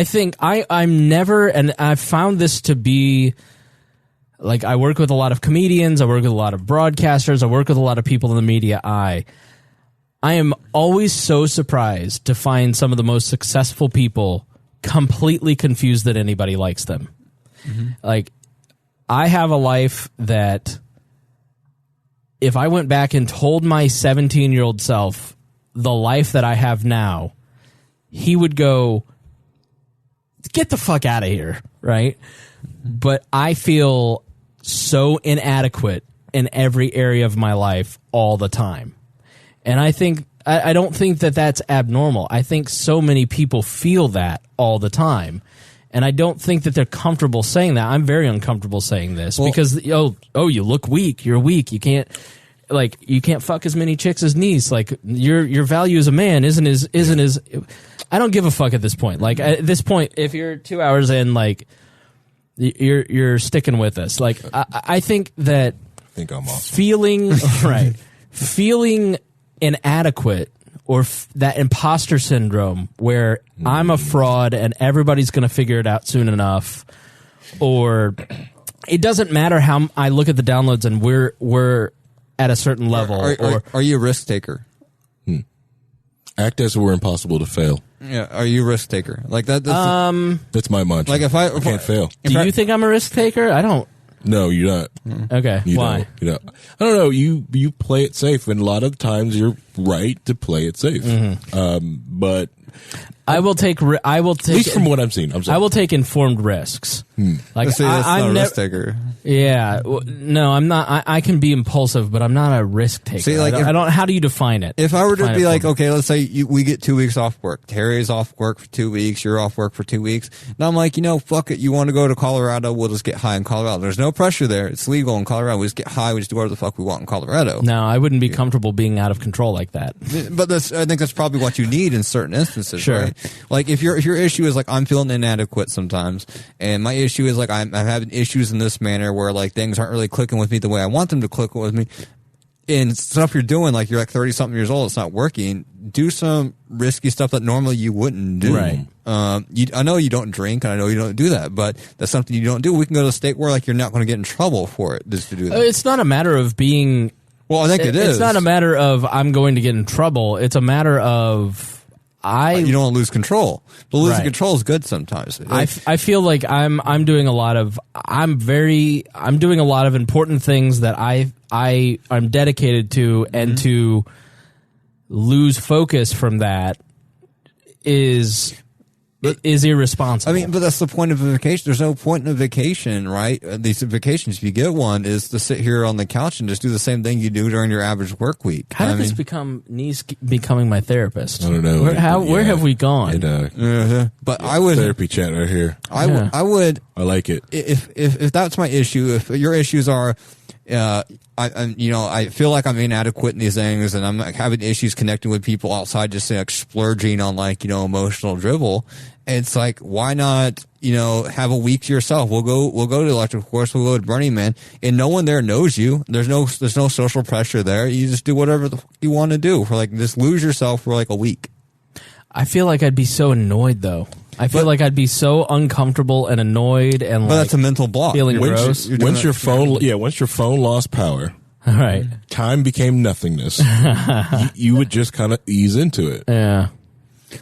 think I'm never, and I've found this to be like, I work with a lot of comedians, I work with a lot of broadcasters, I work with a lot of people in the media. I am always so surprised to find some of the most successful people completely confused that anybody likes them. Like, I have a life that if I went back and told my 17-year-old self the life that I have now, he would go, get the fuck out of here, right? But I feel so inadequate in every area of my life all the time. And I don't think that that's abnormal. I think so many people feel that all the time. And I don't think that they're comfortable saying that. I'm very uncomfortable saying this because, you look weak. You're weak. You can't fuck as many chicks as Nease. Like your value as a man isn't as. I don't give a fuck at this point. Like at this point, if you're 2 hours in, like you're sticking with us. Like I think that I'm awesome. feeling inadequate, or that imposter syndrome where I'm a fraud and everybody's going to figure it out soon enough, or it doesn't matter how I look at the downloads and we're at a certain level. Are you a risk taker? Act as if we're impossible to fail. Yeah, are you a risk taker? Like that? That's my mantra. Like if I can't fail. Do you think I'm a risk taker? I don't. No, you're not. Okay, why? You know, I don't know. You play it safe, and a lot of times you're right to play it safe. But I will take. At least from what I'm seeing, I will take informed risks. Like that's not a risk taker. Yeah, no, I'm not. I can be impulsive, but I'm not a risk taker. See, like I don't. How do you define it? If I were to be like, okay, let's say we get 2 weeks off work. Terry's off work for 2 weeks. You're off work for 2 weeks. And I'm like, fuck it. You want to go to Colorado? We'll just get high in Colorado. There's no pressure there. It's legal in Colorado. We just get high. We just do whatever the fuck we want in Colorado. No, I wouldn't be comfortable being out of control like that. But I think that's probably what you need in certain instances. Sure. Right? Like if your issue is like I'm feeling inadequate sometimes, and my issue is like I'm having issues in this manner where like things aren't really clicking with me the way I want them to click with me, and stuff you're doing, like you're like 30-something years old, it's not working. Do some risky stuff that normally you wouldn't do. Right. I know you don't drink, and I know you don't do that, but that's something you don't do. We can go to a state where like you're not going to get in trouble for it just to do that. It's not a matter of being. Well, I think it is. It's not a matter of I'm going to get in trouble. It's a matter of you don't want to lose control. But losing control is good sometimes. I feel like I'm doing a lot of important things that I'm dedicated to, and to lose focus from that is is irresponsible. I mean, but that's the point of a vacation. There's no point in a vacation, right? These vacations, if you get one, is to sit here on the couch and just do the same thing you do during your average work week. How did this become Nease becoming my therapist? I don't know. Where have we gone? But I would therapy chat right here. I would. I like it. If that's my issue, if your issues are, I feel like I'm inadequate in these things, and I'm having issues connecting with people outside just like splurging on emotional dribble. It's like, why not, have a week to yourself? We'll go to the electric course. We'll go to Burning Man, and no one there knows you. There's no social pressure there. You just do whatever you want to do for just lose yourself for a week. I feel like I'd be so annoyed though. I feel like I'd be so uncomfortable and annoyed and but that's a mental block. Feeling gross. Once your phone lost power, all right, time became nothingness. you would just kind of ease into it. Yeah.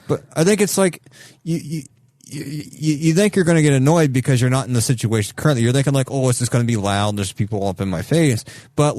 But I think it's like you think you're going to get annoyed because you're not in the situation currently. You're thinking oh, it's just going to be loud. There's people up in my face. But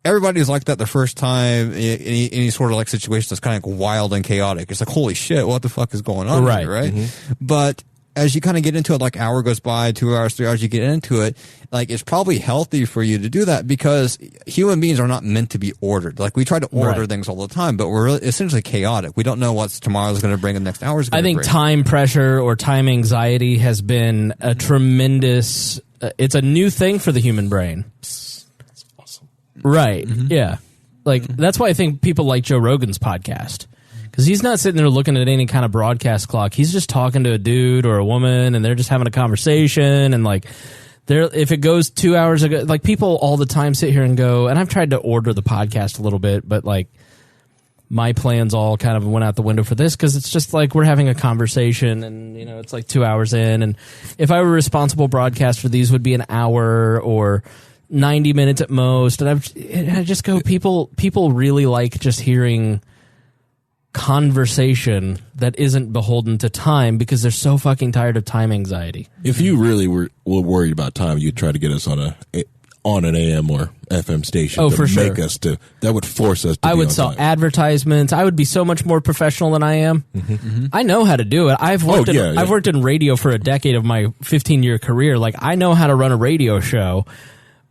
everybody's like that the first time in any sort of situation that's kind of wild and chaotic. It's holy shit, what the fuck is going on here, right? Mm-hmm. But as you kind of get into it, hour goes by, 2 hours, 3 hours, you get into it, it's probably healthy for you to do that because human beings are not meant to be ordered. We try to order things all the time, but we're essentially chaotic. We don't know what tomorrow's going to bring and the next hour's going to bring. I think time pressure or time anxiety has been a tremendous, it's a new thing for the human brain. That's awesome. Right. Mm-hmm. Yeah. That's why I think people like Joe Rogan's podcast. Because he's not sitting there looking at any kind of broadcast clock. He's just talking to a dude or a woman, and they're just having a conversation. And if it goes 2 hours ago, people all the time sit here and go. And I've tried to order the podcast a little bit, but my plans all kind of went out the window for this because it's just we're having a conversation, and it's 2 hours in. And if I were a responsible broadcaster, these would be an hour or 90 minutes at most. And I just go, people really like just hearing conversation that isn't beholden to time because they're so fucking tired of time anxiety. If you really were worried about time, you'd try to get us on an AM or FM station. Oh, for sure. Make us that would force us to I be would on sell time. Advertisements. I would be so much more professional than I am. Mm-hmm. Mm-hmm. I know how to do it. I've worked in radio for a decade of my 15-year career. I know how to run a radio show.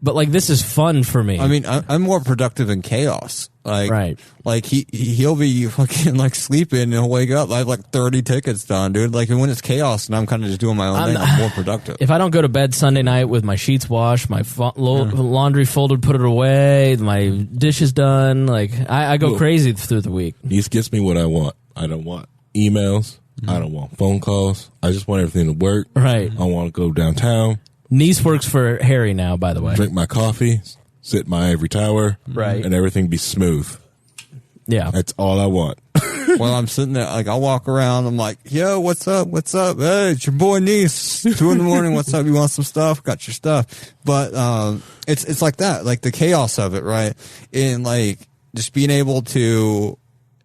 But this is fun for me. I mean, I'm more productive in chaos. Right. He'll be fucking sleeping and he'll wake up. I have 30 tickets done, dude. And when it's chaos and I'm kind of just doing my own thing, I'm more productive. If I don't go to bed Sunday night with my sheets washed, my laundry folded, put it away, my dishes done, I go crazy through the week. These gets me what I want. I don't want emails. Mm-hmm. I don't want phone calls. I just want everything to work. Right. I want to go downtown. Nease works for Harry now, by the way. Drink my coffee, sit in my ivory tower, right, and everything be smooth. Yeah. That's all I want. While I'm sitting there, I'll walk around, I'm like, yo, what's up? What's up? Hey, it's your boy Nease. 2 a.m, what's up? You want some stuff? Got your stuff. But it's like that, the chaos of it, right? And just being able to,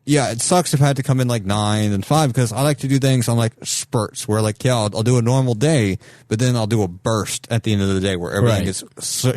yeah, it sucks if I had to come in 9 and 5 because I like to do things on spurts where I'll do a normal day, but then I'll do a burst at the end of the day where everything gets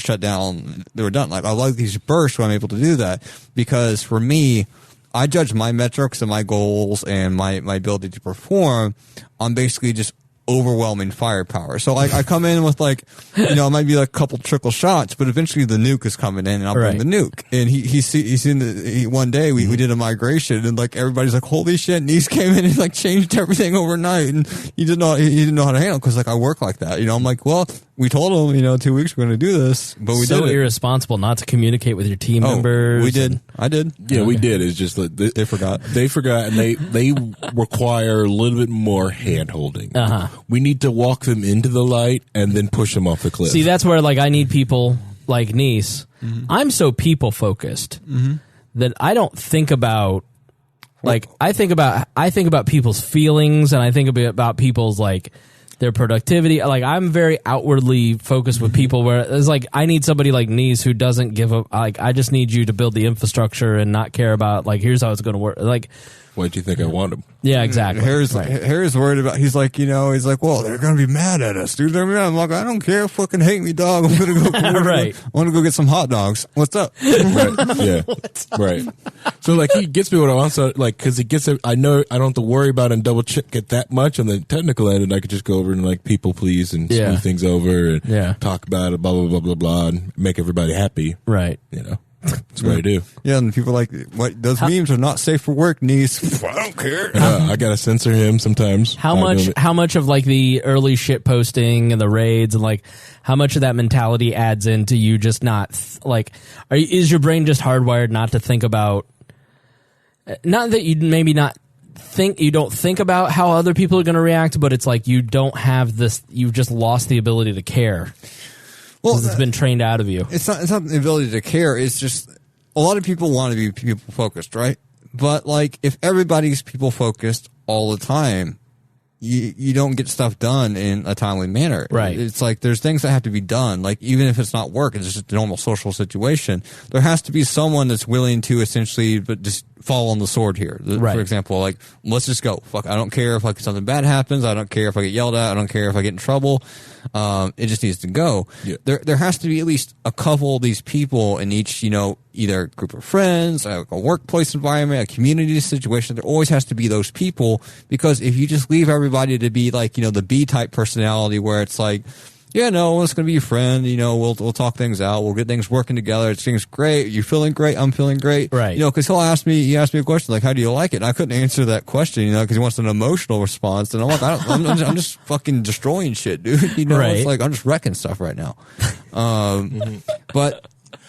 shut down. They were done. I like these bursts where I'm able to do that because for me, I judge my metrics and my goals and my ability to perform on basically just overwhelming firepower. So I come in with it might be a couple trickle shots, but eventually the nuke is coming in and I'll bring the nuke. And he's seen one day we did a migration and everybody's holy shit, Nease came in and changed everything overnight and he didn't know how to handle it because I work like that. I'm well, we told him 2 weeks we're going to do this, but we did it. Irresponsible not to communicate with your team members. We did. I did. Yeah, we did. It's just they forgot. They forgot, and they require a little bit more hand holding. We need to walk them into the light and then push them off the cliff. See, that's where I need people like Nease. Mm-hmm. I'm so people focused that I don't think about I think about people's feelings and I think about people's their productivity. I'm very outwardly focused with people where it's I need somebody like Nease who doesn't give up. I just need you to build the infrastructure and not care about here's how it's going to work. Why do you think I want them? Yeah, exactly. Harry's worried about. He's like, well, they're gonna be mad at us, dude. I'm like, I don't care. Fucking hate me, dog. I'm gonna go. Right. I want to go get some hot dogs. What's up? Right. Yeah. Right. So like he gets me what I want. So like because he gets it. I know I don't have to worry about and double check it that much on the technical end, and I could just go over and like people please and smooth things over and talk about it, blah blah blah blah blah, and make everybody happy. Right. That's what I do. Yeah, and people are like, what? Those memes are not safe for work, Nease. I don't care. I gotta censor him sometimes. How much of like the early shit posting and the raids and like how much of that mentality adds into you just not is your brain just hardwired not to think about? Not that you maybe not think you don't think about how other people are going to react, but it's like you don't have this. You've just lost the ability to care. Well, it's been trained out of you. It's not the ability to care. It's just a lot of people want to be people focused, right? But like if everybody's people focused all the time, you don't get stuff done in a timely manner. Right. It's like there's things that have to be done. Like even if it's not work, it's just a normal social situation. There has to be someone that's willing to essentially but just fall on the sword here. Right. For example, like let's just go. Fuck, I don't care if like something bad happens. I don't care if I get yelled at. I don't care if I get in trouble. It just needs to go. Yeah. There has to be at least a couple of these people in each, either a group of friends, a workplace environment, a community situation. There always has to be those people because if you just leave everybody to be like, the B type personality where it's like, yeah, no, it's going to be your friend. We'll talk things out. We'll get things working together. It's great. You're feeling great. I'm feeling great. Right. Because he asked me a question like, how do you like it? And I couldn't answer that question, because he wants an emotional response. And I'm like, I'm just fucking destroying shit, dude. Right. It's like, I'm just wrecking stuff right now. But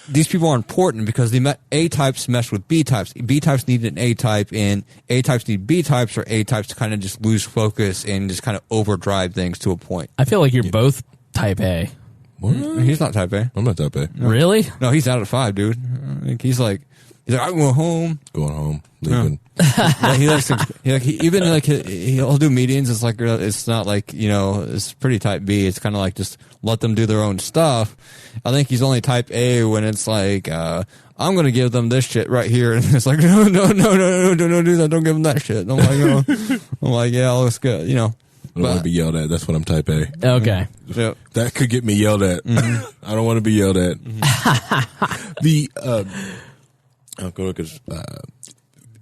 these people are important because A types mesh with B types. B types need an A type, and A types need B types, or A types to kind of just lose focus and just kind of overdrive things to a point. I feel like you're both type A. What? He's not type A. I'm not type A. No. Really? No, he's out of 5, dude. I think he's like, I'm going home. Going home. Leaving. Yeah, he'll do meetings. It's like, it's not like, it's pretty type B. It's kind of like just let them do their own stuff. I think he's only type A when it's like, I'm going to give them this shit right here. And it's like, no, don't do that. Don't give them that shit. I'm like, yeah, looks good, I don't want to be yelled at. That's what I'm type A. Okay. Yep. That could get me yelled at. Mm-hmm. I don't want to be yelled at.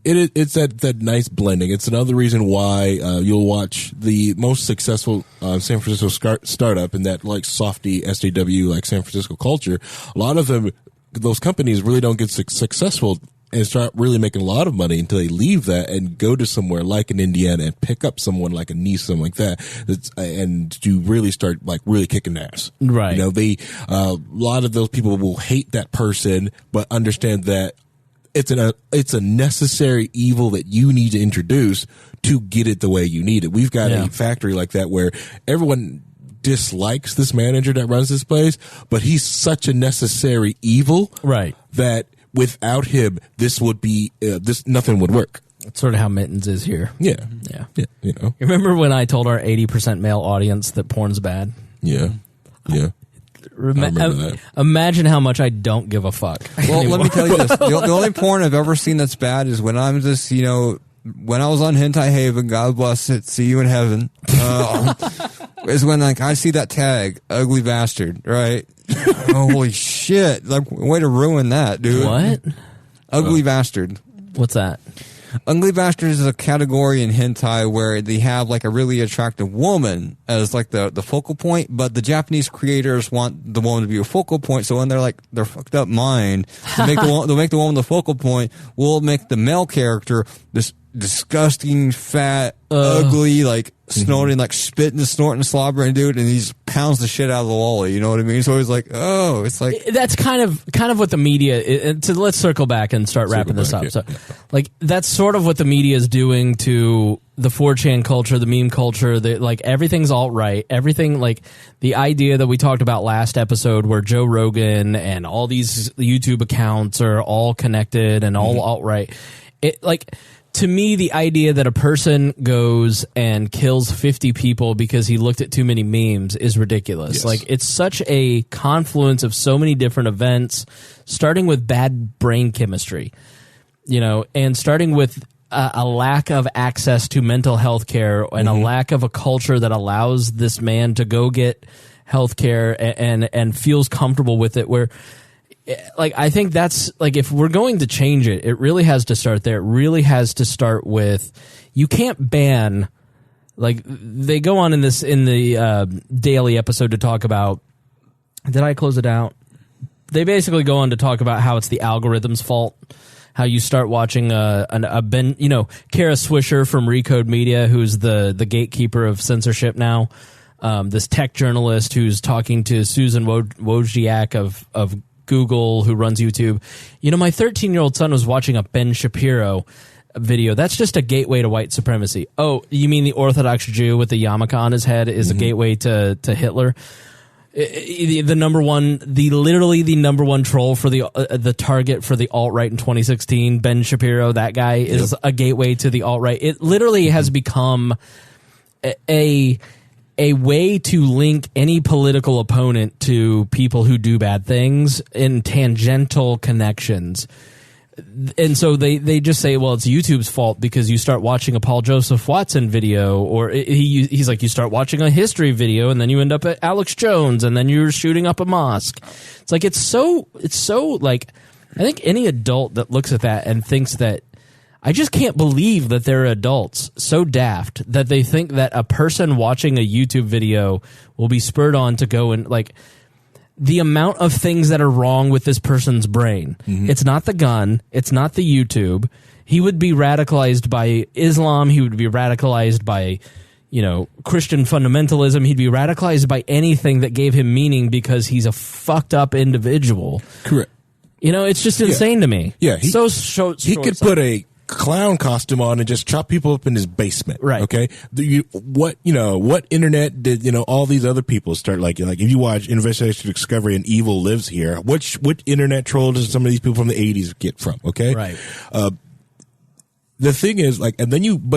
It's that nice blending. It's another reason why you'll watch the most successful San Francisco startup in that like softy SJW like San Francisco culture. A lot of them, those companies really don't get successful and start really making a lot of money until they leave that and go to somewhere like in Indiana and pick up someone like a Nease, something like that. And you really start like really kicking ass. Right. A lot of those people will hate that person, but understand that it's a necessary evil that you need to introduce to get it the way you need it. We've got a factory like that where everyone dislikes this manager that runs this place, but he's such a necessary evil, right? That without him, this would be nothing would work. That's sort of how Mittens is here. Yeah. You remember when I told our 80% male audience that porn's bad? Yeah. Imagine how much I don't give a fuck. Well, anymore. let me tell you this. The only porn I've ever seen that's bad is when I'm just, when I was on Hentai Haven, God bless it, see you in heaven, is when like I see that tag, ugly bastard, right? Holy shit. Like, way to ruin that, dude. What? Ugly bastard. What's that? Ugly bastard is a category in hentai where they have like a really attractive woman as like the focal point, but the Japanese creators want the woman to be a focal point. So when they're fucked up mind, they'll make the woman the focal point. We'll make the male character this disgusting, fat, ugly, like snorting, like spitting, snorting, slobbering dude, and he just pounds the shit out of the lolly. You know what I mean? So it's like, it's like that's kind of what the media. Let's circle back and start wrapping this up. Yeah. So, like that's sort of what the media is doing to the 4chan culture, the meme culture. Like everything's alt-right. Everything like the idea that we talked about last episode, where Joe Rogan and all these YouTube accounts are all connected and all alt-right. It like. To me, the idea that a person goes and kills 50 people because he looked at too many memes is ridiculous. Yes. Like, it's such a confluence of so many different events, starting with bad brain chemistry, and starting with a lack of access to mental health care and a lack of a culture that allows this man to go get health care and feels comfortable with it, where like I think that's like if we're going to change it, it really has to start there. It really has to start with you can't ban. Like they go on in the daily episode to talk about. Did I close it out? They basically go on to talk about how it's the algorithm's fault. How you start watching Kara Swisher from Recode Media, who's the gatekeeper of censorship now. This tech journalist who's talking to Susan Wojciak of Google, who runs YouTube. My 13-year-old son was watching a Ben Shapiro video. That's just a gateway to white supremacy. Oh, you mean the Orthodox Jew with the yarmulke on his head is a gateway to Hitler? The number one troll for the target for the alt-right in 2016, Ben Shapiro, that guy is a gateway to the alt-right. It literally has become a way to link any political opponent to people who do bad things in tangential connections. And so they just say, well, it's YouTube's fault because you start watching a Paul Joseph Watson video, or he's like, you start watching a history video and then you end up at Alex Jones and then you're shooting up a mosque. It's like, it's so like, I think any adult that looks at that and thinks that, I just can't believe that they're adults so daft that they think that a person watching a YouTube video will be spurred on to go and like, the amount of things that are wrong with this person's brain. It's not the gun. It's not the YouTube. He would be radicalized by Islam. He would be radicalized by, Christian fundamentalism. He'd be radicalized by anything that gave him meaning because he's a fucked up individual. Correct. It's just insane to me. Yeah. He could put a clown costume on and just chop people up in his basement. Right. Okay. What internet did, all these other people start like if you watch Investigation Discovery and Evil Lives Here, which internet troll does some of these people from the 80s get from? Okay. Right. The thing is but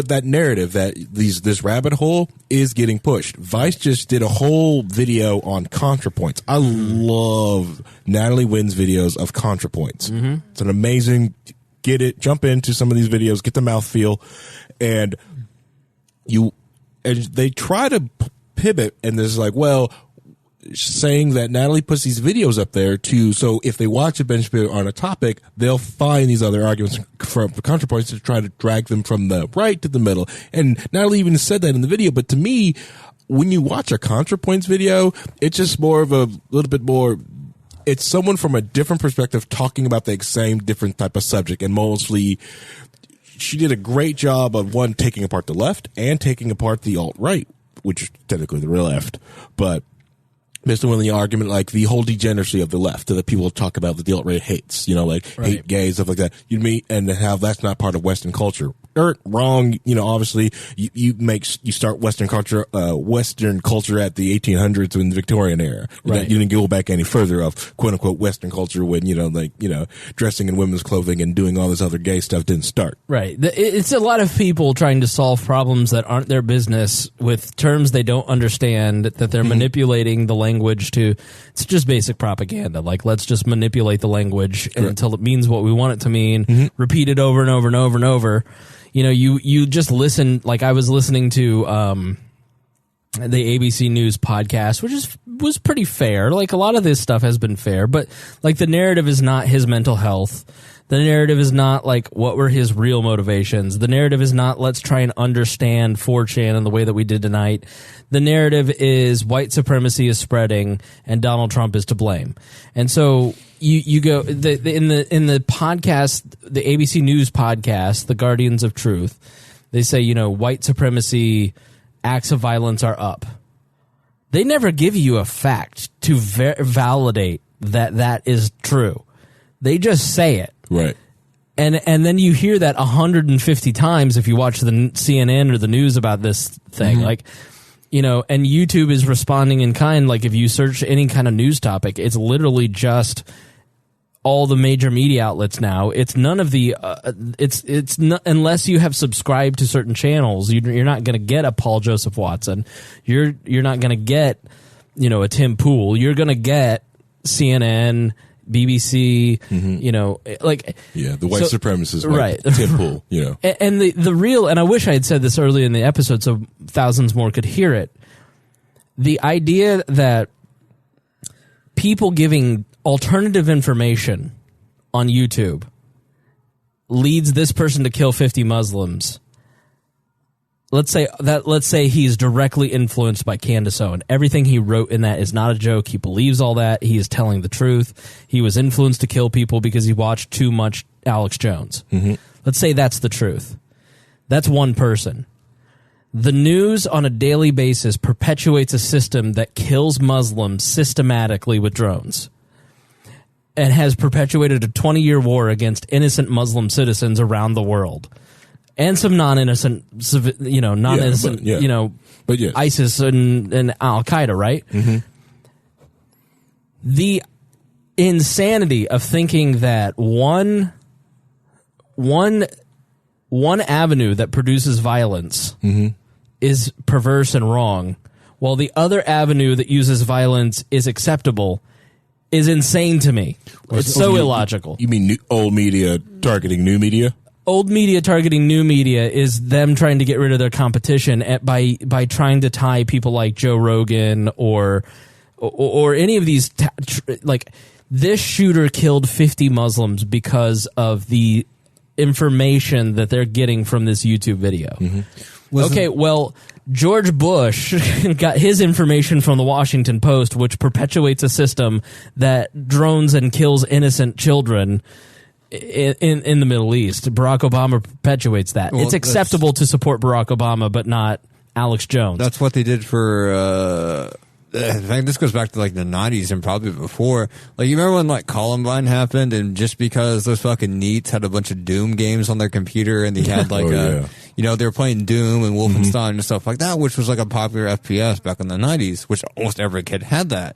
that narrative that this rabbit hole is getting pushed. Vice just did a whole video on ContraPoints. I love Natalie Wynn's videos of ContraPoints. It's an amazing, get it, jump into some of these videos, get the mouthfeel, and they try to pivot, and there's like, well, saying that Natalie puts these videos up there so if they watch a Ben Shapiro on a topic, they'll find these other arguments for ContraPoints to try to drag them from the right to the middle. And Natalie even said that in the video, but to me, when you watch a ContraPoints video, it's just more of a little bit more, it's someone from a different perspective talking about the same different type of subject, and mostly she did a great job of taking apart the left and taking apart the alt-right, which is technically the real left, but Mr. Winley argument, like the whole degeneracy of the left that people talk about that the alt-right hates, hate gays, stuff like that. And how that's not part of Western culture. Wrong, obviously you start Western culture at the 1800s in the Victorian era. Right. You didn't go back any further of quote unquote Western culture when, dressing in women's clothing and doing all this other gay stuff didn't start. Right. It's a lot of people trying to solve problems that aren't their business with terms they don't understand, that they're manipulating the language to. It's just basic propaganda. Like, let's just manipulate the language until it means what we want it to mean, repeat it over and over and over and over. You just listen, like I was listening to the ABC News podcast, which was pretty fair. Like a lot of this stuff has been fair, but like the narrative is not his mental health. The narrative is not like what were his real motivations. The narrative is not let's try and understand 4chan in the way that we did tonight. The narrative is white supremacy is spreading and Donald Trump is to blame. And so you go in the podcast, the ABC News podcast, The Guardians of Truth, they say, white supremacy acts of violence are up. They never give you a fact to validate that is true. They just say it. Right. And then you hear that 150 times if you watch the CNN or the news about this thing. Like, and YouTube is responding in kind. Like if you search any kind of news topic, it's literally just all the major media outlets now. It's none of the it's not, unless you have subscribed to certain channels, you're not going to get a Paul Joseph Watson. You're not going to get a Tim Pool. You're going to get CNN, BBC, you know, like the white supremacists, right? Temple, you know, and the real, and I wish I had said this earlier in the episode so thousands more could hear it. The idea that people giving alternative information on YouTube leads this person to kill 50 Muslims. Let's say he's directly influenced by Candace Owen. Everything he wrote in that is not a joke. He believes all that. He is telling the truth. He was influenced to kill people because he watched too much Alex Jones. Let's say that's the truth. That's one person. The news on a daily basis perpetuates a system that kills Muslims systematically with drones and has perpetuated a 20-year war against innocent Muslim citizens around the world. And some non-innocent, you know, but ISIS and Al-Qaeda, right? The insanity of thinking that one avenue that produces violence is perverse and wrong, while the other avenue that uses violence is acceptable, is insane to me. It's so illogical. You mean old media targeting new media? Old media targeting new media is them trying to get rid of their competition by trying to tie people like Joe Rogan or any of these like this shooter killed 50 Muslims because of the information that they're getting from this YouTube video. Okay, well, George Bush got his information from the Washington Post, which perpetuates a system that drones and kills innocent children in the Middle East. Barack Obama perpetuates that. Well, it's acceptable to support Barack Obama, but not Alex Jones. That's what they did for in fact, this goes back to like the 90s and probably before. Like, you remember when like Columbine happened, and just because those fucking NEETs had a bunch of Doom games on their computer, and they had like you know, they were playing Doom and Wolfenstein and stuff like that, which was like a popular FPS back in the 90s, which almost every kid had that.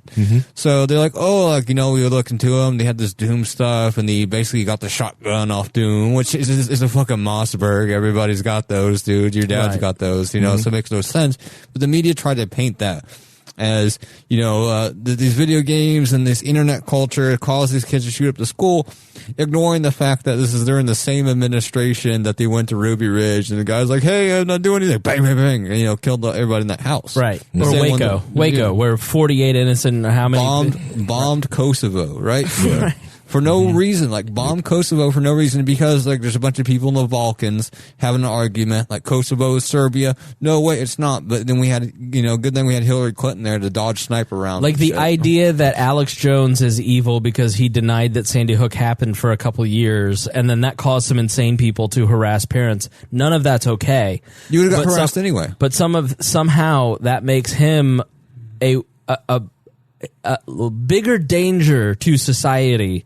So they're like, oh, like, you know, we would look into them. They had this Doom stuff, and they basically got the shotgun off Doom, which is a fucking Mossberg. Everybody's got those, dude. Your dad's got those, you know, so it makes no sense. But the media tried to paint that as, you know, these video games and this internet culture cause these kids to shoot up the school, ignoring the fact that this is during the same administration that they went to Ruby Ridge, and the guy's like, hey, I'm not doing anything, bang, bang, bang, and, you know, killed everybody in that house. Right. Or Waco, where 48 innocent, how many? Bombed Kosovo, right? Right. For no reason, like bombed Kosovo for no reason, because like there's a bunch of people in the Balkans having an argument, like Kosovo is Serbia. No way, it's not. But then we had, you know, good thing we had Hillary Clinton there to dodge sniper rounds. Like the idea that Alex Jones is evil because he denied that Sandy Hook happened for a couple of years, and then that caused some insane people to harass parents. None of that's okay. You would have got harassed anyway. But somehow that makes him a bigger danger to society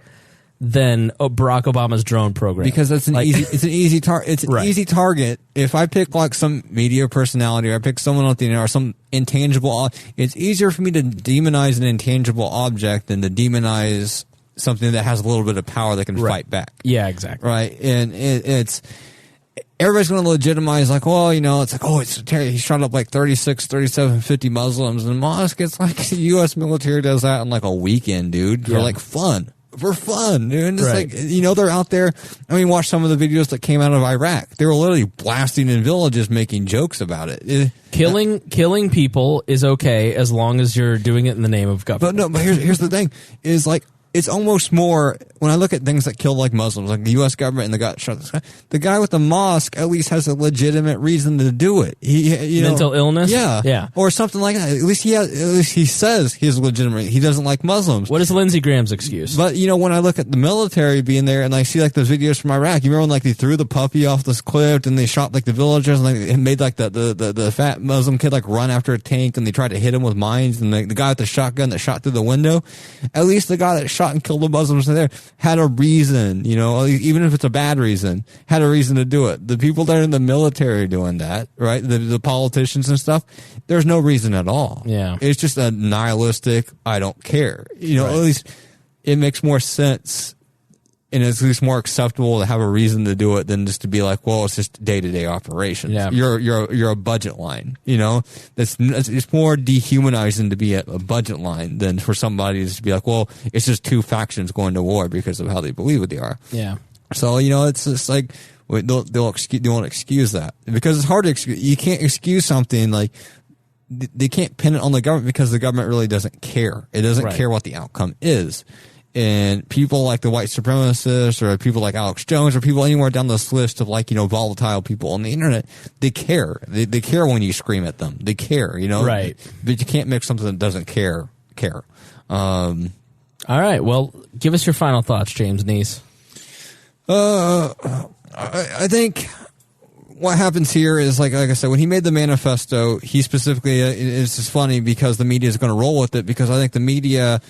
than Barack Obama's drone program, because that's an easy target. If I pick like some media personality, or I pick someone on the internet, or some intangible, it's easier for me to demonize an intangible object than to demonize something that has a little bit of power that can fight back. Yeah, exactly. Right, and it's everybody's going to legitimize, like, well, you know, it's like, oh, he shot up like 36, 37, 50 Muslims, and mosque. It's like the U.S. military does that in like a weekend, dude. For like fun. For fun, dude. And it's like, you know, they're out there. I mean, watch some of the videos that came out of Iraq. They were literally blasting in villages, making jokes about it. Killing people is okay as long as you're doing it in the name of government. But here's the thing: is like, it's almost more, when I look at things that kill like Muslims, like the U.S. government and the guy shot this guy, the guy with the mosque at least has a legitimate reason to do it. Mental illness? Yeah. Or something like that. At least he says he's legitimate. He doesn't like Muslims. What is Lindsey Graham's excuse? But, you know, when I look at the military being there and I see like those videos from Iraq, you remember when like they threw the puppy off this cliff and they shot like the villagers, and like it made like the fat Muslim kid like run after a tank, and they tried to hit him with mines, and the guy with the shotgun that shot through the window, at least the guy that shot and killed the Muslims in there had a reason, you know, even if it's a bad reason, had a reason to do it. The people that are in the military doing that, right, the politicians and stuff, there's no reason at all. Yeah, it's just a nihilistic, I don't care, you know. At least it makes more sense and it's at least more acceptable to have a reason to do it than just to be like, well, it's just day-to-day operations. Yeah. You're a budget line, you know? It's more dehumanizing to be a budget line than for somebody to just be like, well, it's just two factions going to war because of how they believe what they are. Yeah. So, you know, it's just like, they won't excuse that because it's hard to excuse. You can't excuse something like, they can't pin it on the government because the government really doesn't care. It doesn't care what the outcome is. And people like the white supremacists or people like Alex Jones or people anywhere down this list of like, you know, volatile people on the internet, they care. They care when you scream at them. They care, you know? Right. But you can't make something that doesn't care. All right. Well, give us your final thoughts, James Nease. I think what happens here is like I said, when he made the manifesto, he specifically, it's just funny because the media is going to roll with it because I think the media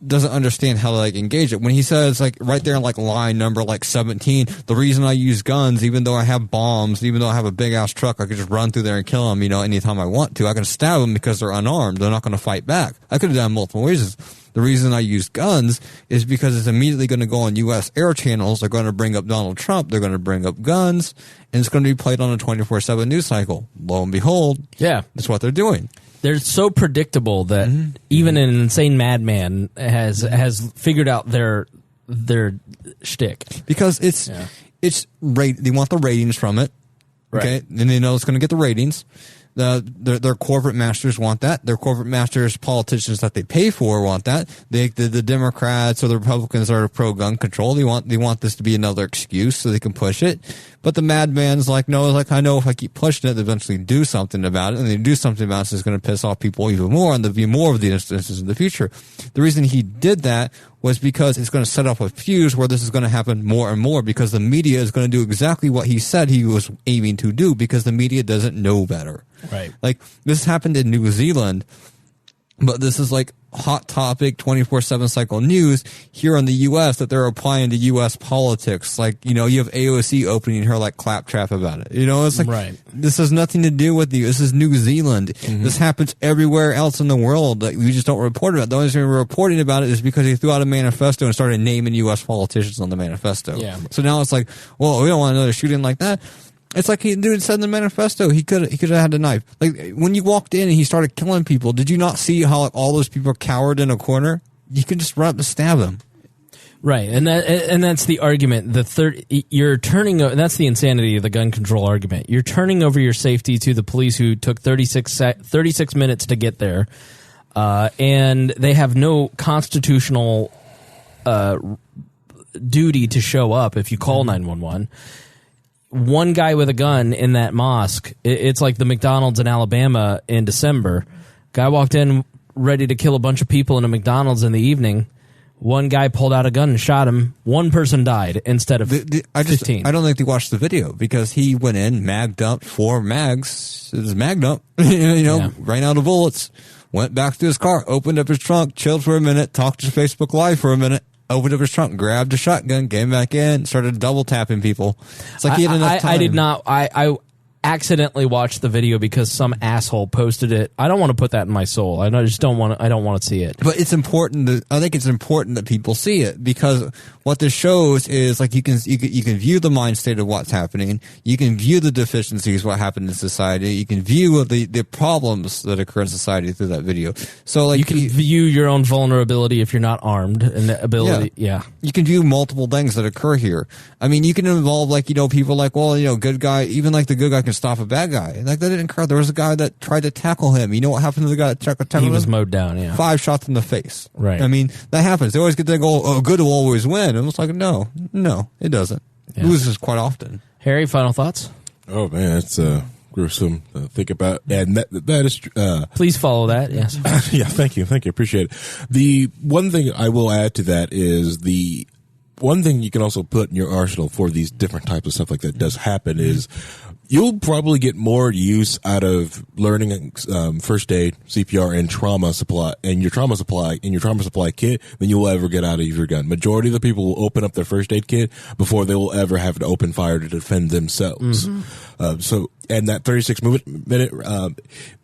doesn't understand how to like engage it. When he says like right there in like line number like 17, the reason I use guns, even though I have bombs, even though I have a big ass truck, I can just run through there and kill them, you know, anytime I want to. I can stab them because they're unarmed. They're not going to fight back. I could have done multiple ways. The reason I use guns is because it's immediately going to go on U.S. air channels. They're going to bring up Donald Trump. They're going to bring up guns, and it's going to be played on a 24/7 news cycle. Lo and behold, that's what they're doing. They're so predictable that even an insane madman has figured out their shtick. Because they want the ratings from it, okay? And they know it's going to get the ratings. Their corporate masters want that. Their corporate masters, politicians that they pay for, want that. The Democrats or the Republicans that are pro-gun control, they want this to be another excuse so they can push it. But the madman's like, no, like I know if I keep pushing it, they'll eventually do something about it, and they do something about it, it's going to piss off people even more, and there'll be more of these instances in the future. The reason he did that was because it's going to set off a fuse where this is going to happen more and more because the media is going to do exactly what he said he was aiming to do because the media doesn't know better. Right. Like, this happened in New Zealand, but this is like hot topic 24/7 cycle news here in the U.S. that they're applying to U.S. politics. Like, you know, you have AOC opening her like claptrap about it. You know, it's like, this has nothing to do with you. This is New Zealand. This happens everywhere else in the world. Like, we just don't report about it. The only reason we're reporting about it is because he threw out a manifesto and started naming U.S. politicians on the manifesto. Yeah. So now it's like, well, we don't want another shooting like that. It's like dude said in the manifesto, he could have had a knife. Like, when you walked in and he started killing people, did you not see how like, all those people cowered in a corner? You could just run up and stab them. Right, and that's the argument. You're turning. That's the insanity of the gun control argument. You're turning over your safety to the police who took 36 minutes to get there, and they have no constitutional duty to show up if you call 911. One guy with a gun in that mosque, it's like the McDonald's in Alabama in December. Guy walked in ready to kill a bunch of people in a McDonald's in the evening. One guy pulled out a gun and shot him. One person died instead of 15. I don't think they watched the video because he went in, magged up 4 mags. It was magged up, ran out of bullets, went back to his car, opened up his trunk, chilled for a minute, talked to Facebook Live for a minute, opened up his trunk, grabbed a shotgun, came back in, started double tapping people. It's like he had enough time. I did not. I accidentally watched the video because some asshole posted it. I don't want to put that in my soul. I just don't want to. I don't want to see it. But it's important. I think it's important that people see it because what this shows is like you can view the mind state of what's happening. You can view the deficiencies, what happened in society. You can view the problems that occur in society through that video. So like you can view your own vulnerability if you're not armed and the ability. Yeah. You can view multiple things that occur here. I mean, you can involve like people like good guy. Even like the good guy can stop a bad guy. Like that didn't occur. There was a guy that tried to tackle him. You know what happened to the guy that tried to tackle him? He was mowed down. Yeah. 5 shots in the face. Right. I mean, that happens. They always get the goal. Oh, good will always win. And it's like, no, it doesn't. Yeah. Loses quite often. Harry, final thoughts? Oh man, it's gruesome to think about, and that is. Please follow that. Yes. Yeah. Thank you. Appreciate it. The one thing I will add to that is the one thing you can also put in your arsenal for these different types of stuff like that does happen is You'll probably get more use out of learning first aid, CPR, and trauma supply kit than you'll ever get out of your gun. Majority of the people will open up their first aid kit before they will ever have to open fire to defend themselves. And that 36 minute,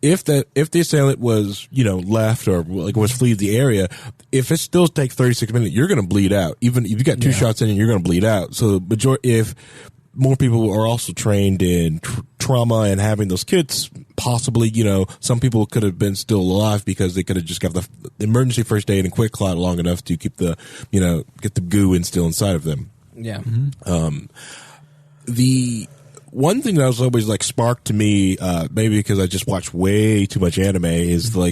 if the assailant was, left or was flee the area, if it still takes 36 minutes, you're going to bleed out. Even if you got two shots in, you're going to bleed out. So if more people are also trained in trauma and having those kits, possibly, some people could have been still alive because they could have just got the emergency first aid and quick clot long enough to keep the, get the goo and still inside of them. Yeah. The one thing that was always sparked to me, maybe because I just watch way too much anime, is I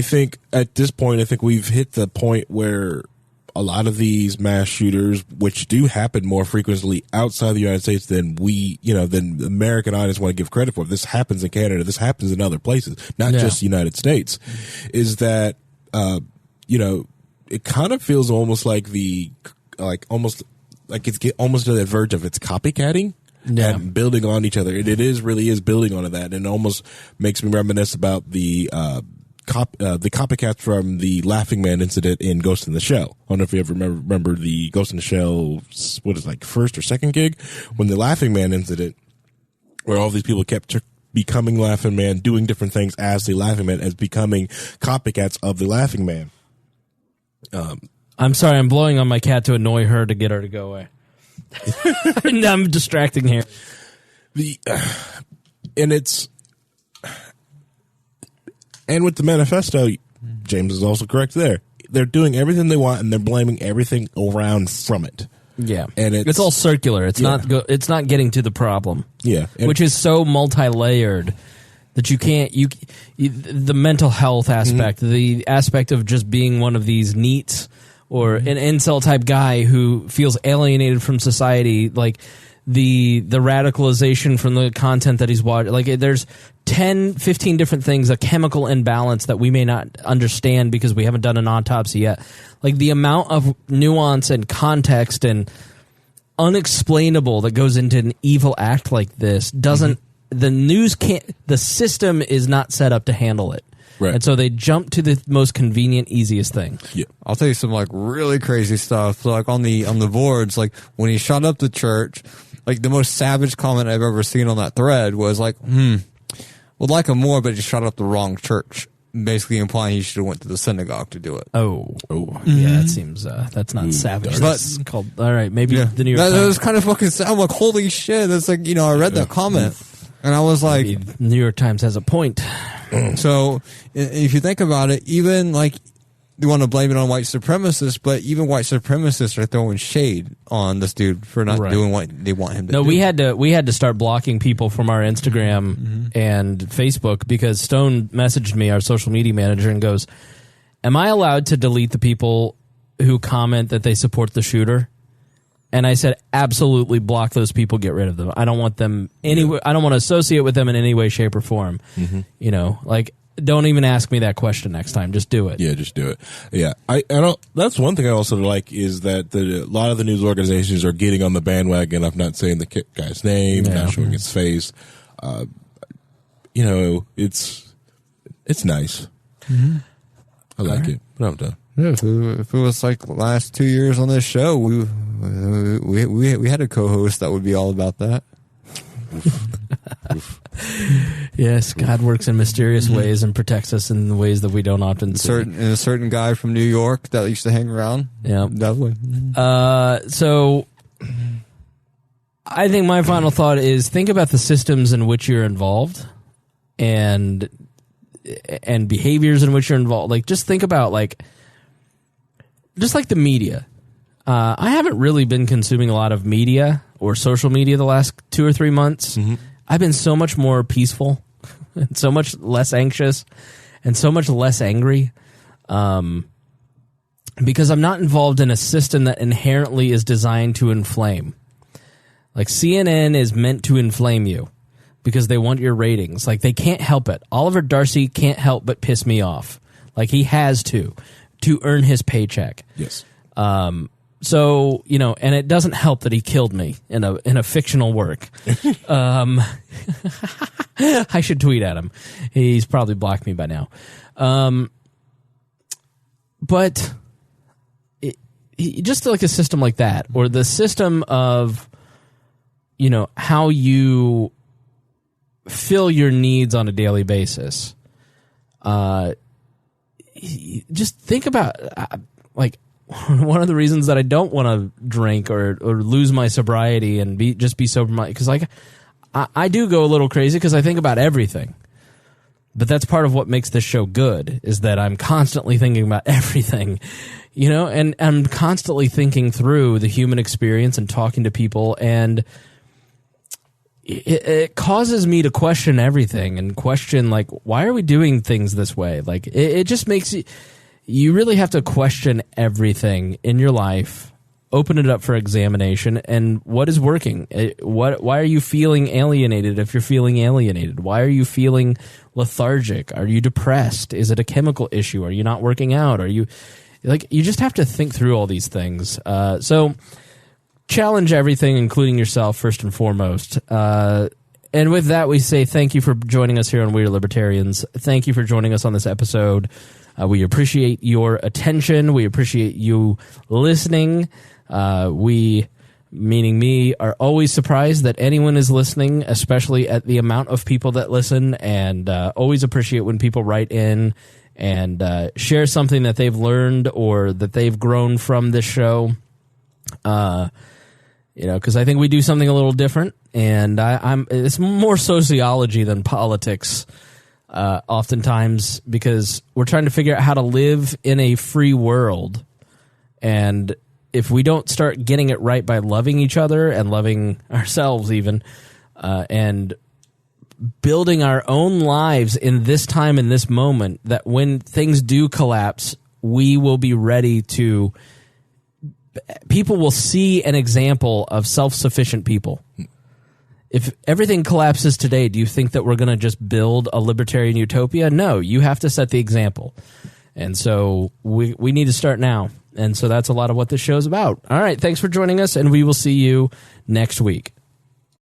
think at this point, we've hit the point where a lot of these mass shooters, which do happen more frequently outside the United States than than the American audience want to give credit for. This happens in Canada. This happens in other places, not just the United States. Is that, it kind of feels almost like it's almost to the verge of it's copycatting. And building on each other. It really is building on that. And it almost makes me reminisce about the copycats from the Laughing Man incident in Ghost in the Shell. I don't know if you ever remember the Ghost in the Shell, first or second gig, when the Laughing Man incident, where all these people kept becoming Laughing Man, doing different things as the Laughing Man, as becoming copycats of the Laughing Man. I'm sorry, I'm blowing on my cat to annoy her to get her to go away. And I'm distracting here. And with the manifesto, James is also correct there. They're doing everything they want, and they're blaming everything around from it. Yeah, and it's all circular. It's not getting to the problem. Yeah, which is so multi-layered that you can't. The mental health aspect, the aspect of just being one of these neats or an incel type guy who feels alienated from society, like the radicalization from the content that he's watching. Like there's 10, 15 different things, a chemical imbalance that we may not understand because we haven't done an autopsy yet. Like the amount of nuance and context and unexplainable that goes into an evil act like this doesn't, the news can't, the system is not set up to handle it. Right. And so they jump to the most convenient, easiest thing. Yeah. I'll tell you some really crazy stuff. So on the boards, when he shot up the church, the most savage comment I've ever seen on that thread was would like him more, but he shot up the wrong church. Basically implying he should have went to the synagogue to do it. Oh. Yeah, that seems, that's not savage. That's called, all right, maybe the New York Times. That was kind of fucking sad. I'm like, holy shit. That's I read that comment. And I was like, maybe the New York Times has a point. So if you think about it, even you want to blame it on white supremacists, but even white supremacists are throwing shade on this dude for not doing what they want him to do. No, we had to start blocking people from our Instagram and Facebook because Stone messaged me, our social media manager, and goes, "Am I allowed to delete the people who comment that they support the shooter?" And I said, absolutely block those people, get rid of them. I don't want them anywhere. I don't want to associate with them in any way, shape, or form. Don't even ask me that question next time. Just do it. Yeah, just do it. Yeah, I don't. That's one thing I also like is that a lot of the news organizations are getting on the bandwagon of not saying the guy's name, not showing his face. It's nice. I like it, but I'm done. Yeah, if it was the last 2 years on this show, we had a co-host that would be all about that. Yes, God works in mysterious ways and protects us in ways that we don't often see. A certain guy from New York that used to hang around. Yeah, definitely. So I think my final thought is think about the systems in which you're involved and behaviors in which you're involved. Just think about just like the media. I haven't really been consuming a lot of media or social media the last 2 or 3 months. I've been so much more peaceful and so much less anxious and so much less angry because I'm not involved in a system that inherently is designed to inflame. CNN is meant to inflame you because they want your ratings. They can't help it. Oliver Darcy can't help but piss me off. He has to earn his paycheck. Yes. So, you know, and it doesn't help that he killed me in a fictional work. I should tweet at him. He's probably blocked me by now. But just like a system like that, or the system of, you know, how you fill your needs on a daily basis. Just think about, like, one of the reasons that I don't want to drink or lose my sobriety and be sober, because like I do go a little crazy because I think about everything. But that's part of what makes this show good, is that I'm constantly thinking about everything, you know, and I'm constantly thinking through the human experience and talking to people, and it causes me to question everything and question, like, why are we doing things this way? Like, it just makes you really have to question everything in your life, open it up for examination, and what is working? Why are you feeling alienated if you're feeling alienated? Why are you feeling lethargic? Are you depressed? Is it a chemical issue? Are you not working out? Are you, like, you just have to think through all these things. So challenge everything, including yourself, first and foremost. And with that, we say thank you for joining us here on We Are Libertarians. Thank you for joining us on this episode. We appreciate your attention. We appreciate you listening. We, meaning me, are always surprised that anyone is listening, especially at the amount of people that listen, and always appreciate when people write in and share something that they've learned or that they've grown from this show. You know, because I think we do something a little different, and it's more sociology than politics. Oftentimes, because we're trying to figure out how to live in a free world, and if we don't start getting it right by loving each other and loving ourselves even, and building our own lives in this time, in this moment, that when things do collapse, we will be ready to, people will see an example of self-sufficient people. If everything collapses today, do you think that we're going to just build a libertarian utopia? No, you have to set the example. And so we need to start now. And so that's a lot of what this show is about. All right, thanks for joining us, and we will see you next week.